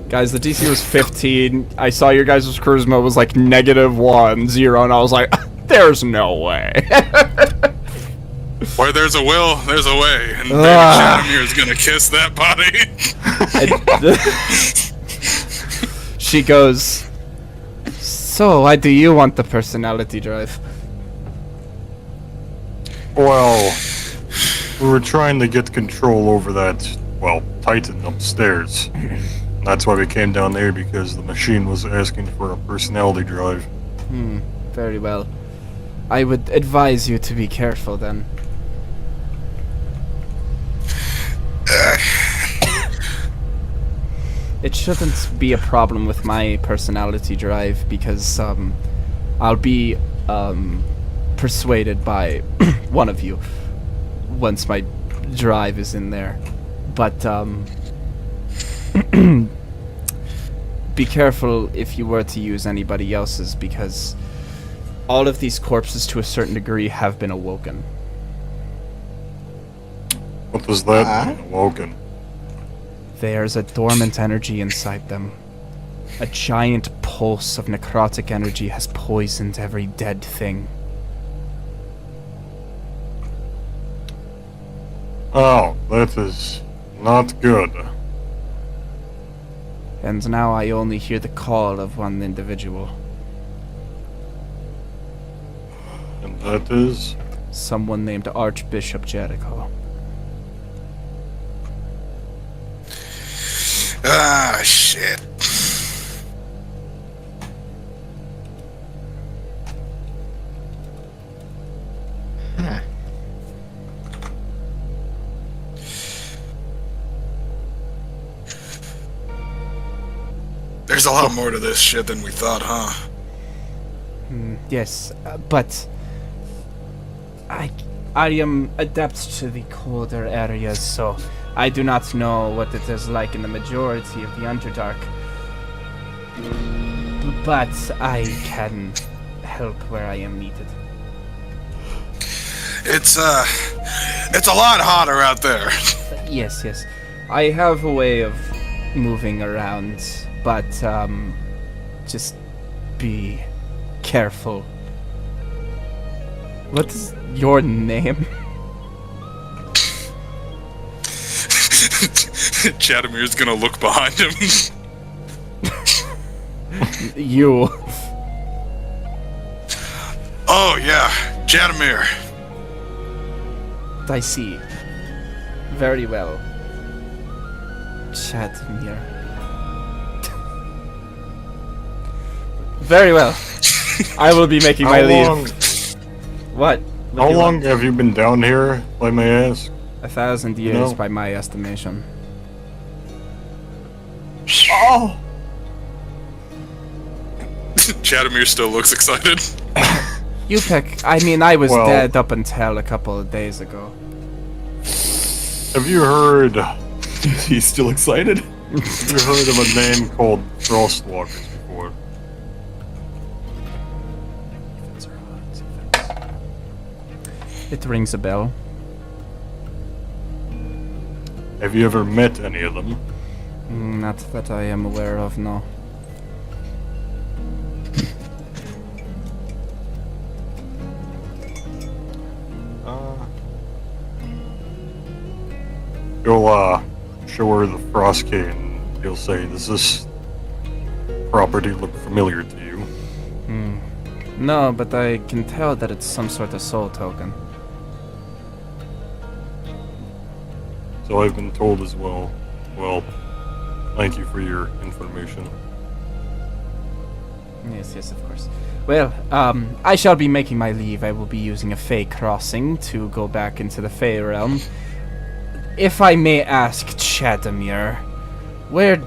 A: Guys, the DC was 15. I saw your guys' charisma was like -1, 0, and I was like, there's no way.
B: Where there's a will, there's a way. And baby Chadimir is gonna kiss that body.
A: She goes, "So, why do you want the personality drive?"
D: Well, we were trying to get control over that, well, Titan upstairs. That's why we came down there, because the machine was asking for a personality drive.
A: Very well. I would advise you to be careful then. It shouldn't be a problem with my personality drive because I'll be persuaded by one of you once my drive is in there. But be careful if you were to use anybody else's, because all of these corpses to a certain degree have been awoken.
D: What does that mean, awoken?
A: There's a dormant energy inside them. A giant pulse of necrotic energy has poisoned every dead thing.
D: Oh, that is not good.
A: And now I only hear the call of one individual.
D: And that is?
A: Someone named Archbishop Jericho.
B: Ah, shit. There's a lot more to this shit than we thought, huh?
A: Yes, but I am adept to the colder areas, so I do not know what it is like in the majority of the Underdark. But I can help where I am needed.
B: It's a lot hotter out there.
A: Yes. I have a way of moving around, but just be careful. What is your name?
B: Chadimir's gonna look behind him.
A: You.
B: Oh, yeah, Chadimir.
A: I see. Very well. Chadimir. Very well. I will be making my leave. What?
D: How long have you been down here, if I may ask?
A: 1,000 years
D: No.
A: by my estimation.
E: Oh!
B: Chadimir still looks excited.
A: You pick. I mean, I was
D: Well-
A: dead up until a couple of days ago.
D: Have you heard
E: He's still excited?
D: Have you heard of a name called Frostwalkers before?
A: It rings a bell.
D: Have you ever met any of them?
A: Not that I am aware of, no.
D: You'll show her the frost cane. You'll say, "Does this property look familiar to you?"
A: No, but I can tell that it's some sort of soul token.
D: So I've been told as well. Well, thank you for your information.
A: Yes, of course. Well, I shall be making my leave. I will be using a Fey crossing to go back into the Fey realm. If I may ask, Chadimir, where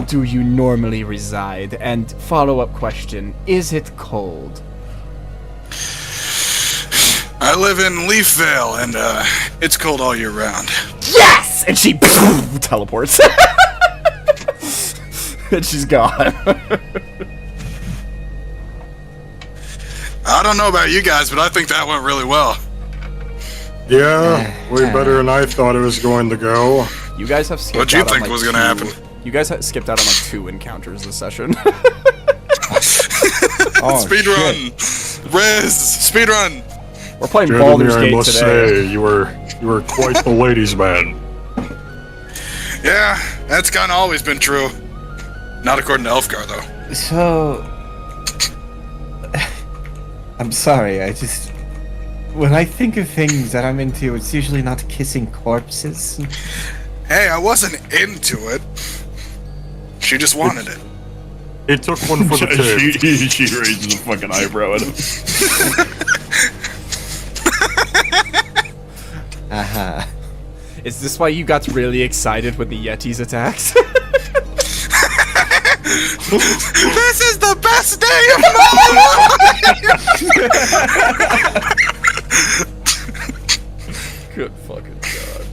A: do you normally reside? And follow-up question, is it cold?
B: I live in Leafvale, and it's cold all year round.
A: Yes! And she teleports. And she's gone.
B: I don't know about you guys, but I think that went really well.
D: Yeah, way better than I thought it was going to go.
A: You guys have skipped
B: What'd you
A: out on,
B: think
A: like,
B: was gonna happen?
A: You guys skipped out on like 2 encounters this session.
H: Oh,
B: Speedrun! Riz! Speedrun!
A: We're playing
D: Chadimir,
A: Baldur's
D: I
A: Gate
D: must
A: today.
D: say, you were quite the ladies' man.
B: Yeah, that's kinda always been true. Not according to Elfgar, though.
G: So, I'm sorry. I just when I think of things that I'm into, it's usually not kissing corpses.
B: Hey, I wasn't into it. She just wanted it.
D: He took one for the tape.
E: she raises a fucking eyebrow at him.
G: Aha.
A: Is this why you got really excited when the Yetis attacked?
B: This is the best day of my life!
A: Good fucking god.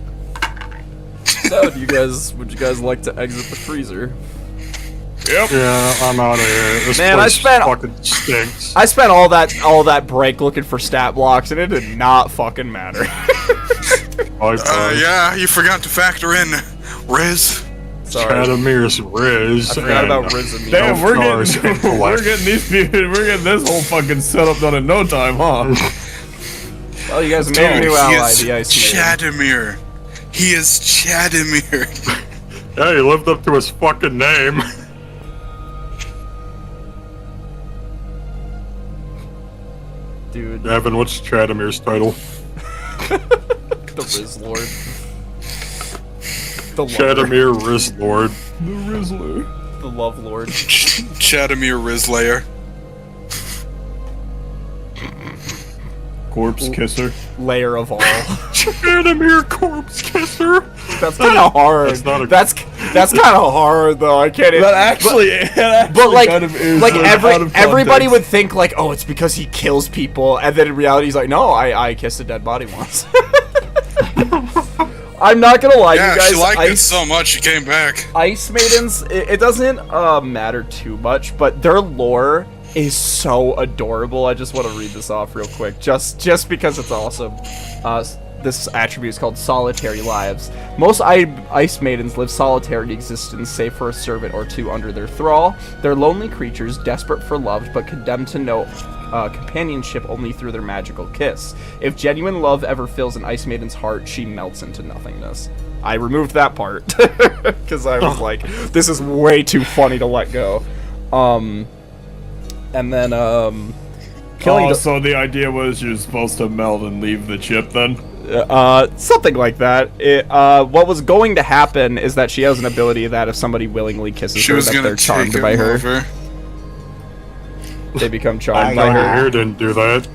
A: So, would you guys like to exit the freezer?
D: Yeah, I'm out of here. This
A: Man,
D: place
A: I spent-
D: fucking stinks.
A: I spent all that break looking for stat blocks, and it did not fucking matter.
B: Yeah, you forgot to factor in Riz.
A: Sorry.
D: Chadimir's Riz.
A: I forgot
D: and
A: about Riz and
E: Damn, we're
D: Elfgar's
E: getting
D: intellect.
E: we're getting this whole fucking setup done in no time, huh?
A: Well, you guys made a new
B: He
A: ally,
B: is
A: the Ice Maiden.
B: Chadimir. He is Chadimir.
D: Yeah, he lived up to his fucking name.
A: Dude,
D: Evan, what's Chadimir's title?
A: the Riz Lord. The lover.
D: Chadimir Riz Lord.
E: The Rizzler.
A: The Love Lord.
B: Chadimir Rizlayer.
E: Corpse kisser.
A: Layer of all.
D: Chadimir Corpse Kisser.
A: That's kind of hard.
D: That's not a-
A: That's kind of hard though. I can't.
E: That actually,
A: But like,
E: kind of is
A: like
E: out of
A: everybody
E: context.
A: would think like, oh, it's because he kills people, and then in reality, he's like, no, I kissed a dead body once. I'm not gonna lie,
B: Yeah,
A: you guys.
B: she liked it so much she came back.
A: Ice Maidens, it doesn't matter too much, but their lore is so adorable. I just want to read this off real quick, just because it's awesome. This attribute is called Solitary Lives. Most Ice Maidens live solitary existence, save for a servant or two under their thrall. They're lonely creatures, desperate for love, but condemned to know companionship only through their magical kiss. If genuine love ever fills an Ice Maiden's heart, she melts into nothingness. I removed that part, because I was like, this is way too funny to let go. And then, killing
E: so the idea was you're supposed to melt and leave the chip then?
A: something like that. What was going to happen is that she has an ability that if somebody willingly kisses
B: She
A: her,
B: was
A: that
B: gonna
A: they're charmed
B: take
A: by
B: him
A: her.
B: over.
A: They become charmed
D: My
A: by her.
D: hair didn't do that.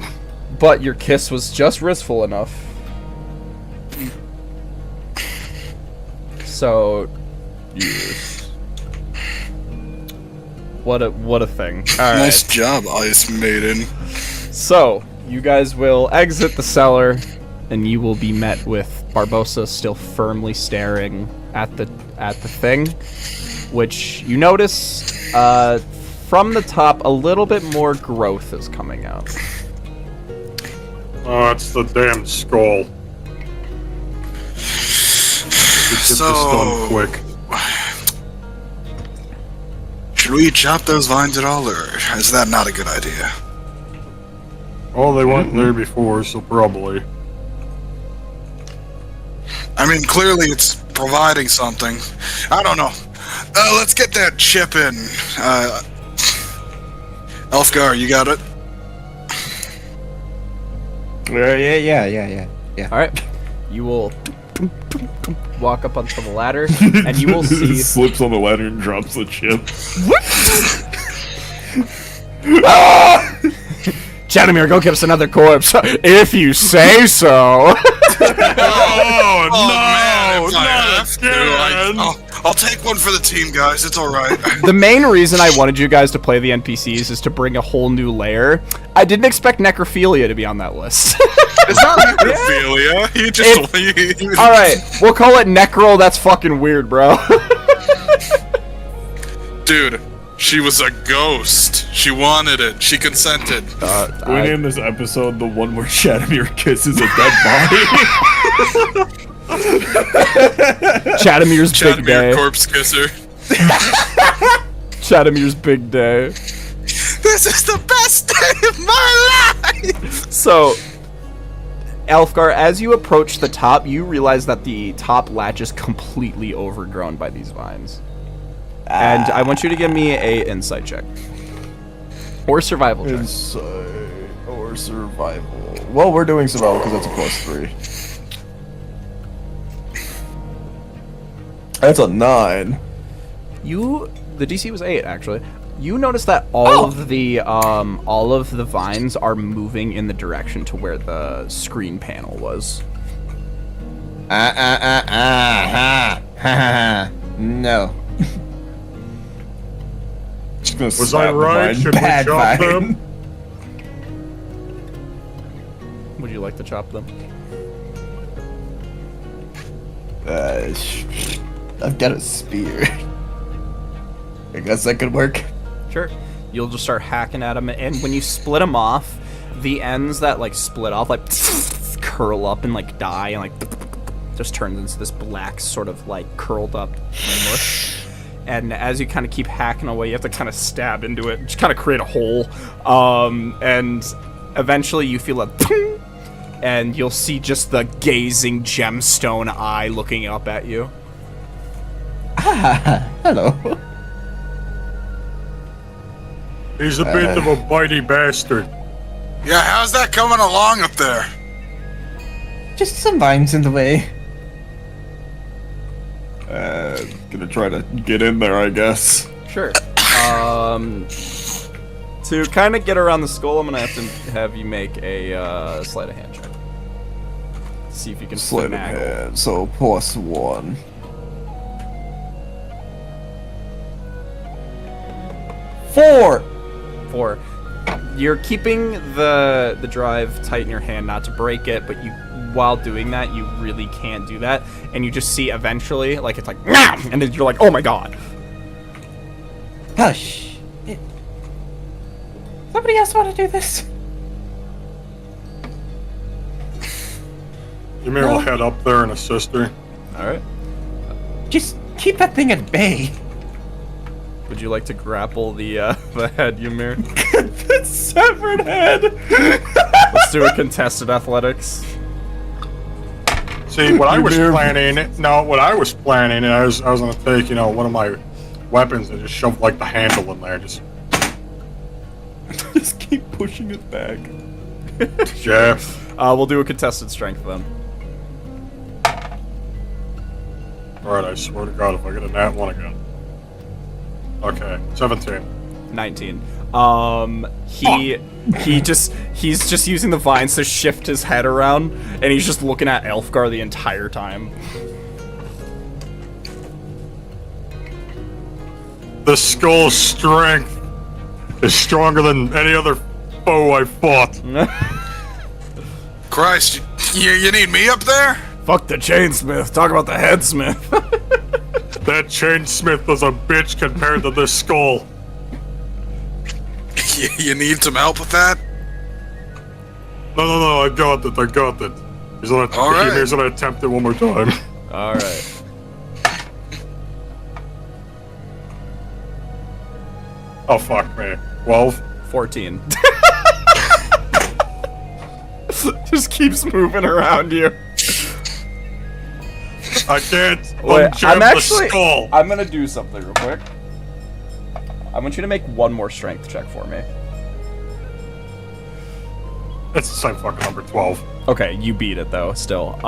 A: But your kiss was just wristful enough. So, yes. What a thing. All right.
B: Nice job, Ice Maiden.
A: So, you guys will exit the cellar, and you will be met with Barbosa still firmly staring at the thing, which you notice from the top a little bit more growth is coming out.
D: Oh, it's the damn skull. Get this done quick.
B: Should we chop those vines at all, or is that not a good idea?
D: Oh, they weren't there before, so probably.
B: I mean, clearly it's providing something. I don't know. Let's get that chip in. Elfgar, you got it?
G: Yeah.
A: All right, you will walk up onto the ladder, and you will see.
E: Slips on the ladder and drops the chip.
A: Chadimir, go get us another corpse, if you say so.
E: Oh,
B: man, if I
E: not
B: have to, I'll take one for the team, guys. It's all right.
A: The main reason I wanted you guys to play the NPCs is to bring a whole new layer. I didn't expect necrophilia to be on that list.
B: It's not necrophilia. You just.
A: All right, we'll call it necro. That's fucking weird, bro.
B: Dude, she was a ghost. She wanted it. She consented.
E: We named this episode the one where Chadimir kisses a dead body.
A: Chadimir's big day.
B: Chadimir corpse kisser.
A: Chadimir's big day.
B: This is the best day of my life.
A: So, Elfgar, as you approach the top, you realize that the top latch is completely overgrown by these vines. And I want you to give me a insight check. Or survival check.
H: Insight or survival. Well, we're doing survival because that's a +3. That's a 9.
A: The DC was 8, actually. You notice that all of the vines are moving in the direction to where the screen panel was.
G: No.
H: Just gonna
D: Was
H: slap
D: I
H: the
D: right?
H: vine.
D: Should we
H: Bad
D: chop
H: vine.
D: them?
A: Would you like to chop them?
H: I've got a spear. I guess that could work.
A: Sure. You'll just start hacking at them, and when you split them off, the ends that like split off like curl up and like die and like just turns into this black sort of like curled up mush. And as you kind of keep hacking away, you have to kind of stab into it, just kind of create a hole. And eventually you feel a ting, and you'll see just the gazing gemstone eye looking up at you.
G: Ah, hello.
D: He's a bit of a bitey bastard.
B: Yeah, how's that coming along up there?
G: Just some vines in the way.
E: Gonna try to get in there, I guess.
A: Sure. To kind of get around the skull, I'm gonna have you make a sleight of hand check. See if you can
H: Sleight of
A: finagle.
H: hand, so +1. 4.
A: 4. You're keeping the drive tight in your hand, not to break it, but you, while doing that, you really can't do that, and you just see eventually, like it's like, and then you're like, oh my god.
G: Hush. Somebody else want to do this?
D: Chadimir will head up there and assist her.
A: All right.
G: Just keep that thing at bay.
A: Would you like to grapple the head, Ymir?
E: The severed head!
A: Let's do a contested athletics.
D: See, what I was planning, I was gonna take, one of my weapons and just shove like the handle in there, just
E: Just keep pushing it back.
D: Jeff.
A: We'll do a contested strength then.
D: Alright, I swear to God, if I get a nat 1 again. Okay, 17.
A: 19. He's just using the vines to shift his head around, and he's just looking at Elfgar the entire time.
D: The skull's strength is stronger than any other foe I fought.
B: Christ, you need me up there?
A: Fuck the chainsmith. Talk about the headsmith.
D: That chainsmith was a bitch compared to this skull.
B: You need some help with that?
D: No, I got it. He's gonna attempt it one more time.
A: All right.
D: Oh, fuck me. 12?
A: 14. Just keeps moving around you.
D: I can't
A: Wait,
D: ungem the skull.
A: I'm gonna do something real quick. I want you to make one more strength check for me.
D: It's the same fucking number, 12.
A: Okay, you beat it though. Still,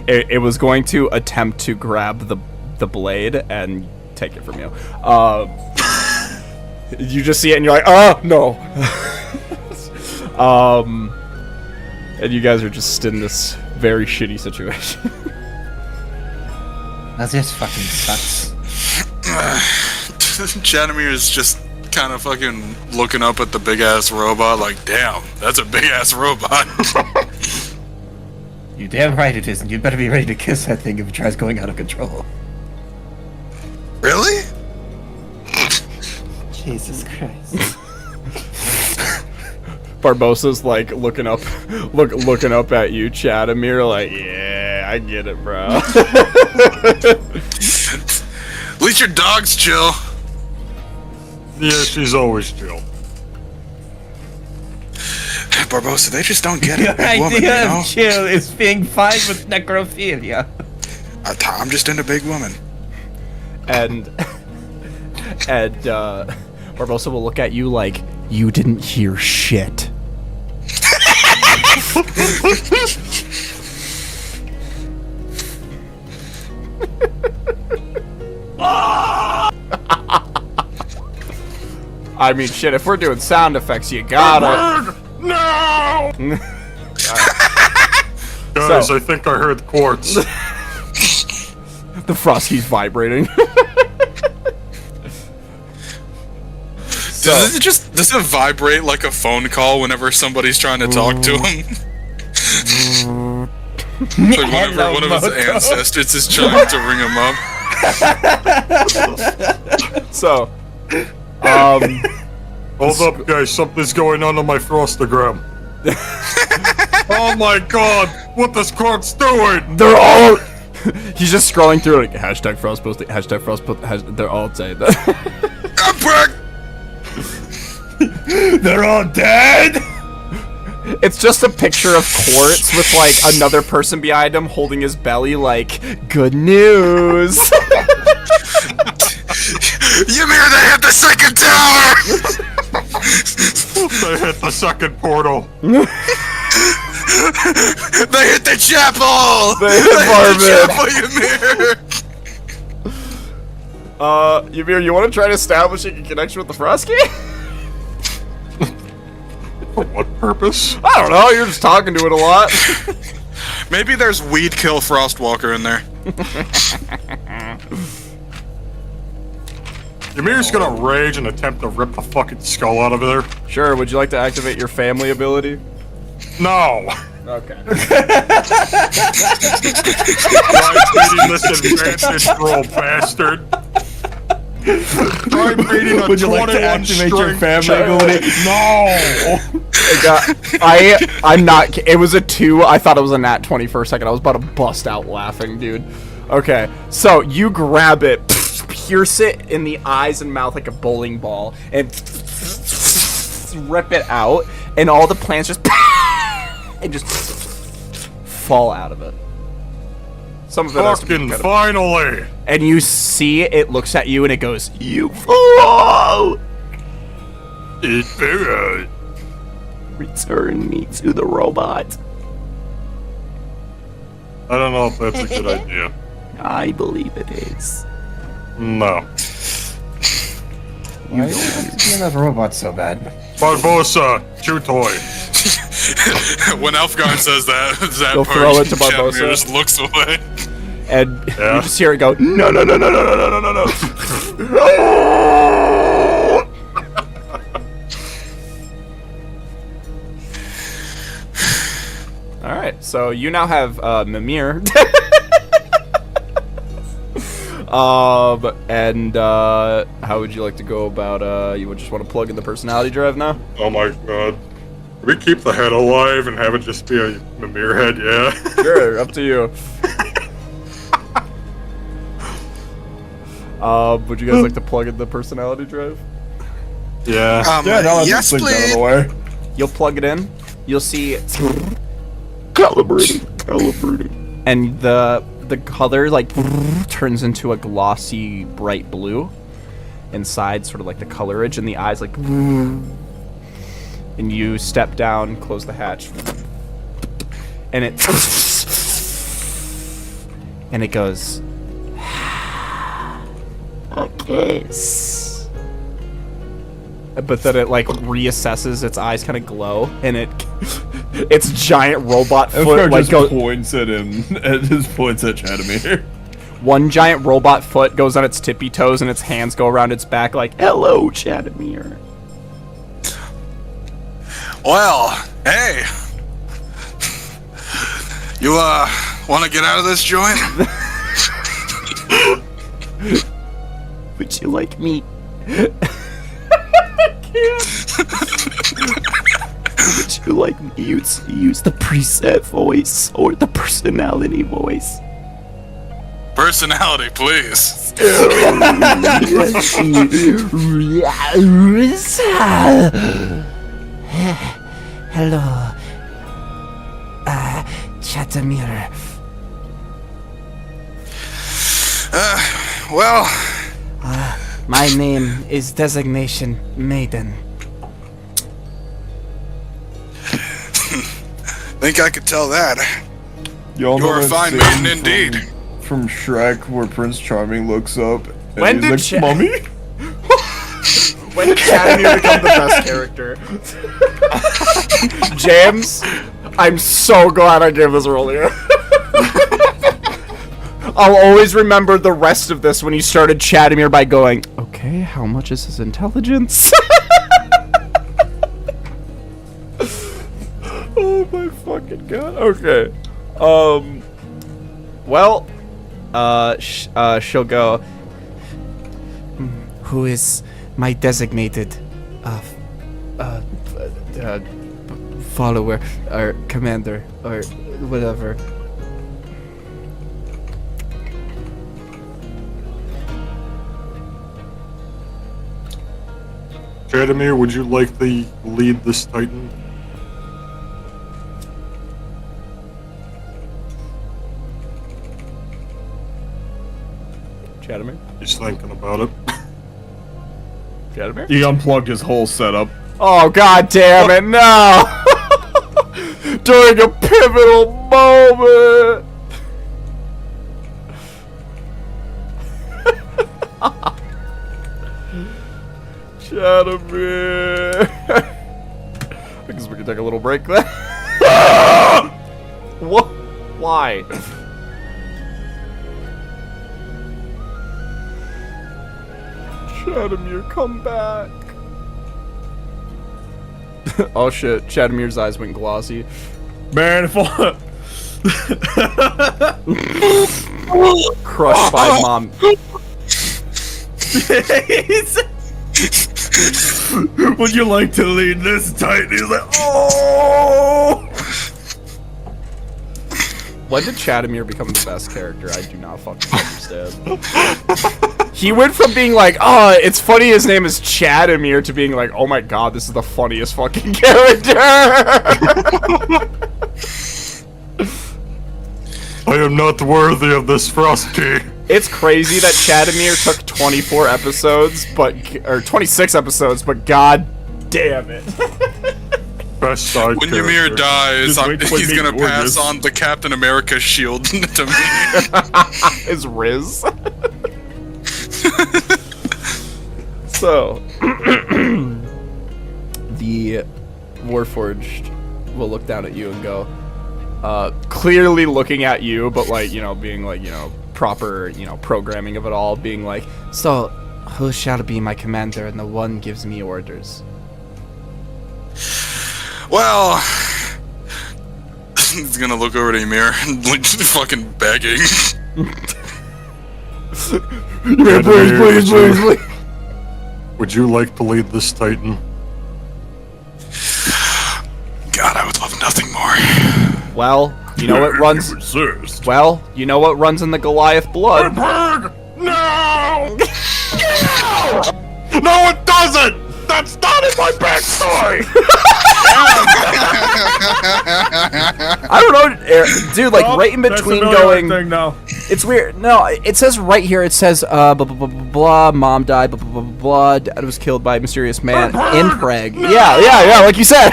A: it was going to attempt to grab the blade and take it from you. You just see it and you're like, oh no. And you guys are just in this very shitty situation.
G: That just fucking sucks.
B: Chadimir is just kind of fucking looking up at the big ass robot like, damn, that's a big ass robot.
G: You damn right it is, and you'd better be ready to kiss that thing if it tries going out of control.
B: Really?
G: Jesus Christ.
A: Barbossa's like looking up at you, Chadimir, like, yeah, I get it, bro.
B: At least your dog's chill.
D: Yeah, she's always chill.
B: Barbossa, they just don't get it.
G: Your
B: Big woman,
G: idea
B: you know?
G: of chill is being fine with necrophilia.
B: I'm just into big women.
A: and Barbossa will look at you like you didn't hear shit. I mean, shit, if we're doing sound effects, you gotta.
D: No! Guys,
A: So-
D: I think I heard quartz.
A: The Frosky's vibrating.
B: Does it vibrate like a phone call whenever somebody's trying to talk to him? Like whenever
G: Hello,
B: one of his
G: Moto.
B: ancestors is trying to ring him up.
A: So,
D: Hold up, guys, something's going on my Frostagram. Oh my god, what is quartz doing?
A: they're all He's just scrolling through like hashtag frost posting, hashtag frost posting. They're all saying that.
B: I'm back!
H: They're all dead.
A: It's just a picture of Quartz with like another person behind him holding his belly like, good news.
B: Ymir, they hit the second tower!
D: They hit the second portal.
B: They hit the chapel!
A: They hit
B: Ymir!
A: Ymir, you want to try establishing a connection with the Frosky?
D: For what purpose?
A: I don't know, you're just talking to it a lot.
B: Maybe there's weed kill Frostwalker in there.
D: Ymir's gonna rage and attempt to rip the fucking skull out of there.
A: Sure, would you like to activate your family ability?
D: No!
A: Okay.
D: Try beating this advantage roll, bastard! Try beating a
H: Would you like to
D: 21
H: activate your
D: strength
H: family
D: check.
H: ability?
D: No!
A: I'm not, it was a 2, I thought it was a nat 20 for a second, I was about to bust out laughing, dude. Okay, so you grab it, pierce it in the eyes and mouth like a bowling ball, and rip it out, and all the plants just and just fall out of it. Some of it has to be
D: Fucking
A: cut.
D: finally!
A: And you see it looks at you and it goes, "You fool!
D: It's bad.
A: Return me to the robot."
D: I don't know if that's a good idea.
A: I believe it is.
D: No.
H: Why is that robot so bad?
D: Barbosa, chew toy.
B: When Elfgarn says that,
A: You'll throw it to
B: Chadimir
A: Barbosa?
B: just looks away.
A: And
D: Yeah.
A: you just hear it go, "No, no, no, no, no, no, no, no, no, no." All right, so you now have Mimir. And how would you like to go about? You would just want to plug in the personality drive now?
D: Oh my god. We keep the head alive and have it just be a Mimir head, yeah?
A: Sure, up to you. Would you guys like to plug in the personality drive?
D: Yeah.
H: Yeah, no, that's
B: yes,
H: out of
B: please.
H: the way.
A: You'll plug it in. You'll see it's calibrating, and the color like turns into a glossy bright blue. Inside, sort of like the colorage, and the eyes like. And you step down, close the hatch, and it goes. A kiss. But then it like reassesses, its eyes kind of glow, and its giant robot foot
H: Elfgar
A: like
H: just
A: goes.
H: points at him. Just points at Chadimir.
A: One giant robot foot goes on its tippy toes, and its hands go around its back like, "Hello, Chadimir."
B: Well, hey. You, wanna get out of this joint?
A: Would you like me? Would you like me to use the preset voice or the personality voice?
B: Personality, please.
I: Hello, Chadimir.
B: Well,
I: My name is Designation Maiden.
B: think I could tell that.
H: Y'all know
B: You're a
H: that
B: fine
H: scene
B: maiden indeed.
H: From Shrek where Prince Charming looks up and
A: When
H: he's
A: did
H: like,
A: Cha-
H: "Mummy?"
A: When did Chadimir become the best character? James, I'm so glad I gave this earlier. I'll always remember the rest of this when you started Chadimir by going, "Okay, how much is his intelligence?" Oh my fucking god. Okay. Well, she'll go,
I: Who is my designated follower or commander or whatever.
D: Chadimir, would you like to lead this Titan?
A: Chadimir?
D: He's thinking about it.
A: Chadimir?
E: He unplugged his whole setup.
A: Oh, god damn it, no! During a pivotal moment! Chadimir! I guess we can take a little break then. What? Why? Chadimir, come back. Oh shit, Chadimir's eyes went glossy.
E: Man, if I...
A: Crushed by mom.
E: Would you like to lead this Titan? He's like, oh!
A: When did Chadimir become the best character? I do not fucking understand. He went from being like, oh, it's funny his name is Chadimir, to being like, oh my god, this is the funniest fucking character!
D: I am not worthy of this frost key.
A: It's crazy that Chadimir took 24 episodes, or 26 episodes, but god damn it.
D: Best side
B: When
D: character.
B: Ymir dies,
E: Just wait for
B: he's
E: me
B: gonna
E: to
B: pass
E: order.
B: on the Captain America shield to me.
A: Is Riz. So, the Warforged will look down at you and go, clearly looking at you, but like, you know, being like, you know, proper, you know, programming of it all, being like,
I: So, who shall be my commander? And the one gives me orders.
B: Well, he's gonna look over to Ymir and like fucking begging.
D: Chadimir, would you like to lead this Titan?
B: God, I would love nothing more.
A: well, you know what runs, well, you know what runs in the Goliath blood.
D: No! No, it doesn't! That's not in my backstory!
A: I don't know, dude, like, right in between going,
E: Thing now.
A: it's weird. No, it says right here, it says, blah, blah, blah, blah, blah, mom died, blah, blah, blah, blah, dad was killed by a mysterious man in Prague. Yeah, like you said.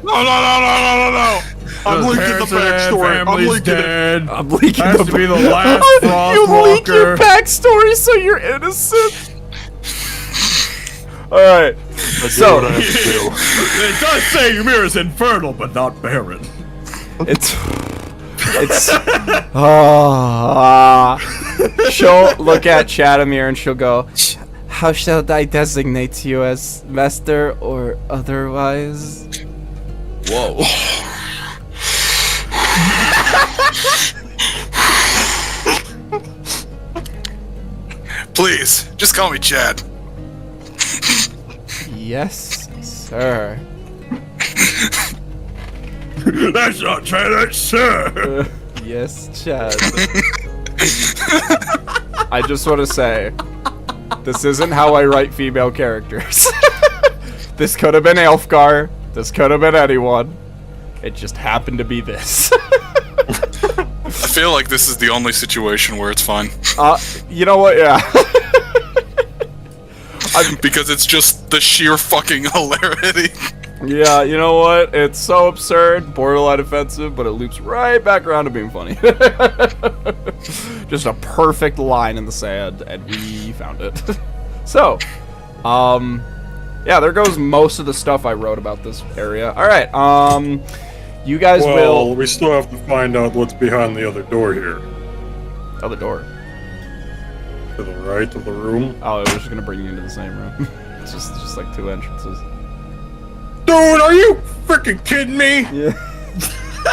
D: No! I'm leaking the backstory. I'm leaking it.
A: I'm leaking
E: Has to be the last
A: You leak your
E: Frostwalker.
A: backstory so you're innocent. Alright, so,
E: It does say Ymir is infernal, but not barren.
A: it's, she'll look at Chadimir and she'll go,
I: How shall I designate you, as master or otherwise?
B: Whoa. Please, just call me Chad.
I: Yes, sir.
E: That's not Chad, that's sir.
I: Yes, Chad.
A: I just want to say, this isn't how I write female characters. This could have been Elfgar. This could have been anyone. It just happened to be this.
B: I feel like this is the only situation where it's fine.
A: You know what? Yeah.
B: Because it's just the sheer fucking hilarity.
A: Yeah, you know what? It's so absurd, borderline offensive, but it loops right back around to being funny. Just a perfect line in the sand, and we found it. So, yeah, there goes most of the stuff I wrote about this area. Alright, you guys
D: Well,
A: will...
D: we still have to find out what's behind the other door here.
A: Other door.
D: To the right of the room.
A: Oh, it was just gonna bring you into the same room. It's just like two entrances.
D: Dude, are you freaking kidding me?
A: Yeah.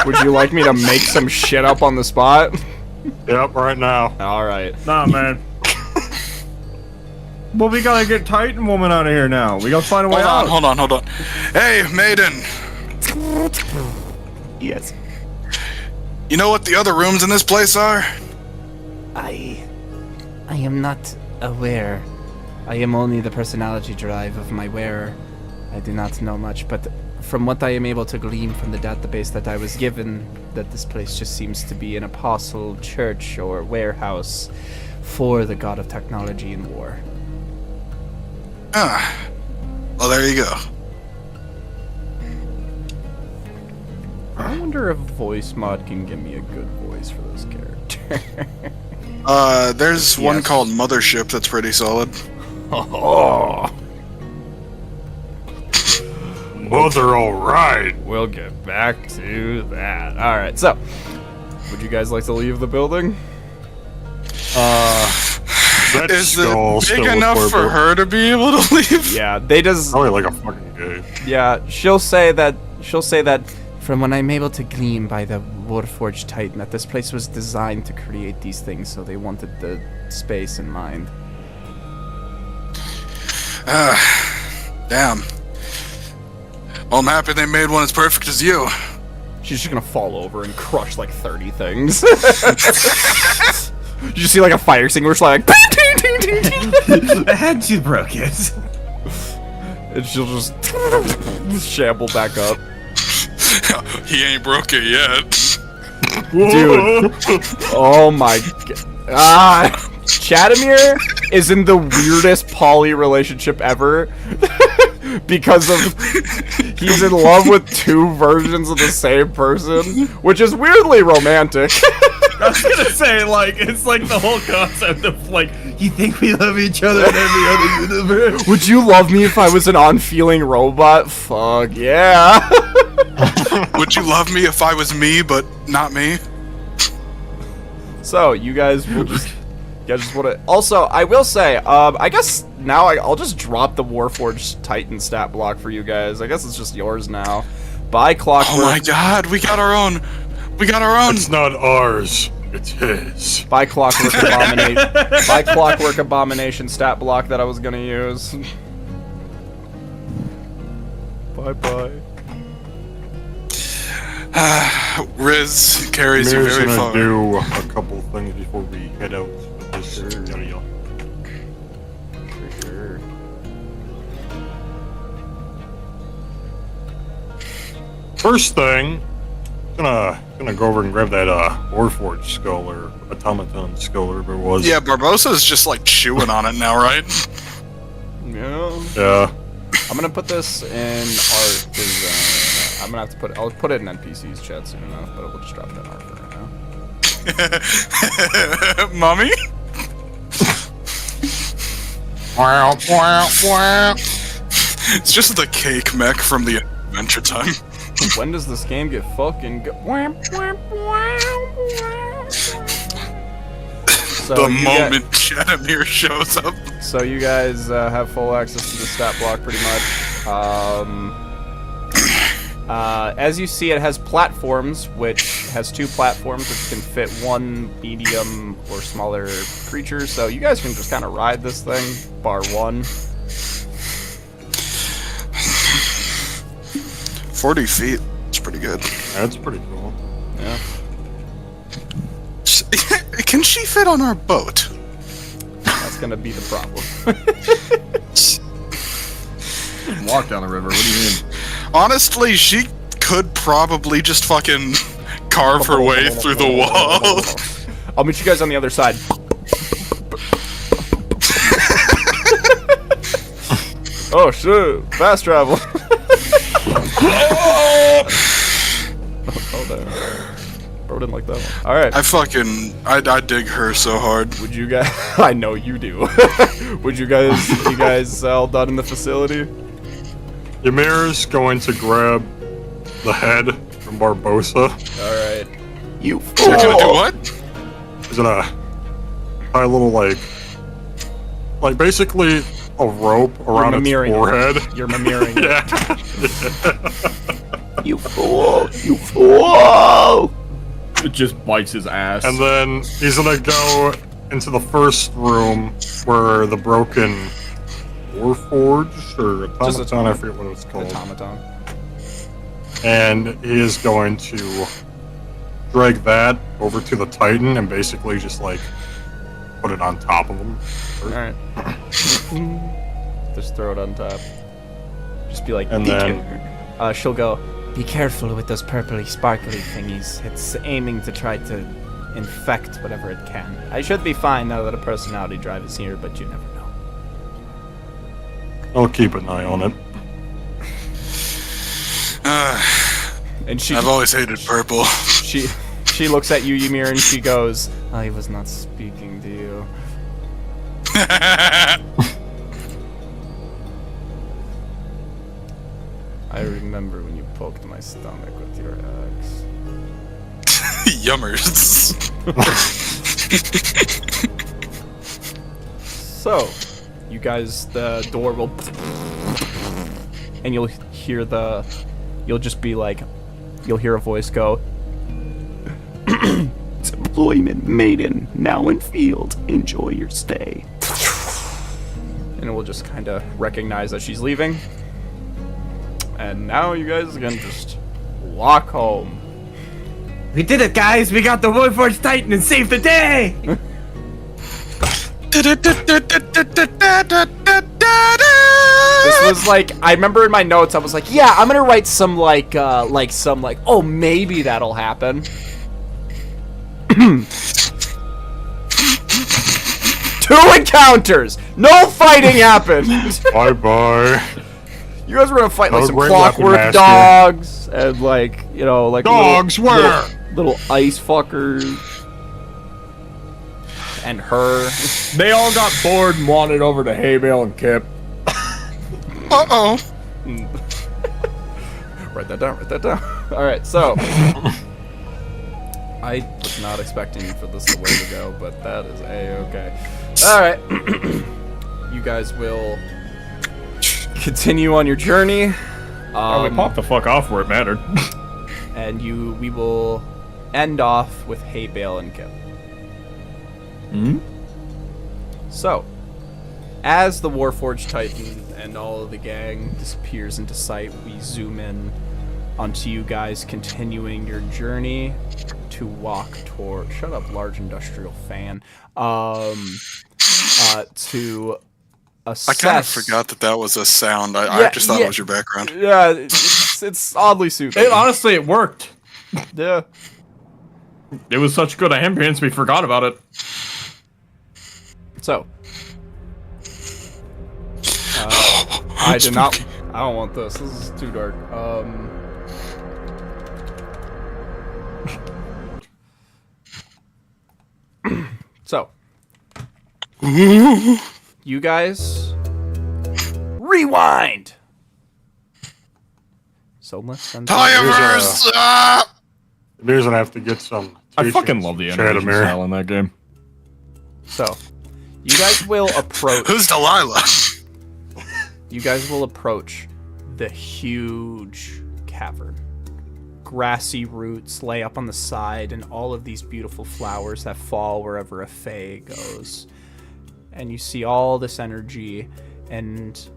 A: Would you like me to make some shit up on the spot?
D: Yep, right now.
A: Alright.
E: Nah, man. Well, we gotta get Titan Woman out of here now. We gotta find a way out.
B: Hold on. Hey, maiden.
I: Yes.
B: You know what the other rooms in this place are?
I: I am not aware. I am only the personality drive of my wearer. I do not know much, but from what I am able to glean from the database that I was given, that this place just seems to be an apostle church or warehouse for the god of technology and war.
B: Ah. Well, there you go.
A: I wonder if voice mod can give me a good voice for this character.
B: There's one
A: Yes.
B: called Mothership that's pretty solid.
A: Oh,
D: Mother, alright!
A: we'll get back to that. All right, so would you guys like to leave the building?
D: That
B: Is
D: skull
B: it
D: still
B: big
D: look
B: enough for
D: horrible.
B: her to be able to leave?
A: Yeah, they just.
D: Probably like a fucking gay.
A: Yeah, she'll say that. She'll say that.
I: From what I'm able to glean by the Warforged Titan, that this place was designed to create these things, so they wanted the space in mind.
B: Damn. Well, I'm happy they made one as perfect as you.
A: She's just gonna fall over and crush like 30 things. You just see like a fire extinguisher like.
E: I had to broke it.
A: And she'll just shamble back up.
B: He ain't broke it yet.
A: Dude. Oh my god. Chadimir is in the weirdest poly relationship ever. Because of he's in love with two versions of the same person, which is weirdly romantic.
E: I was gonna say, like, it's like the whole concept of, like, you think we love each other in every other universe?
A: Would you love me if I was an unfeeling robot? Fuck yeah.
B: Would you love me if I was me, but not me?
A: So, you guys will just... You guys just want to... Also, I will say, I guess now I'll just drop the Warforged Titan stat block for you guys. I guess it's just yours now. By Clockwork...
B: Oh my god, we got our own. We got our own.
D: It's not ours, it's his.
A: By Clockwork Abomination... By Clockwork Abomination stat block that I was gonna use. Bye-bye.
B: Riz carries you
D: Mir's
B: very
D: gonna
B: far.
D: do a couple things before we head out of this area.
A: For sure.
D: First thing, gonna go over and grab that Warforged skull or automaton skull or whatever it was.
B: Yeah, Barbosa's just like chewing on it now, right?
A: Yeah.
D: Yeah.
A: I'm gonna put this in art, because I'm gonna have to put... I'll put it in NPC's chat soon enough, but we'll just drop it in art for right now.
B: Mommy? It's just the cake mech from the Adventure Time.
A: When does this game get fucking go? So
B: The
A: you
B: moment Chadimir shows up.
A: So you guys have full access to the stat block pretty much. As you see, it has platforms, which has two platforms which can fit one medium or smaller creature. So you guys can just kind of ride this thing, bar one.
B: 40 feet. It's pretty good.
D: That's pretty cool.
A: Yeah.
B: Can she fit on our boat?
A: That's gonna be the problem.
E: Walk down the river, what do you mean?
B: Honestly, she could probably just fucking carve her way through the wall.
A: I'll meet you guys on the other side. Oh shit! Fast travel. Oh, there. Bro didn't like that one. All right.
B: I dig her so hard.
A: Would you guys? I know you do. Would you guys all done in the facility?
D: Ymir's going to grab the head from Barbosa.
A: All right.
I: You
B: You're gonna do what?
D: He's gonna tie a little like basically a rope around its
A: mimering.
D: forehead.
A: You're mimering.
D: Yeah.
I: You fool! You fool!
E: It just bites his ass.
D: And then he's gonna go into the first room where the broken Warforged or
A: Just
D: automaton, I forget what it's called.
A: Automaton.
D: And he is going to drag that over to the Titan and basically just like put it on top of them.
A: Alright. Just throw it on top. Just be like,
D: And then
A: she'll go,
I: Be careful with those purpley sparkly thingies. It's aiming to try to infect whatever it can.
A: I should be fine now that a personality drive is here, but you never know.
D: I'll keep an eye on it.
A: And she
B: I've always hated purple.
A: she looks at you, Ymir, and she goes, I was not speaking to you. I remember when you poked my stomach with your axe.
B: Yummers.
A: So, you guys, the door will, and you'll hear you'll just be like, you'll hear a voice go, Employment maiden, now in field, enjoy your stay. And it will just kind of recognize that she's leaving. And now you guys can just walk home.
G: We did it, guys! We got the Warforged Titan and saved the day!
A: This was like, I remember in my notes, I was like, yeah, I'm gonna write some oh, maybe that'll happen. Two encounters! No fighting happened!
D: Bye-bye.
A: You guys were gonna fight like some
D: Great
A: clockwork
D: weapon, Master.
A: dogs and like, you know, like
D: Dogs, where?
A: little ice fuckers. And her.
C: They all got bored and wandered over to Hay Bale and Kip.
B: Uh-oh.
A: Write that down. Alright, so. I was not expecting for this the way to go, but that is a-okay. Alright. You guys will continue on your journey.
C: We popped the fuck off where it mattered.
A: And we will end off with Hay Bale and Kip.
C: Hmm?
A: So, as the Warforged Titan and all of the gang disappears into sight, we zoom in onto you guys continuing your journey to walk toward. Shut up, large industrial fan. To assess.
B: I kind of forgot that was a sound. I just thought it was your background.
A: Yeah, it's oddly soothing.
C: Honestly, it worked.
A: Yeah.
C: It was such good ambience, we forgot about it.
A: So, I did not. I don't want this. This is too dark. So, you guys rewind. So let's send
B: Timers!
D: There's gonna have to get some.
C: I fucking love the animation
D: Chadimir.
C: style in that game.
A: So, you guys will approach.
B: Who's Delilah?
A: You guys will approach the huge cavern. Grassy roots lay up on the side, and all of these beautiful flowers that fall wherever a fae goes. And you see all this energy, and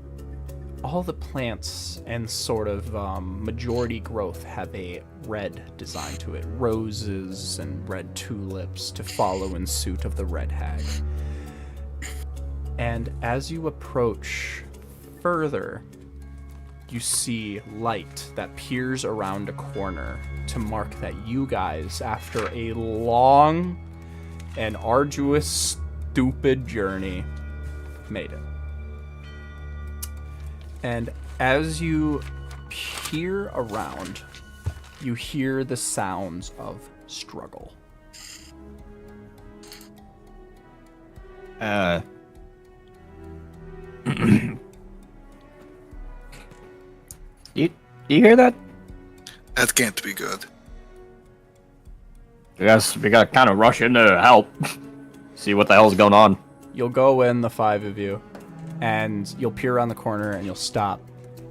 A: all the plants and sort of majority growth have a red design to it. Roses and red tulips to follow in suit of the red hag. And as you approach further, you see light that peers around a corner to mark that you guys, after a long and arduous, stupid journey, made it. And as you peer around, you hear the sounds of struggle.
G: You hear that?
B: That can't be good.
G: I guess we gotta kind of rush in to help. See what the hell's going on.
A: You'll go in, the five of you, and you'll peer around the corner and you'll stop,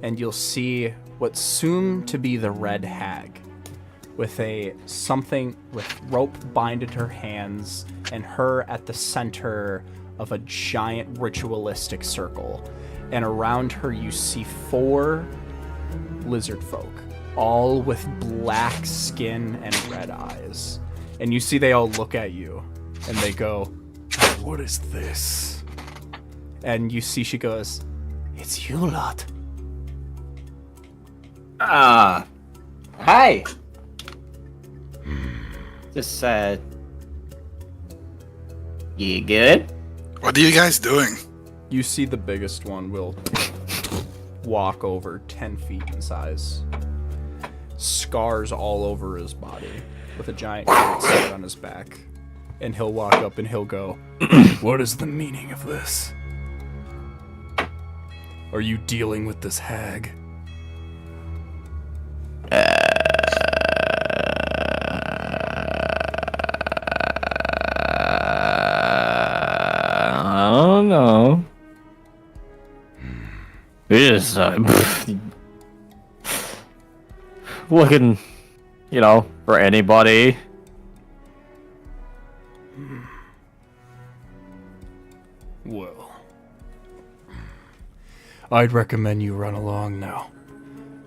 A: and you'll see what's soon to be the red hag with something with rope binded her hands and her at the center of a giant ritualistic circle. And around her you see 4 lizard folk, all with black skin and red eyes. And you see they all look at you and they go,
I: What is this? And you see she goes, it's you lot.
J: Hi. Just, you good?
B: What are you guys doing?
A: You see the biggest one will walk over 10 feet in size. Scars all over his body with a giant great sword on his back. And he'll walk up and he'll go, what is the meaning of this? Are you dealing with this hag?
J: I don't know. Yes, looking, for anybody.
I: Well, I'd recommend you run along now.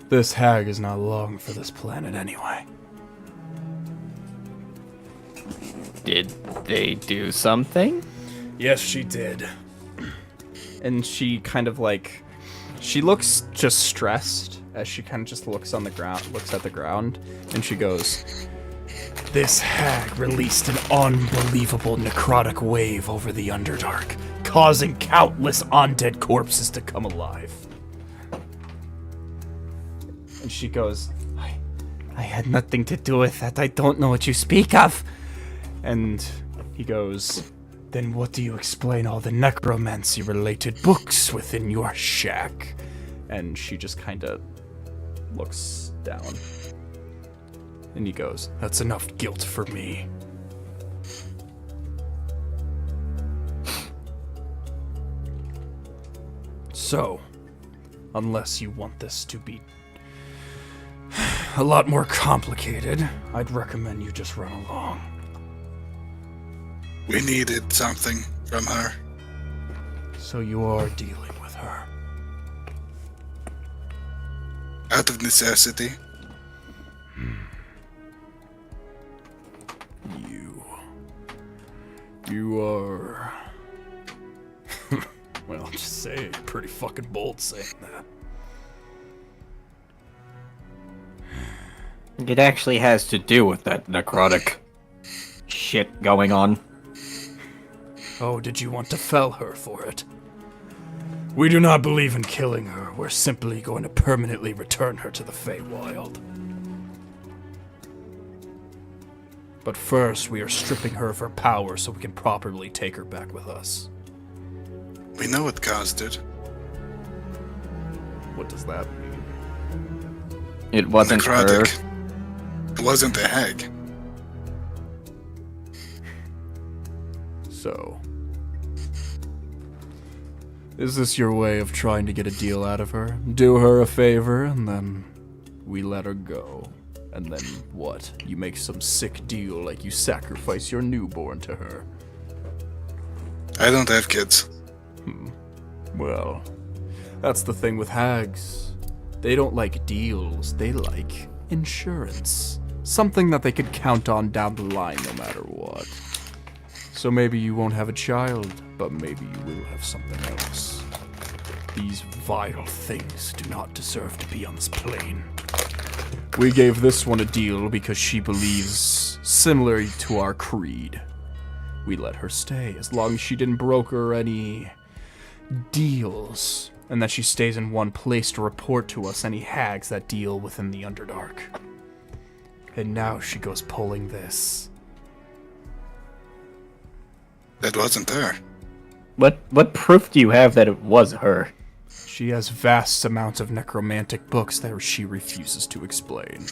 I: This hag is not long for this planet anyway.
J: Did they do something?
I: Yes, she did.
A: And she kind of like, she looks just stressed as she kind of just looks on the ground, looks at the ground, and she goes,
I: This hag released an unbelievable necrotic wave over the Underdark, causing countless undead corpses to come alive.
A: and she goes,
I: I had nothing to do with that. I don't know what you speak of.
A: and he goes,
I: Then what do you explain all the necromancy-related books within your shack?
A: and she just kind of looks down. And he goes,
I: That's enough guilt for me. So, unless you want this to be a lot more complicated, I'd recommend you just run along.
B: We needed something from her.
I: So you are dealing with her.
B: Out of necessity.
I: You are... well, I'll just say it. Pretty fucking bold saying that.
J: It actually has to do with that necrotic shit going on.
I: Oh, did you want to fell her for it? We do not believe in killing her. We're simply going to permanently return her to the Feywild. But first, we are stripping her of her power so we can properly take her back with us.
B: We know what caused it.
A: what does that mean?
J: It wasn't her.
B: Necrotic. It wasn't the hag.
I: So, is this your way of trying to get a deal out of her? Do her a favor, and then we let her go. And then what? You make some sick deal like you sacrifice your newborn to her.
B: I don't have kids.
I: Well, that's the thing with hags. They don't like deals, they like insurance. Something that they could count on down the line no matter what. So maybe you won't have a child, but maybe you will have something else. These vile things do not deserve to be on this plane. We gave this one a deal because she believes similar to our creed. We let her stay as long as she didn't broker any deals, and that she stays in one place to report to us any hags that deal within the Underdark. And now she goes pulling this.
B: That wasn't her.
J: What proof do you have that it was her?
I: She has vast amounts of necromantic books that she refuses to explain.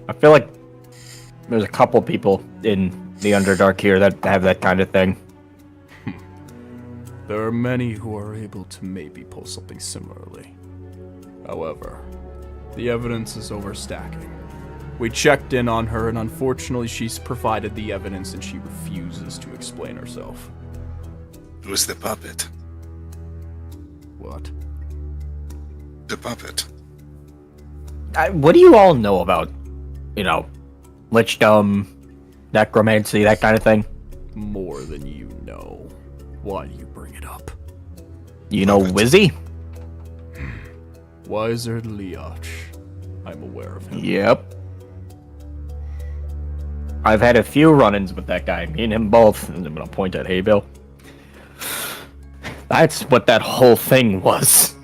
J: I feel like there's a couple people in the Underdark here that have that kind of thing.
I: There are many who are able to maybe pull something similarly. However, the evidence is overstacking. We checked in on her, and unfortunately she's provided the evidence and she refuses to explain herself.
B: It was the puppet.
I: What?
B: The puppet.
J: What do you all know about, lichdom, necromancy, that kind of thing?
A: More than you know. Why do you bring it up?
J: You know Wizzy?
A: Wizard Leoch. I'm aware of him.
J: Yep. I've had a few run-ins with that guy. Me and him both. And I'm gonna point at Haybill. That's what that whole thing was.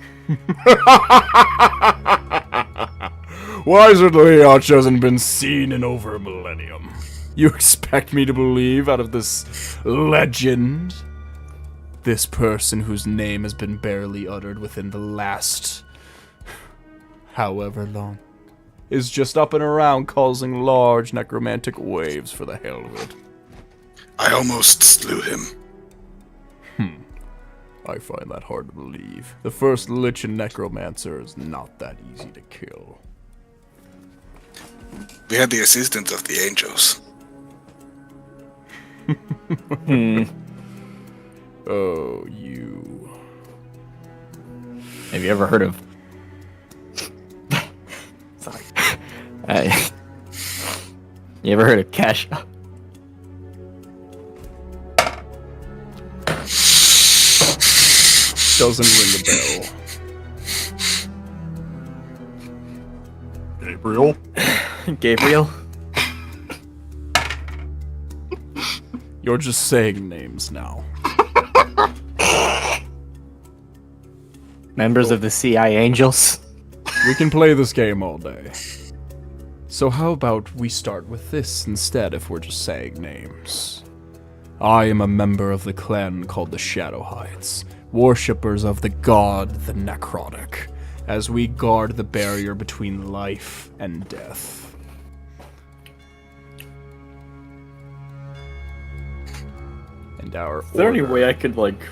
A: Wizard Leoch hasn't been seen in over a millennium. You expect me to believe out of this legend? This person whose name has been barely uttered within the last however long is just up and around causing large necromantic waves for the hell of it.
B: I almost slew him.
A: I find that hard to believe. The first Lichen necromancer is not that easy to kill.
B: We had the assistance of the angels.
A: Oh, you.
J: Have you ever heard of... Sorry. You ever heard of Kesha?
A: Doesn't ring a bell.
D: Gabriel?
J: Gabriel?
A: You're just saying names now.
J: Members of the CI Angels?
A: We can play this game all day. So how about we start with this instead if we're just saying names? I am a member of the clan called the Shadowhides, worshippers of the god the Necrotic, as we guard the barrier between life and death. And our
C: Is there any
A: order-
C: way I could, like,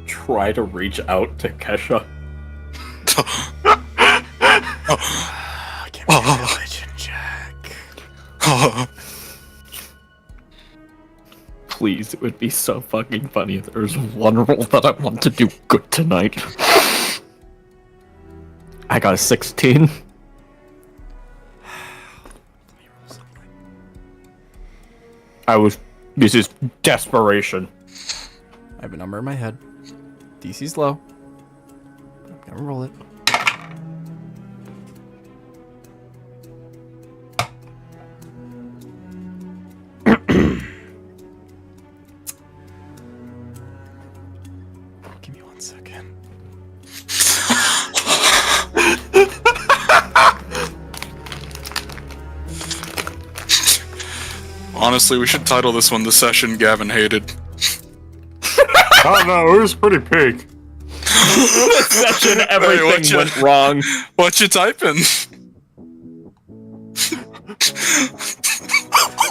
C: try to reach out to Kesha?
A: Give me a religion check.
C: Please, it would be so fucking funny if there was one roll that I want to do good tonight.
J: I got a 16. This is desperation.
A: I have a number in my head. DC's low. I'm gonna roll it. Give me 1 second.
B: Honestly, we should title this one The Session Gavin Hated.
D: Oh no, it was pretty pig.
C: Session, everything
B: what you-
C: went wrong.
B: What you typing?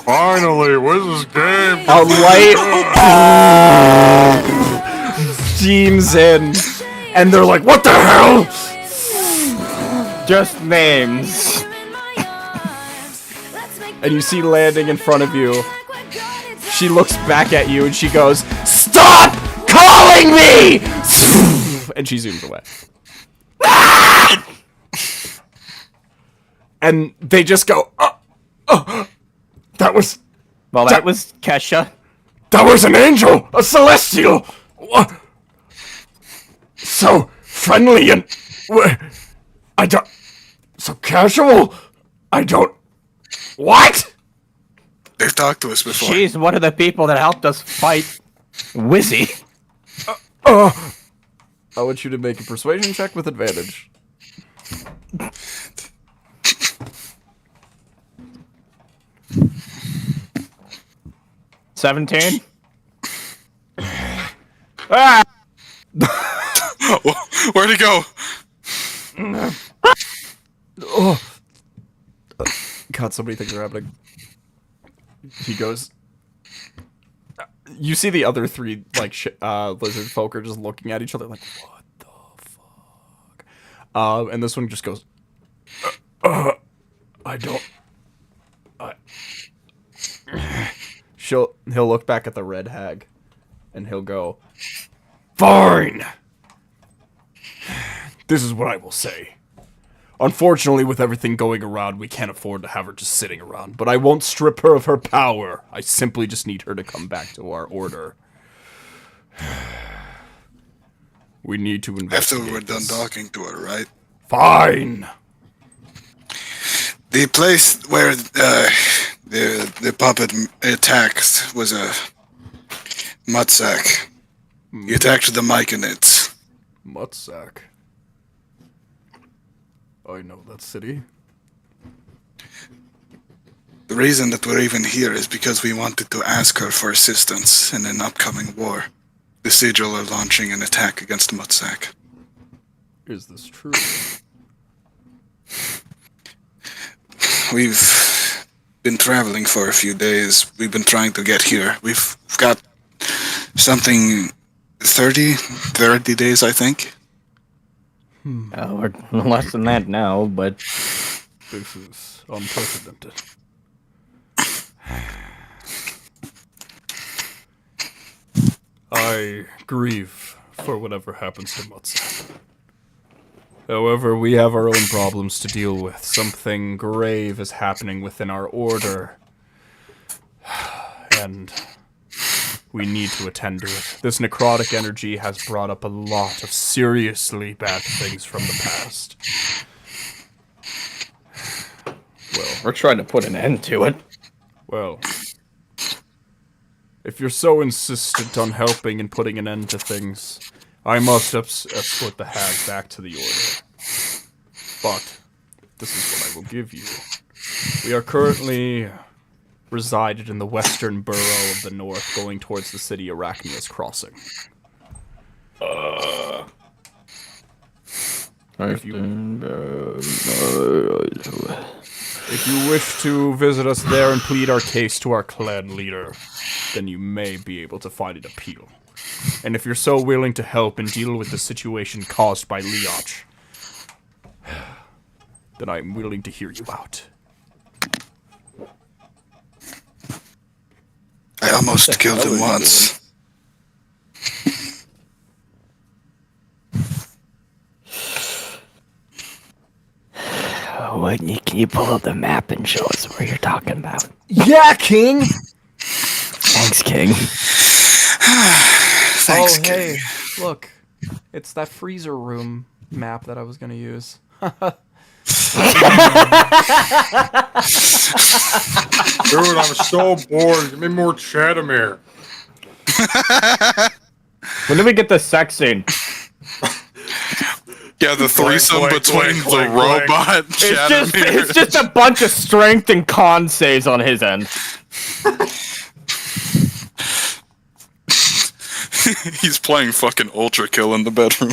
D: Finally, where's this game?
A: A light beams in, and they're like, "What the hell?"
J: Just names.
A: And you see landing in front of you. She looks back at you and she goes, "Stop calling me!" And she zooms away. And they just go, that was
J: Kesha.
A: That was an angel! A celestial! What? So friendly and... I don't... So casual? I don't... What?
B: They've talked to us before.
J: She's one of the people that helped us fight Wizzy.
A: I want you to make a persuasion check with advantage.
J: $17?
B: Where'd he go?
A: God, so many things are happening. He goes... You see the other three, like, lizard folk are just looking at each other like, what the fuck? And this one just goes, I don't... He'll look back at the red hag, and he'll go, "Fine! This is what I will say. Unfortunately, with everything going around, we can't afford to have her just sitting around. But I won't strip her of her power. I simply just need her to come back to our order. We need to investigate
B: After we're done
A: this.
B: talking to her, right?
A: Fine.
B: The place where the puppet attacked was a mudsack. He attacked the Myconids.
A: Mudsack. I know that city.
B: The reason that we're even here is because we wanted to ask her for assistance in an upcoming war. The Sigil are launching an attack against Mudsack.
A: Is this true?
B: We've been traveling for a few days. We've been trying to get here. We've got something 30 days, I think.
J: We're less than that now, but
A: This is unprecedented. I grieve for whatever happens to Mutsa. However, we have our own problems to deal with. Something grave is happening within our order. And we need to attend to it. This necrotic energy has brought up a lot of seriously bad things from the past. Well,
J: we're trying to put an end to it.
A: Well, if you're so insistent on helping and putting an end to things, I must escort the hag back to the order. But this is what I will give you. We are currently resided in the western borough of the north, going towards the city Arachnia's Crossing. If you wish to visit us there and plead our case to our clan leader, then you may be able to find an appeal. And if you're so willing to help and deal with the situation caused by Leoch, then I'm willing to hear you out.
B: I almost killed him once.
J: Can you pull up the map and show us where you're talking about?
A: Yeah, King!
J: Thanks, King.
B: Thanks,
A: hey, look. It's that freezer room map that I was gonna use.
D: Dude, I'm so bored. Give me more Chadimir.
J: When did we get the sex scene?
B: Yeah, the threesome
D: Blank,
B: between
D: blank,
B: the
D: blank,
B: robot
J: It's just a bunch of strength and con saves on his end.
B: He's playing fucking Ultra Kill in the bedroom.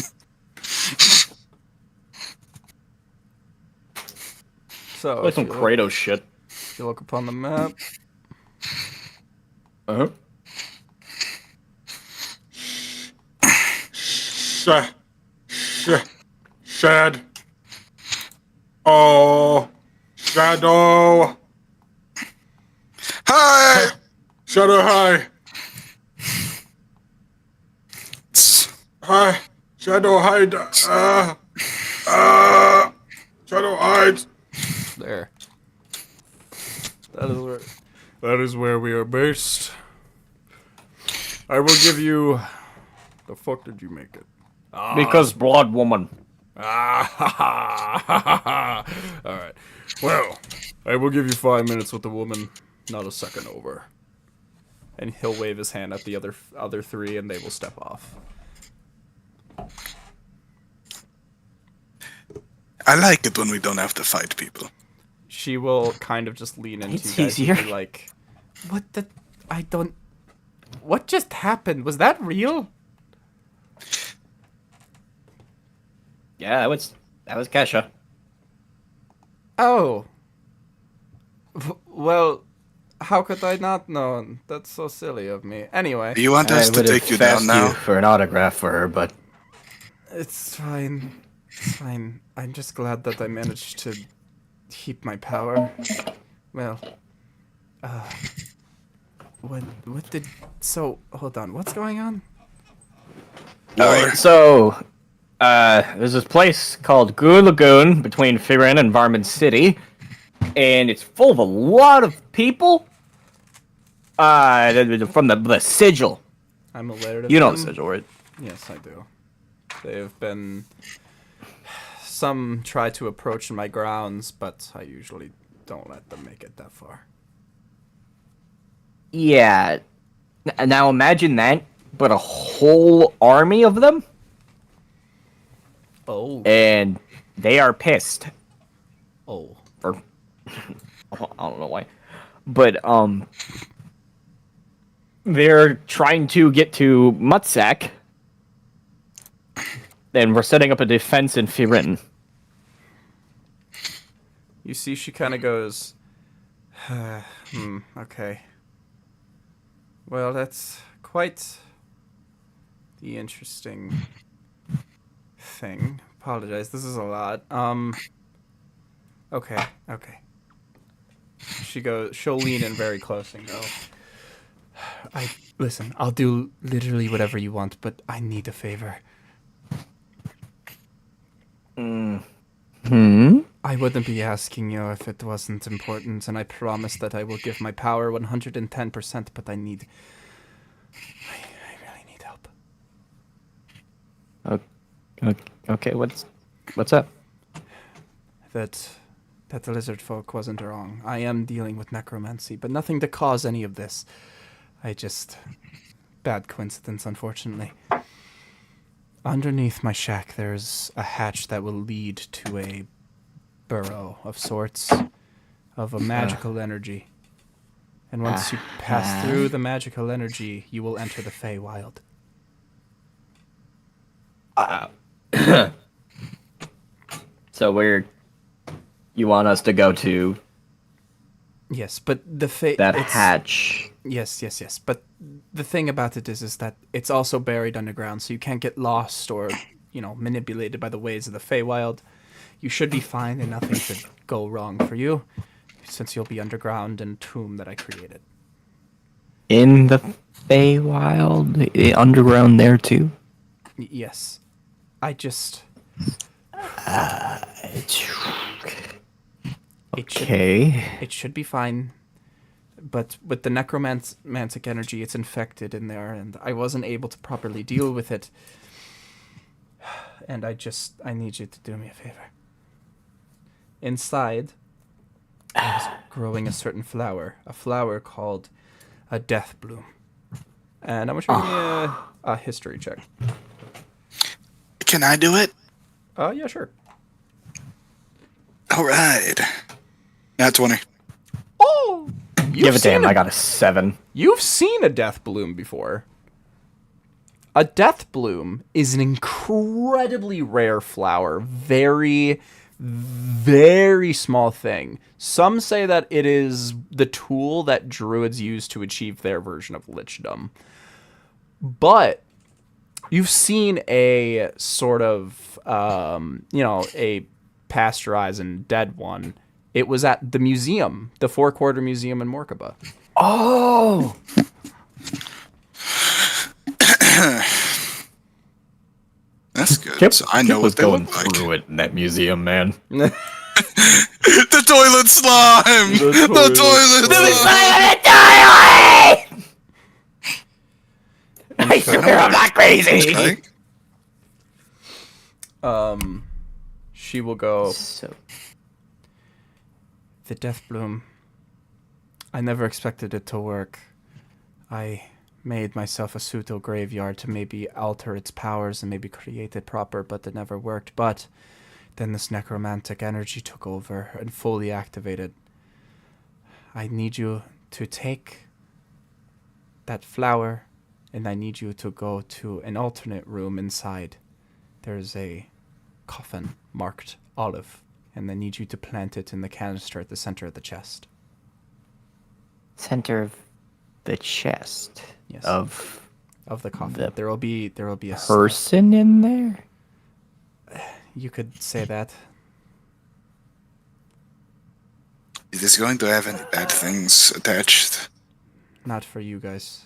A: So,
J: Like some Kratos shit.
A: if you look upon the map,
J: Uh-huh.
D: Shad. Oh. Shadow.
B: Hi!
D: Shadow, hi. Hi. Shadow, hide. Shadow, hide.
A: there. That is where we are based. I will give you... The fuck did you make it?
J: Because blood woman.
A: Ah, alright. Well, I will give you 5 minutes with the woman, not a second over. And he'll wave his hand at the other three, and they will step off.
B: I like it when we don't have to fight people.
A: She will kind of just lean into
J: It's
A: you guys and
J: easier.
A: be like, what the... I don't... What just happened? Was that real?
J: Yeah, that was Kesha.
A: Oh. Well, how could I not know? That's so silly of me. Anyway,
B: Do you want us to
J: would've
B: take you down
J: fast
B: now?
J: for an autograph for her, but
A: it's fine. It's fine. I'm just glad that I managed to keep my power. Well, what did... So, hold on. What's going on?
J: so there's this place called Goo Lagoon between Firen and Varmint City, and it's full of a lot of people. From the Sigil.
A: I'm aware of
J: You know
A: them.
J: the Sigil, right?
A: Yes, I do. They have been... Some try to approach my grounds, but I usually don't let them make it that far.
J: Yeah. Now imagine that, but a whole army of them,
A: Oh.
J: and they are pissed.
A: Oh.
J: Or I don't know why, but they're trying to get to Mutsak, and we're setting up a defense in Firin.
A: You see, she kind of goes, okay. Well, that's quite the interesting thing. Apologize, this is a lot. Okay. She'll lean in very close and go, listen, I'll do literally whatever you want, but I need a favor. I wouldn't be asking you if it wasn't important, and I promise that I will give my power 110%, but I really need help.
J: Okay, what's up?
A: That the lizard folk wasn't wrong. I am dealing with necromancy, but nothing to cause any of this. Bad coincidence, unfortunately. Underneath my shack, there's a hatch that will lead to a burrow of sorts, of a magical energy. And once you pass through the magical energy, you will enter the Feywild.
J: So you want us to go to
A: Yes, but the
J: hatch?
A: Yes. But the thing about it is that it's also buried underground, so you can't get lost or, manipulated by the ways of the Feywild. You should be fine, and nothing should go wrong for you, since you'll be underground in a tomb that I created.
J: In the Feywild, underground there too.
A: Yes, I just.
J: Okay.
A: It should be fine. But with the necromantic energy, it's infected in there, and I wasn't able to properly deal with it. And I need you to do me a favor. Inside, I was growing a certain flower. A flower called a death bloom. And I want you to give me a history check.
B: Can I do it?
A: Yeah, sure.
B: All right. Nat 20.
A: Oh!
J: Give a damn, I got a 7.
A: You've seen a death bloom before. A death bloom is an incredibly rare flower. Very, very small thing. Some say that it is the tool that druids use to achieve their version of lichdom. But you've seen a sort of, a pasteurized and dead one. It was at the museum, the Four Quarter Museum in Morkaba.
J: Oh!
B: That's good.
J: Kip,
B: So I know
J: was
B: what they
J: going
B: look like.
J: through it in that museum, man.
B: The toilet slime! The toilet slime!
J: I swear I'm not crazy!
B: Okay.
A: She will go,
J: So,
A: the death bloom. I never expected it to work. I made myself a pseudo graveyard to maybe alter its powers and maybe create it proper, but it never worked. But then this necromantic energy took over and fully activated. I need you to take that flower, and I need you to go to an alternate room inside. There's a coffin marked olive, and I need you to plant it in the canister at the center of the chest.
J: center of the chest.
A: Yes.
J: Of
A: the coffin.
J: the
A: There will be a
J: person in there?
A: You could say that.
B: Is this going to have any bad things attached?
A: Not for you guys.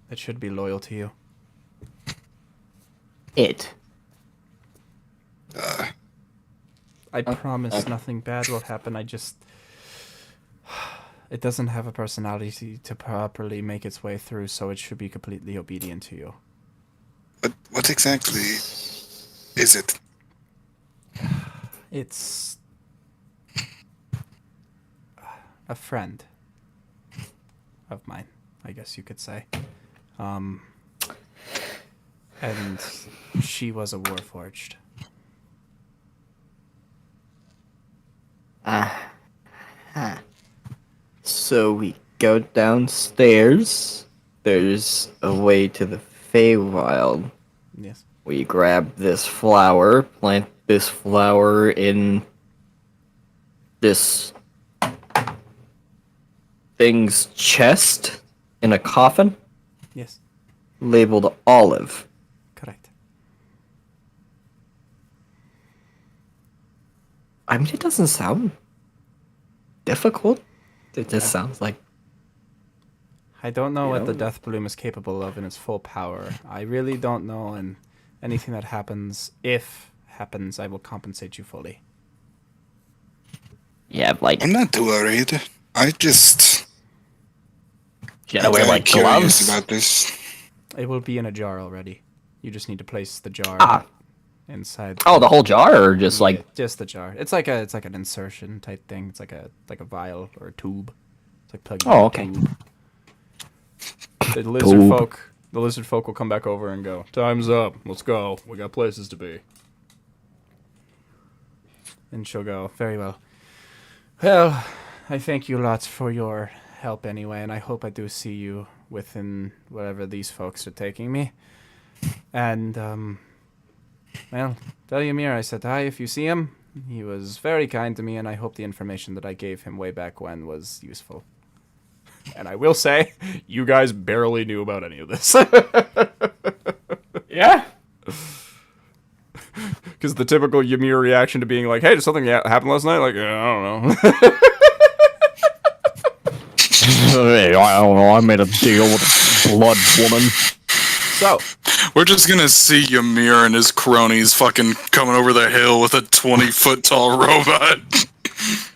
A: It should be loyal to you.
J: It.
I: I promise nothing bad will happen. It doesn't have a personality to properly make its way through, so it should be completely obedient to you.
B: What exactly is it?
I: It's a friend of mine, I guess you could say. And she was a Warforged.
J: So we go downstairs. There's a way to the Feywild.
I: Yes.
J: We grab this flower, plant this flower in this thing's chest in a coffin.
I: Yes.
J: Labeled Olive.
I: Correct.
J: I mean, it doesn't sound difficult. It just sounds like...
I: I don't know what the
J: know?
I: Death Bloom is capable of in its full power. I really don't know, and anything that happens, if happens, I will compensate you fully.
J: Yeah, like...
B: I'm not too worried. I just...
J: You gotta wear,
B: I'm
J: like,
B: curious
J: gloves?
B: about this.
I: It will be in a jar already. You just need to place the jar inside.
J: Oh, the whole jar, or just, like...
I: Just the jar. It's like an insertion type thing. It's like a vial or a tube. It's like plugging in a tube. The lizard folk will come back over and go, "Time's up. Let's go. We got places to be." And she'll go, "Very well. Well, I thank you lots for your help anyway, and I hope I do see you within wherever these folks are taking me. And, well, tell Ymir I said hi if you see him. He was very kind to me, and I hope the information that I gave him way back when was useful." And I will say, you guys barely knew about any of this.
J: Yeah.
A: Because the typical Ymir reaction to being like, "Hey, did something happen last night?" Like, I don't know.
J: Hey, I don't know. I made a deal with a blood woman.
A: So,
B: we're just gonna see Ymir and his cronies fucking coming over the hill with a 20-foot tall robot.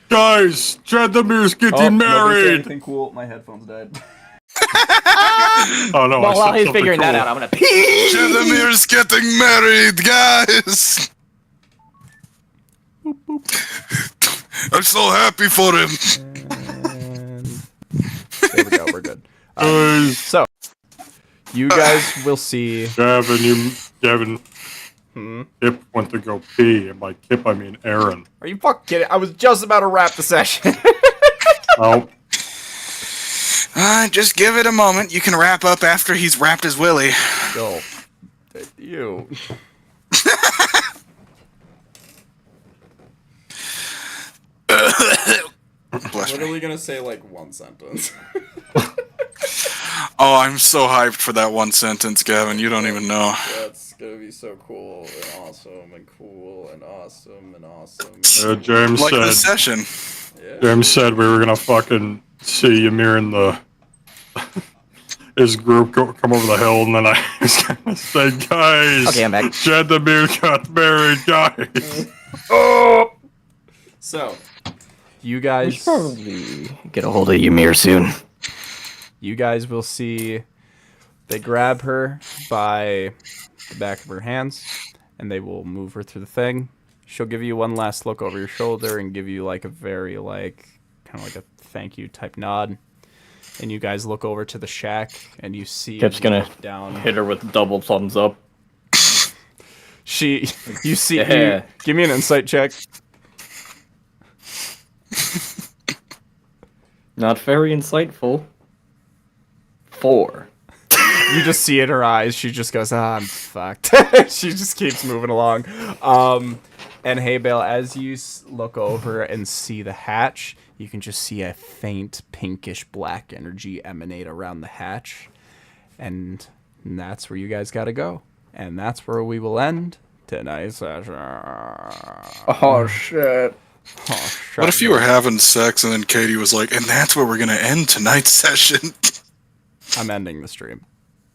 D: Guys, Chadimir's getting married!
A: Anything cool? My headphones died.
D: Oh no,
J: Well, while he's figuring that out, I'm gonna pee!
B: Chadimir's getting married, guys! I'm so happy for him!
A: And there we go, we're good.
D: Guys,
A: So, you guys will see...
D: Gavin, Kip went to go pee, and by Kip I mean Aaron.
A: Are you fucking kidding? I was just about to wrap the session.
D: Oh.
B: Just give it a moment. You can wrap up after he's wrapped his willy.
A: Go. You. Literally gonna say like one sentence.
B: Oh, I'm so hyped for that one sentence, Gavin. You don't even know.
A: That's gonna be so cool and awesome and cool and awesome and awesome.
D: James
B: Like
D: said.
B: the session.
A: Yeah.
D: James said we were gonna fucking see Ymir and his group come over the hill, and then I was gonna say, guys,
J: Okay, I'm back.
D: Chadimir got married, guys.
A: Oh! So, you guys...
J: Probably get a hold of Ymir soon.
A: You guys will see they grab her by the back of her hands, and they will move her through the thing. She'll give you one last look over your shoulder and give you like a very like kind of like a thank you type nod. And you guys look over to the shack, and you see
J: Kip's gonna
A: down.
J: hit her with double thumbs up.
A: You see,
J: Yeah.
A: give me an insight check.
J: Not very insightful. 4.
A: You just see in her eyes, she just goes, I'm fucked. She just keeps moving along. And hey, Bale, as you look over and see the hatch, you can just see a faint pinkish black energy emanate around the hatch. And that's where you guys gotta go. And that's where we will end tonight's session.
J: Oh, shit.
B: What if you were having sex and then Katie was like, and that's where we're gonna end tonight's session?
A: I'm ending the stream.